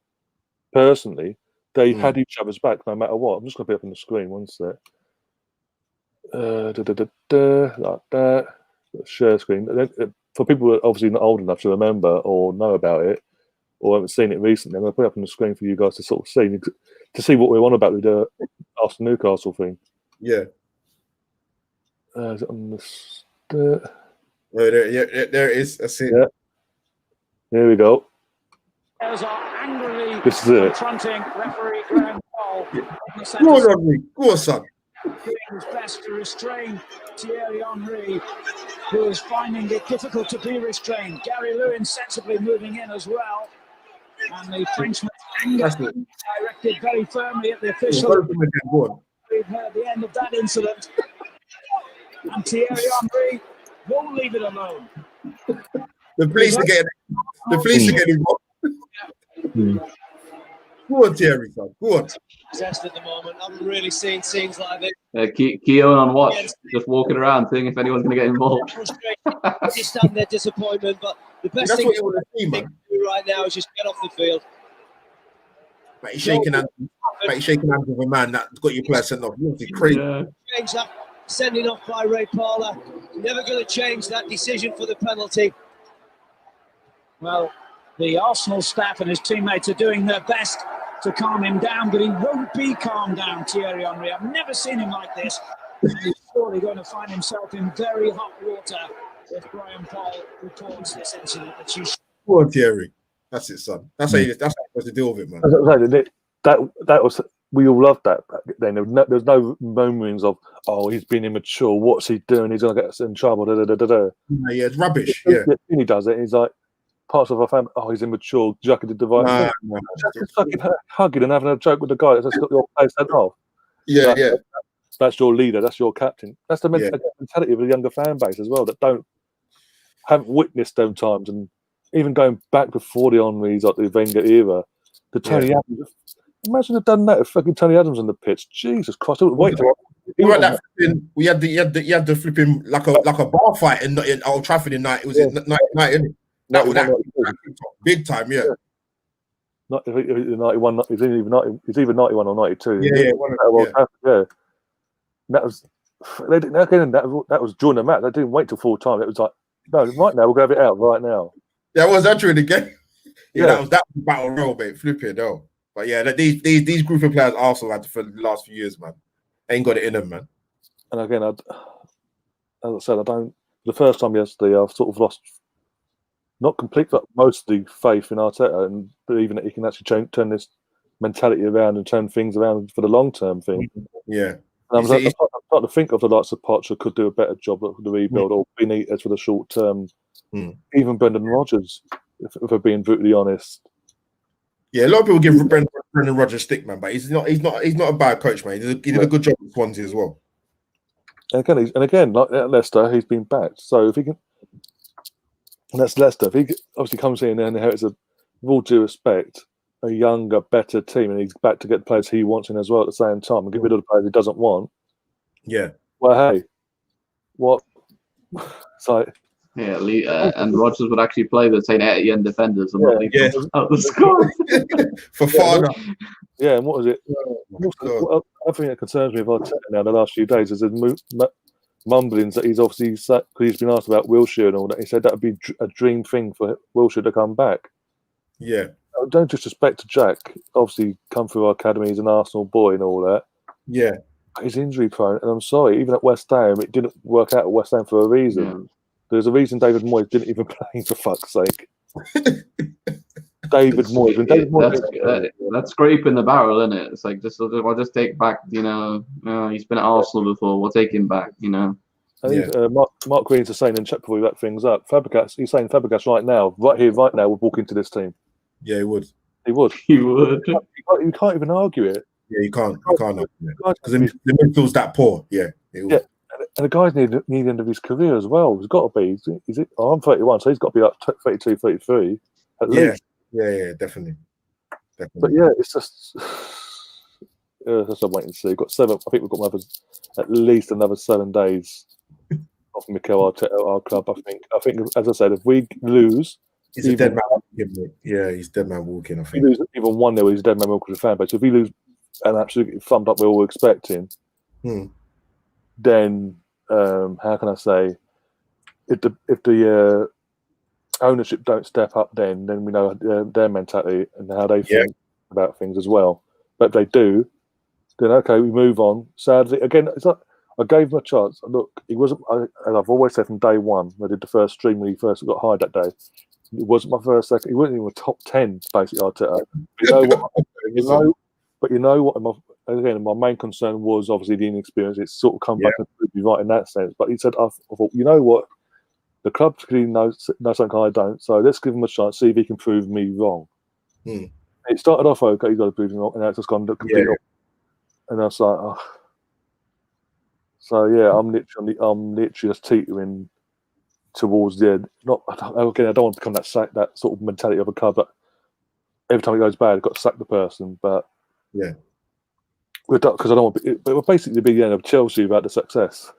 personally, they had each other's back no matter what. I'm just going to put it up on the screen. One sec. Like that. Share screen. For people who are obviously not old enough to remember or know about it or haven't seen it recently, I'm going to put it up on the screen for you guys to sort of see, to see what we're on about with the Arsenal Newcastle thing. Yeah. Is it on this? Oh, there it is. I see it. Yeah. Here we go. This is it. Confronting referee Graham Cole. Go on, Rodney. Go on, son. Doing his best to restrain Thierry Henry, who is finding it difficult to be restrained. Gary Lewin sensibly moving in as well. And the Frenchman's anger directed very firmly at the official. We've heard the end of that incident. And Thierry Henry won't leave it alone. The police are getting involved. Go on, Thierry, son. Go on. Possessed at the moment. I haven't really seen scenes like this. Keown on watch, just walking around, seeing if anyone's going to get involved. I understand their disappointment, but the best thing you want to see, man. to do right now is just get off the field. Like he's shaking hands with a man that got your player sent off. It's crazy. Yeah. Change that sending off by Ray Parler. Never going to change that decision for the penalty. Well, the Arsenal staff and his teammates are doing their best to calm him down, but he won't be calmed down, Thierry Henry. I've never seen him like this. He's surely going to find himself in very hot water if Graham Paul reports this incident that you. Go on, Thierry. That's it, son. That's how you're supposed to deal with it, man. That was, we all loved that back then. There's no murmurings of, oh, he's been immature. What's he doing? He's going to get us in trouble. Yeah, it's rubbish. Yeah. When he does it, he's like, parts of our family, oh, he's immature. Jack did the right thing. Just fucking hugging and having a joke with the guy that's just got your place sent off. Yeah, That's your leader. That's your captain. That's the mentality of the younger fan base as well that haven't witnessed those times. And even going back before the Henrys, like the Wenger era, the Tony Adams. Imagine they've done that if fucking Tony Adams on the pitch. Jesus Christ! Wait till we had the flipping like a bar fight in Old Trafford in night. It was in night, isn't it? That big time, yeah. Not 91. It's either 91 or 92. Yeah. That was. They didn't. Again, that was during the match. They didn't wait till full time. It was like, no, right now we'll have it out right now. Yeah, was that during the game? That was battle royal, mate. Flipping no. But yeah, these group of players Arsenal had for the last few years, man. Ain't got it in them, man. And again, as I said, the first time yesterday, I've sort of lost. Not complete, but mostly faith in Arteta and believing that he can actually turn this mentality around and turn things around for the long-term thing. Yeah. And I'm starting to think of the likes of Potter could do a better job of the rebuild, or Benitez for the short term. Even Brendan Rodgers, if we're being brutally honest. Yeah, a lot of people give Brendan Rodgers stick, man, but he's not a bad coach, man. He did a good job with Swansea as well. And again, like at Leicester, he's been backed. So if he can. And that's Leicester. If he obviously comes in and inherits, with all due respect, a younger, better team, and he's back to get the players he wants in as well at the same time, and get rid of the players he doesn't want. Yeah. Well, hey, what? It's like, and Rodgers would actually play the St. Etienne defenders and not leave them out the score. For far. Yeah, and what was it? I think that concerns me about now the last few days is the mumblings that he's obviously, because he's been asked about Wilshere and all that. He said that would be a dream thing for Wilshere to come back. Yeah. Don't disrespect to Jack. Obviously, come through our academy, he's an Arsenal boy and all that. Yeah. He's injury prone, and I'm sorry, even at West Ham, it didn't work out at West Ham for a reason. Yeah. There's a reason David Moyes didn't even play, for fuck's sake. David Moyes. That's scraping the barrel, isn't it? It's like, I'll just take back, he's been at Arsenal before, we'll take him back, I think Mark Green's is saying in chat before we wrap things up, he's saying Fabregas right now would walk into this team. Yeah, he would. He would. You can't even argue it. Yeah, you can't because the midfield's that poor. Yeah. Yeah. And the guy's near the end of his career as well. He's got to be. I'm 31, so he's got to be up 32, 33 at least. Yeah, definitely. But yeah, it's just That's a wait and see. We've got 7. I think we've got at least another 7 days of Mikel Arteta at our club. I think, as I said, if we lose, he's a dead man walking. Yeah, he's dead man walking. I think. If we lose even 1-0, he's a dead man walking to the fan base. If we lose and absolutely thumbed up, we're all expecting. Then how can I say? If the ownership don't step up, then we know their mentality and how they think about things as well. But if they do, then okay, we move on. Sadly, again, it's like I gave him a chance. Look, he wasn't. As I've always said from day one, I did the first stream when he first got hired that day. It wasn't my first second. He wasn't even a top 10 basically Arteta. You know what? But you know what? Again, my main concern was obviously the inexperience. It's sort of come back and proved me right in that sense. But he said, I thought, you know what? The club clearly knows something I don't. So let's give him a chance, see if he can prove me wrong. It started off okay. He's got to prove me wrong, and now it's just gone completely off. And I was like, oh. So yeah, I'm literally just teetering towards the end. I don't want to become that sort of mentality of a club. But every time it goes bad, I've got to sack the person. But because I don't want. It will basically be the end of Chelsea without the success.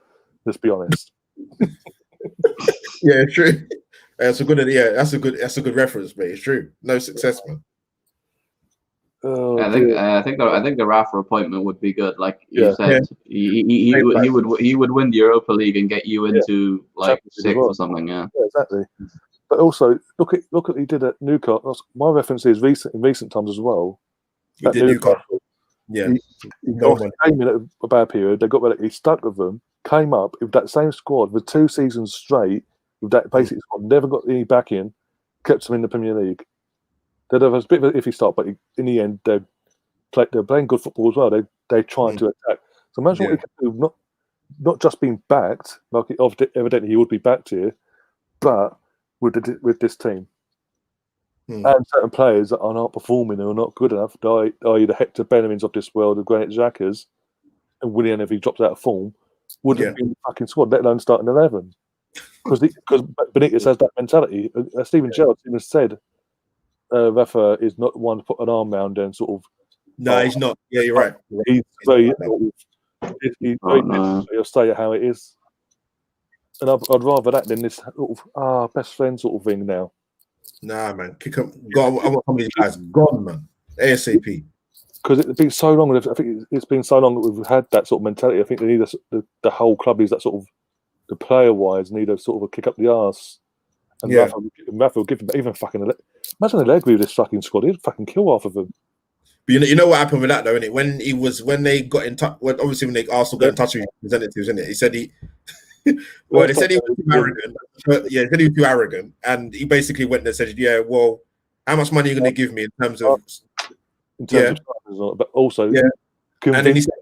Let's be honest. Yeah, true. That's a good reference, mate. It's true. No success, man. I think the Rafa appointment would be good. Like you said, he would win the Europa League and get you into like 6th or something. Yeah, exactly. But also look at what he did at Newcastle. My reference is in recent times as well. He did Newcastle. Yeah, he came in at a bad period. They got rid of. He stuck with them. Came up with that same squad for 2 seasons straight. With that basic squad, never got any back in. Kept them in the Premier League. They'd have a bit of an iffy start, but in the end, they're playing good football as well. They trying to attack. So imagine what he can do, not just being backed, like evidently he would be backed here, but with this team. And certain players that are not performing or not good enough, i.e. the Hector Bellamy of this world, the Granit Xhakas, and Willian, if he drops out of form, wouldn't be in the fucking squad, let alone starting 11. Because Benitez has that mentality. Stephen Gerrard even said Rafa is not one to put an arm around and sort of. No, he's not. Yeah, you're right. He's very. He'll say it how it is, and I'd rather that than this sort of best friend sort of thing now. Nah, man, kick him. I want some of these guys gone, man. ASAP. Because it's been so long. I think it's been so long that we've had that sort of mentality. I think they need the whole club is that sort of. The player-wise need a sort of a kick up the arse, and Rafa will give him even fucking. Imagine Allegri with this fucking squad; he'd fucking kill half of them. But you know what happened with that though, innit? When they got in touch, obviously when Arsenal got in touch with representatives, innit? He said they said he was too arrogant. But he said he was too arrogant, and he basically went there and said, "Yeah, well, how much money are you going to give me in terms of but also, and then he said,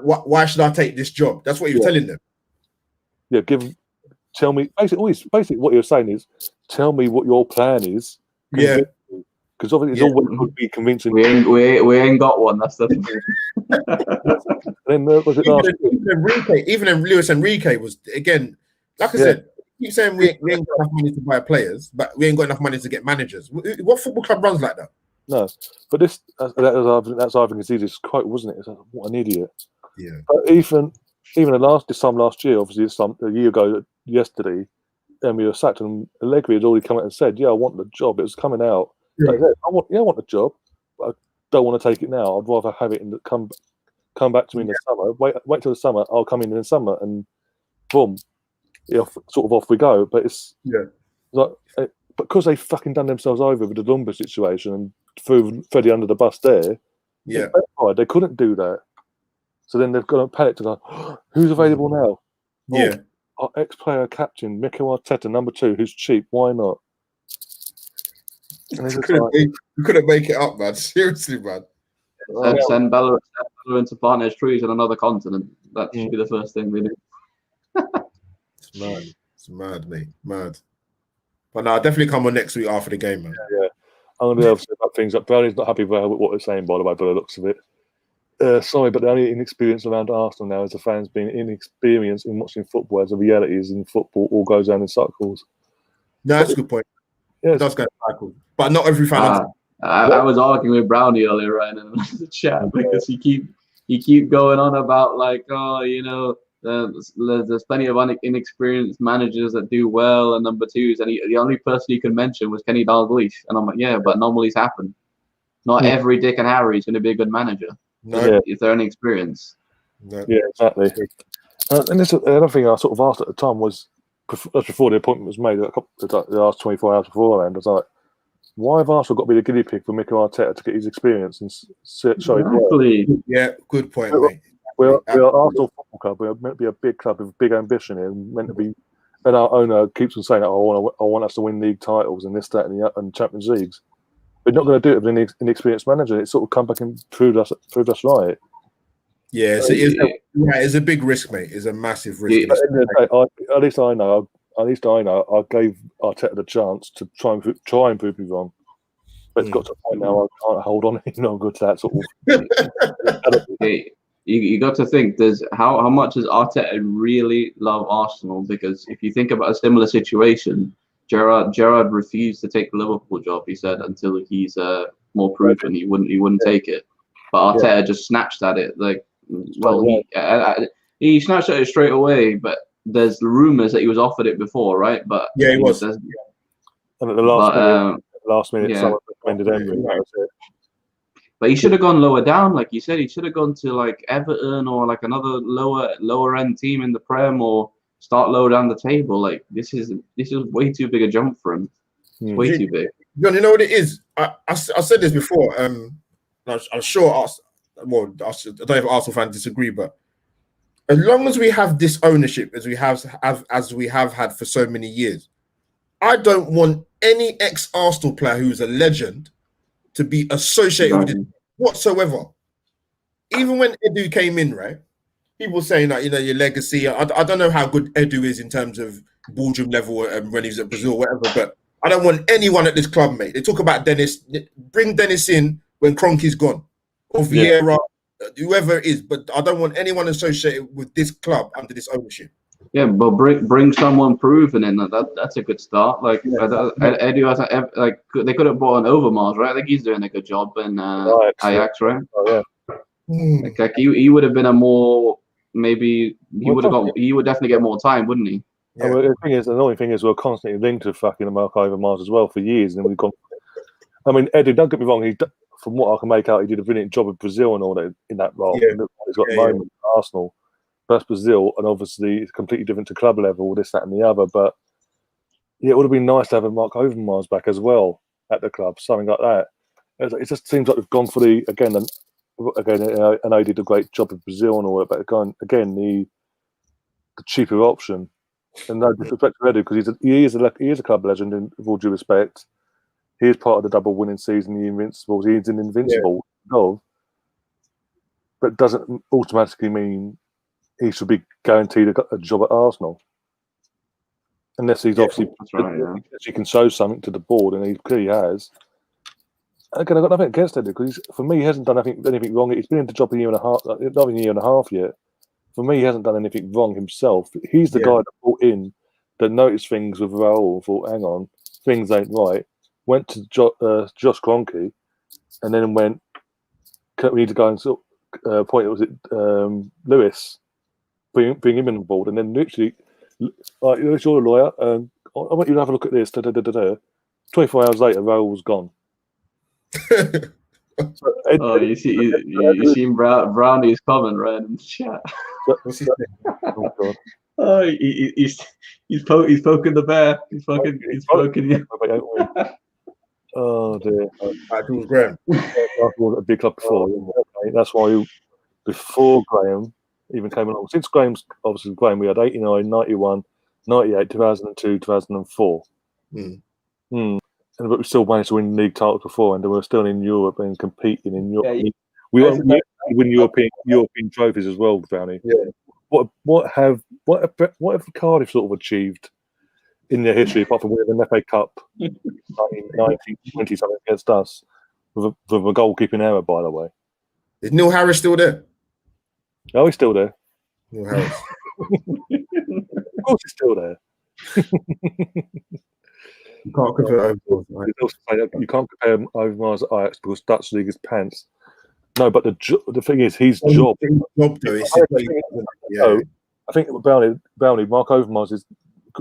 why should I take this job?" That's what he was telling them. Yeah, tell me. Basically, what you're saying is, tell me what your plan is. Yeah, because obviously it's always going to be convincing. We ain't got one. That's the thing. Then was it even Luis Enrique was again, like I said, keep saying we ain't got enough money to buy players, but we ain't got enough money to get managers. What football club runs like that? No, but that's Ivan Gazidis' quote, wasn't it? It's like, what an idiot. Yeah, but even this time last year, obviously a year ago yesterday, and we were sacked, and Allegri had already come out and said, "Yeah, I want the job." It was coming out. Yeah. Like, I want the job, but I don't want to take it now. I'd rather have it and come back to me in the summer. Wait till the summer. I'll come in the summer, and boom, sort of off we go. But it's like because they fucking done themselves over with the Lumber situation and threw Freddie under the bus there. Yeah, they couldn't do that. So then they've got a panic to go, who's available now? Yeah. Our ex-player captain, Mikel Arteta, number 2, who's cheap. Why not? You couldn't make it up, man. Seriously, man. Send Bella into plant trees on another continent. That should be the first thing we do. It's mad, mate. Mad. But no, I'll definitely come on next week after the game, man. Yeah. I'm going to be able to say about things. Brownie's not happy with what we're saying, by the way, by the looks of it. Sorry, but the only inexperience around Arsenal now is the fans being inexperienced in watching football, as the reality is in football all goes down in cycles. No, that's a good point. Yeah, it does go in cycles. But not every fan I was arguing with Brownie earlier, right, in the chat because he keep going on about like, oh, you know, there's plenty of inexperienced managers that do well and number twos, and the only person he could mention was Kenny Dalglish, and I'm like, yeah, but anomalies happen. Not every Dick and Harry is going to be a good manager. No. If they're inexperienced. No. Yeah, exactly. And this another thing I sort of asked at the time was, just before the appointment was made, the last 24 hours beforehand, I was like, why have Arsenal got to be the guinea pig for Mikel Arteta to get his experience and show his work? Exactly. Yeah, good point, mate. We're Arsenal Football Club. We're meant to be a big club with big ambition here, and meant to be. And our owner keeps on saying that I want us to win league titles and this, that, and Champions Leagues. We're not going to do it with an inexperienced manager. It's sort of come back and proved us right. Yeah, it's a big risk, mate. It's a massive risk. At least I know. I gave Arteta the chance to try and prove me wrong. But it's got to a point now I can't hold on any longer to that sort of. You got to think, how much does Arteta really love Arsenal? Because if you think about a similar situation, Gerrard refused to take the Liverpool job. He said until he's more proven, he wouldn't take it. But Arteta just snatched at it. Like, well, he snatched at it straight away. But there's rumors that he was offered it before, right? But yeah, he was. And at the last minute, someone recommended Emery. That was it. But he should have gone lower down, like you said. He should have gone to like Everton or like another lower end team in the Prem, or start lower down the table. Like this is way too big a jump for him. It's way too big. John, you know what it is? I said this before. I'm sure. I don't know if Arsenal fans disagree, but as long as we have this ownership, as we have had for so many years, I don't want any ex-Arsenal player who's a legend to be associated with it whatsoever. Even when Edu came in, right? People saying that, you know, your legacy. I don't know how good Edu is in terms of boardroom level when he was at Brazil or whatever, but I don't want anyone at this club, mate. They talk about Dennis. Bring Dennis in when Kroenke's gone, or Vieira, whoever it is, but I don't want anyone associated with this club under this ownership. Yeah, but bring someone proven in. That's a good start. Like Edu has like they could have bought an Overmars, right? I think he's doing a good job in Ajax, right? Oh, yeah. Like he would have been a more maybe he would definitely get more time, wouldn't he? Yeah. Well, the annoying thing is we're constantly linked to fucking Mark Overmars as well for years, and then we've gone. I mean, Edu, don't get me wrong. From what I can make out, he did a brilliant job with Brazil and all that in that role. Yeah. He's got the moment at Arsenal. But that's Brazil, and obviously it's completely different to club level, this, that, and the other. But yeah, it would have been nice to have a Mark Overmars back as well at the club, something like that. It just seems like we've gone for the again. I know he did a great job with Brazil and all that, but again the cheaper option. And no disrespect to Edu, because he is a club legend. And with all due respect, he is part of the double winning season, the Invincibles. He is an Invincible but doesn't automatically mean he should be guaranteed a job at Arsenal, unless he's obviously he can show something to the board, and he clearly has. Again, I've got nothing against Edu, because for me, he hasn't done anything wrong. He's been in the job a year and a half, not even a year and a half yet. For me, he hasn't done anything wrong himself. He's the guy that brought in, that noticed things with Raul, thought, hang on, things ain't right. Went to Josh Kroenke, and then went, we need to go and point. Was it Lewis? Bring him on board, and then literally, like, you're a lawyer, I want you to have a look at this. 24 hours later, Raul was gone. You seen Brownie's comment right in the chat. What's his name? Oh God! Oh, he's poking the bear. He's poking you. Oh dear! Jules Graham. Arsenal was a big club before. Okay. That's why before Graham even came along. Since Graham, we had 89, 91, 98, 2002, 2004. But we still managed to win league titles before, and we were still in Europe and competing in Europe. We win European trophies as well, Brownie. Yeah. What have Cardiff sort of achieved in their history, apart from winning an FA Cup in 1920 something against us with a goalkeeping error, by the way? Is Neil Harris still there? Oh, he's still there. Neil Harris. Of course, he's still there. You can't compare Overmars. Right? He's also saying that you can't compare Overmars to Ajax because Dutch league is pants. No, but the thing is, his job. Job though, I think Brownie, Mark Overmars is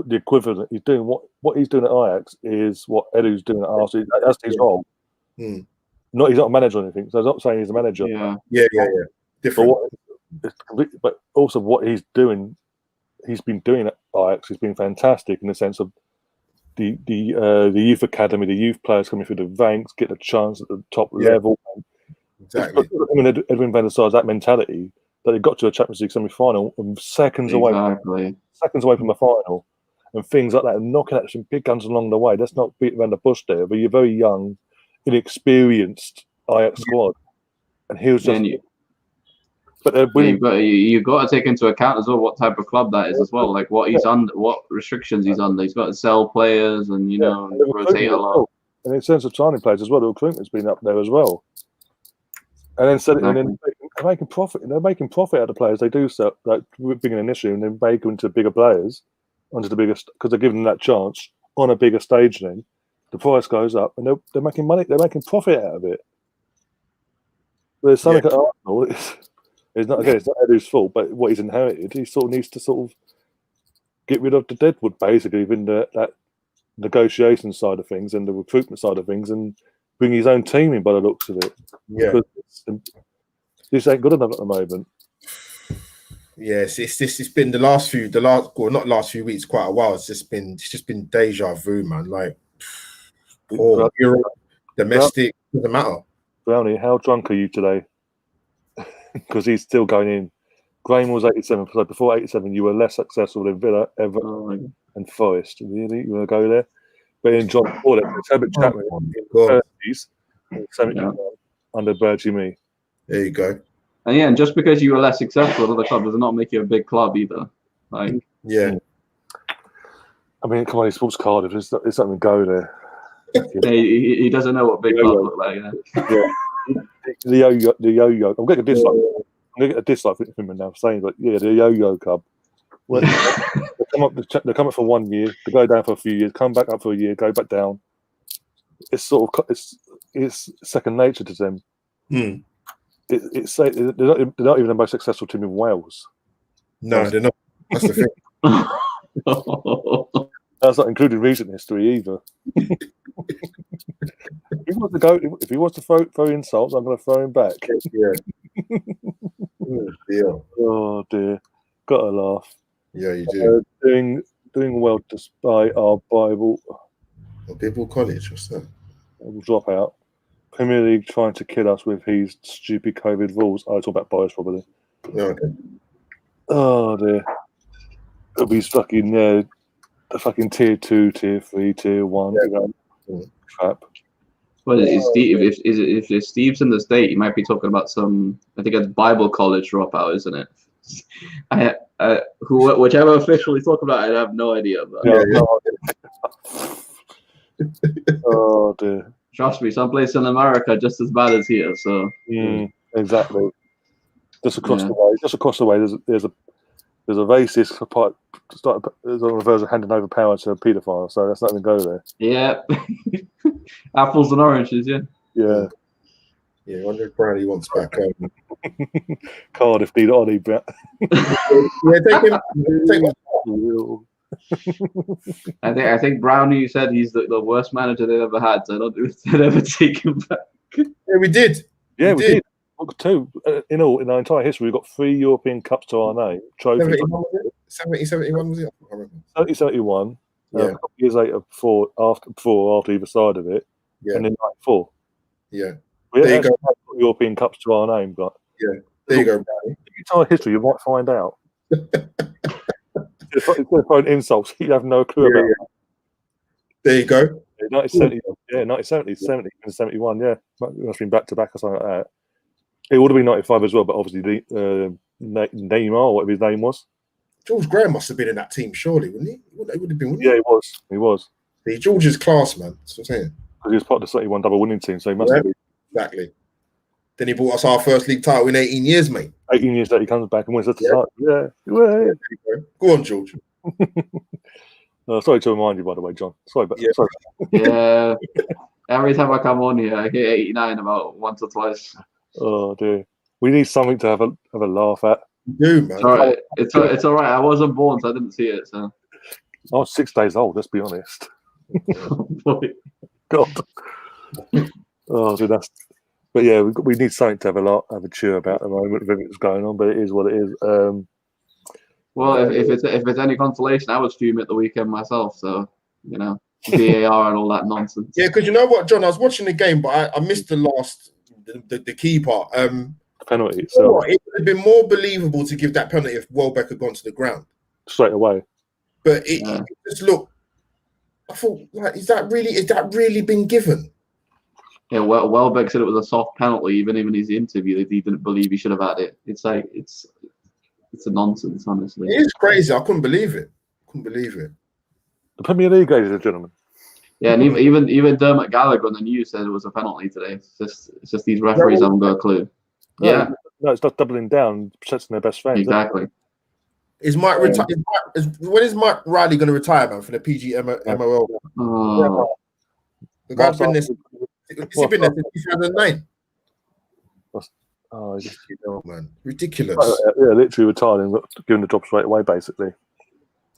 the equivalent. He's doing what he's doing at Ajax is what Edu's doing at Arsenal. That's his role. Hmm. He's not a manager or anything. So I'm not saying he's a manager. Yeah. Different. But also what he's doing, he's been doing at Ajax has been fantastic in the sense of the youth academy, the youth players coming through the ranks, get a chance at the top level. Exactly. I mean, Edwin van der Sar has that mentality that he got to a Champions League semi-final and seconds away from a final and things like that, and knocking out some big guns along the way. Let's not beat around the bush there, but you're very young, inexperienced Ajax squad, and he was just. You've got to take into account as well what type of club that is as well, like what he's under, what restrictions he's under. He's got to sell players and rotate a lot. And in terms of signing players as well, the recruitment's been up there as well. And then they're making profit. They're making profit out of the players. They do so, like bringing an issue and then make them into bigger players, onto the biggest because they're giving them that chance on a bigger stage. Then the price goes up, and they're making money. They're making profit out of it. There's something at Arsenal. It's not Edu's fault, but what he's inherited, he sort of needs to get rid of the deadwood, basically, within that negotiation side of things and the recruitment side of things, and bring his own team in by the looks of it. Yeah, this ain't good enough at the moment. Yes, it's been not last few weeks, quite a while. It's just been deja vu, man. Like, Europe, domestic, doesn't matter. Brownie, how drunk are you today? Because he's still going in. Graham was 87, so before 87, you were less successful than Villa, Everton, and Forest. Really, you want to go there? But in John Paul, it's Herbert Chapman in the 30s, 71 under Bergie. There you go. And just because you were less successful at other clubs does not make you a big club either. Like, yeah. I mean, come on, he sports Cardiff. There's something to go there. he doesn't know what big clubs look like. Yeah. The yo-yo. I'm getting a dislike. I'm going to get a dislike from him now saying, but yeah, the yo-yo club. Well, they come up for 1 year, they go down for a few years, come back up for a year, go back down. It's it's second nature to them. Hmm. They're not even the most successful team in Wales. No, they're not. That's the thing. That's not including recent history either. If he wants to throw insults, I'm going to throw him back. Yeah. Oh dear, gotta laugh. Yeah, you do. Doing well despite our Bible College. What's that? We'll drop out. Premier League trying to kill us with his stupid COVID rules. I talk about bias probably. Yeah, okay. Oh dear. It'll be fucking the fucking tier 2, tier 3, tier 1. Crap. Well, if Steve's in the state, you might be talking about some. I think it's Bible college dropout, isn't it? Whichever official he's talking about, I have no idea. But Oh dear. Trust me, someplace in America just as bad as here. So exactly. Just across the way, there's a racist part. There's a version handing over power to a paedophile, so let's not even go there. Yeah, apples and oranges. Yeah. Yeah. Yeah, I wonder if Brownie wants back home. Cardiff need Ollie, but take him. I think Brownie said he's the worst manager they've ever had, so I don't think they'd ever take him back. Yeah, we did. Yeah, we did. Two in our entire history, we've got 3 European Cups to our name. Trophies. 71 was it? I remember. 70-71. Yeah. A couple years later, after either side of it, and then 94. Yeah. We there you go. European Cups to our name, but there you go. Brownie. If you tell history, you might find out. If you're throwing insults, you have no clue about it. There you go. 1970, 70 and 71. Yeah, must have been back to back or something like that. It would have been 95 as well, but obviously Neymar, whatever his name was. George Graham must have been in that team, surely, wouldn't he? He would have been, wouldn't he? Yeah, he was. George is class, man. That's what I'm saying. Because he was part of the 71 double winning team, so he must have been. Exactly. Then he brought us our first league title in 18 years, mate. 18 years later, he comes back and wins at the start. Yeah. Go on, George. Sorry to remind you, by the way, John. Sorry, but Yeah. sorry. Yeah. Every time I come on here, I hit 89 about once or twice. Oh dear. We need something to have a laugh at. You do, man. It's all right. It's all right. I wasn't born, so I didn't see it. So. I was 6 days old. Let's be honest. Boy. God. Oh, dude, that's. But yeah, we need something to have a cheer about at the moment with everything that's going on. But it is what it is. Well, if it's any consolation, I was fuming at the weekend myself. So VAR and all that nonsense. Yeah, because you know what, John, I was watching the game, but I missed the key part. Penalty itself. It would have been more believable to give that penalty if Welbeck had gone to the ground Straight away. But it just looked. I thought, like, is that really been given? Yeah, Welbeck said it was a soft penalty, even in his interview that he didn't believe he should have had it. It's like it's a nonsense, honestly. It is crazy. I couldn't believe it. The Premier League, ladies and gentlemen. Yeah, and even Dermot Gallagher on the news said it was a penalty today. It's just these referees haven't got a clue. No, it's not doubling down, protecting their best friends. Exactly. Is Mike when is Mike Riley going to retire, man, for the PGMOL? The guy's been there. Has he been there since 2009? Oh, just, man, ridiculous. Yeah, literally retired and given the job straight away, basically.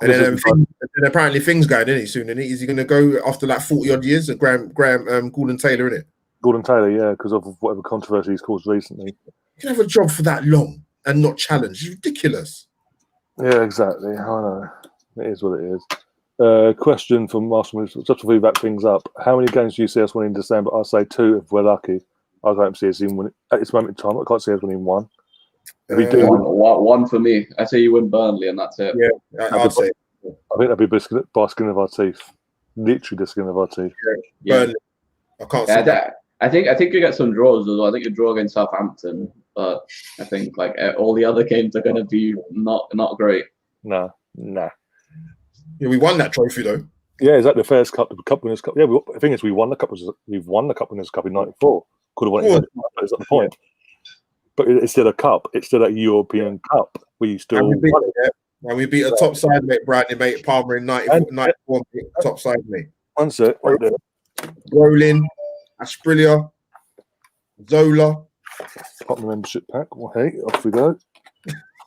And then, apparently things going in it soon, isn't he? Is he going to go after like 40 odd years? And Graham Gordon Taylor, in it. Gordon Taylor, yeah, because of whatever controversy he's caused recently. You can have a job for that long and not challenge. It's ridiculous. Yeah, exactly. I know. It is what it is. Question from Marshall, just to wrap things up. How many games do you see us winning in December? I'll say 2 if we're lucky. I don't see us even winning at this moment in time. I can't see us winning 1. If we do one for me. I say you win Burnley and that's it. Yeah, I'd say. I think that'd be by skin of our teeth. Literally the skin of our teeth. Yeah. Burnley. I can't see that. I think you get some draws as well. I think you draw against Southampton, but I think like all the other games are going to be not great. Nah. Yeah, we won that trophy though. Yeah, is that the first cup, the Cup Winners' Cup? Yeah, the thing is, we've won the Cup Winners' Cup in '94. Could have won it. Is that the point? But it's still a cup. It's still a European Cup. We still won it. And we beat a top side mate, Bradley mate, Palmer in 94, top side mate. One sec, right there. Rowling, Asprilia, Zola. Got my membership pack. Well, hey, off we go.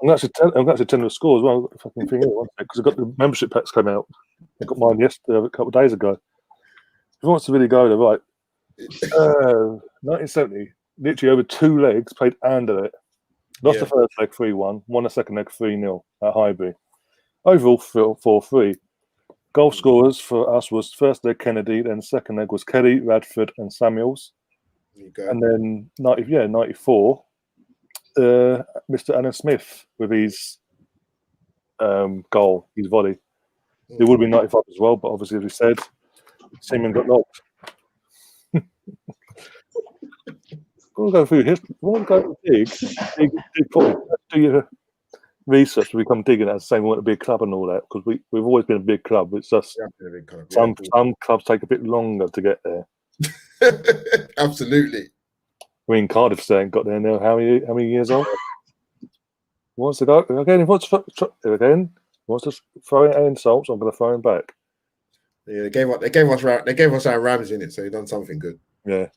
I'm going to tell the score as well. Fucking thing here, because I've got the membership packs come out. I got mine yesterday, a couple of days ago. If he wants to really go there, right? 1970, literally over 2 legs, played under it. Lost the first leg 3-1, won the second leg 3-0 at Highbury. Overall 4-3. Goal scorers for us was first leg Kennedy, then second leg was Kelly, Radford, and Samuels. And then 94, Mr. Alan Smith with his goal, his volley. It would have been 95 as well, but obviously, as we said, Seaman got knocked. We'll go through history. We'll go dig probably do your research to become digging as saying we want to be a club and all that, because we've always been a big club. It's just some clubs take a bit longer to get there. Absolutely. I mean, Cardiff saying got there now. How many years old? Wants to go again? He wants to throw in insults. I'm going to throw him back. Yeah, they gave us our Rams in it, so he done something good. Yeah.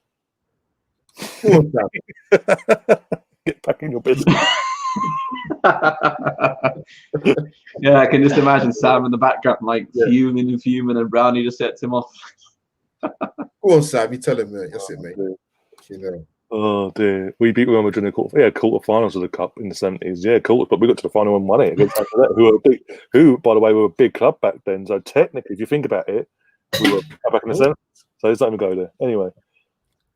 Get back in your business. Yeah, I can just imagine Sam in the background, like fuming, and Brownie just sets him off. Go on, Sam. You tell him, mate. That's it, mate. You know. Oh dear, we beat Real Madrid in the quarterfinals of the cup in the 70s. Yeah, quarters, but we got to the final and won it against Arteta, who, by the way, were a big club back then. So technically, if you think about it, we were back in the 70s. So let's not even go there. Anyway.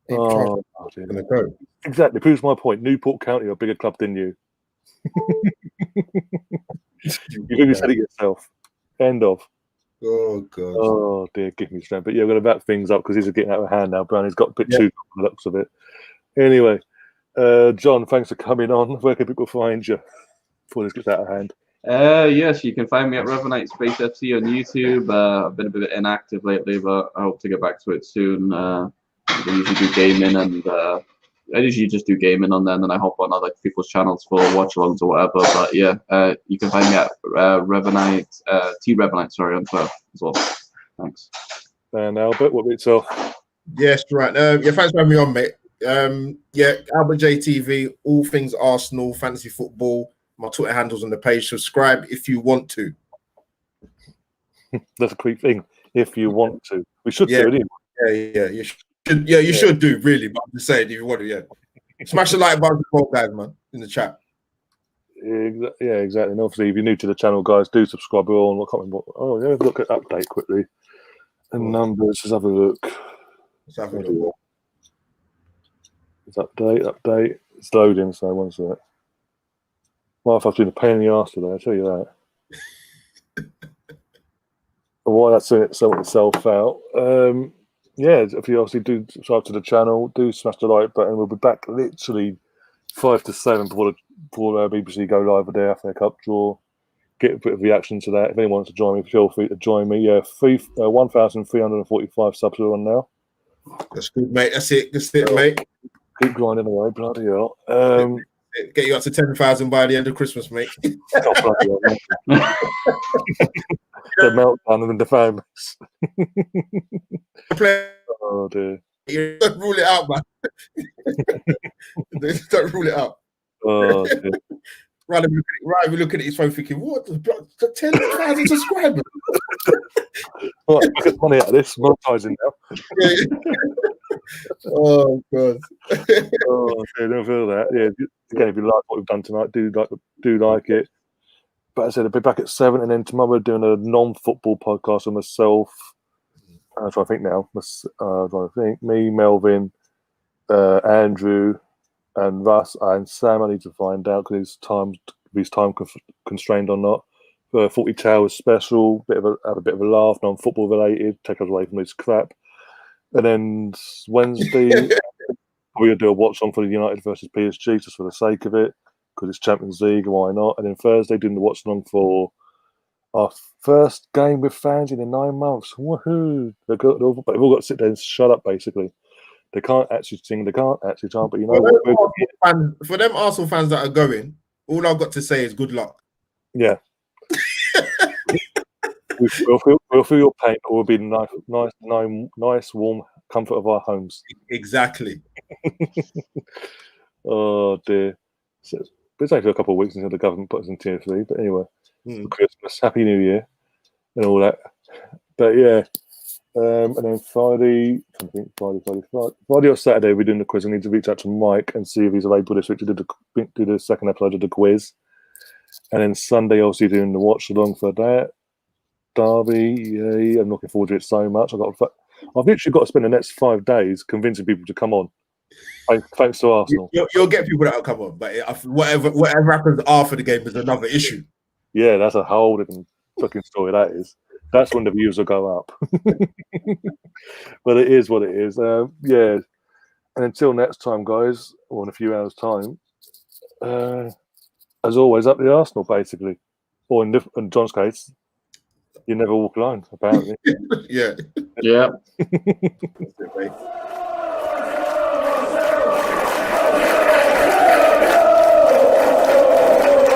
Oh, gonna go. Exactly, proves my point. Newport County are a bigger club than you. You've even said it yourself. End of. Oh god. Oh dear, give me strength. But yeah, we're gonna wrap things up because these are getting out of hand now. Brownie's got a bit too on the looks of it. Anyway, John, thanks for coming on. Where can people find you before this gets out of hand? Yes, you can find me at Revenite Space FC on YouTube. I've been a bit inactive lately, but I hope to get back to it soon. I usually do gaming and usually just do gaming on there, and then I hop on other people's channels for watch-alongs or whatever. But yeah, you can find me at Revenite, T-Revenite, sorry, on Twitter as well. Thanks. And Albert, what about yourself? Yes, right. Yeah, thanks for having me on, mate. Yeah, Albert JTV, all things Arsenal, fantasy football. My Twitter handles on the page. Subscribe if you want to. That's a quick thing. If you want to, we should Yeah. do it anyway. Yeah, you should. Yeah, you should do really. But I'm just saying, if you want to, yeah, smash the like button, guys, man, in the chat. Yeah, exactly. And obviously, if you're new to the channel, guys, do subscribe. We're on. I can't remember. Oh, yeah, look at update quickly. And numbers. Let's have a look. Let's have a look. It's update. It's loading. So one sec. Well, if I've been a pain in the arse today, I tell you that. Why that's sorting itself out. Yeah, if you obviously do subscribe to the channel, do smash the like button. We'll be back literally 5 to 7 before BBC go live with their FA Cup draw. Get a bit of reaction to that. If anyone wants to join me, feel free to join me. Yeah, 1,345 subs are on now. That's good, mate. That's it, mate. Keep grinding away, bloody hell. Get you up to 10,000 by the end of Christmas, mate. The meltdown in the families. Oh dear. You don't rule it out, man. Don't rule it out. Oh dear. Rather be looking at his phone thinking, what the 10,000 subscribers? Right, get money out of this, monetizing now. Oh god. Oh, dear, don't feel that. Yeah, again, if you like what we've done tonight, do like it. But as I said, I'll be back at 7, and then tomorrow we're doing a non-football podcast with myself. I'm trying to think now. Me, Melvin, Andrew, and Russ, and Sam. I need to find out because he's time constrained or not. 42 Hours special, have a bit of a laugh, non-football related, take us away from this crap. And then Wednesday, we'll do a watch on for the United versus PSG just for the sake of it, because it's Champions League, why not? And then Thursday, doing the watch along for our first game with fans in 9 months. Woohoo! They've all got to sit there and shut up, basically. They can't actually sing, they can't actually chant, but you know what? For them Arsenal fans that are going, all I've got to say is good luck. Yeah. We'll feel your pain, but we'll be in the nice, warm comfort of our homes. Exactly. Oh dear. So, it's only for a couple of weeks until the government puts us in tier 3. But anyway, Christmas, Happy New Year, and all that. But yeah, and then Friday or Saturday, we're doing the quiz. I need to reach out to Mike and see if he's available this week to do the second episode of the quiz. And then Sunday, obviously doing the watch along for that. Derby, yeah, I'm looking forward to it so much. I've literally got to spend the next 5 days convincing people to come on. Thanks to Arsenal. You'll get people that'll come on, but whatever happens after the game is another issue. Yeah, that's a whole different fucking story. That is. That's when the views will go up. But it is what it is. Yeah. And until next time, guys, or in a few hours' time, as always, up the Arsenal, basically. Or in John's case, you never walk alone, apparently. Yeah. Yeah. That's it, mate.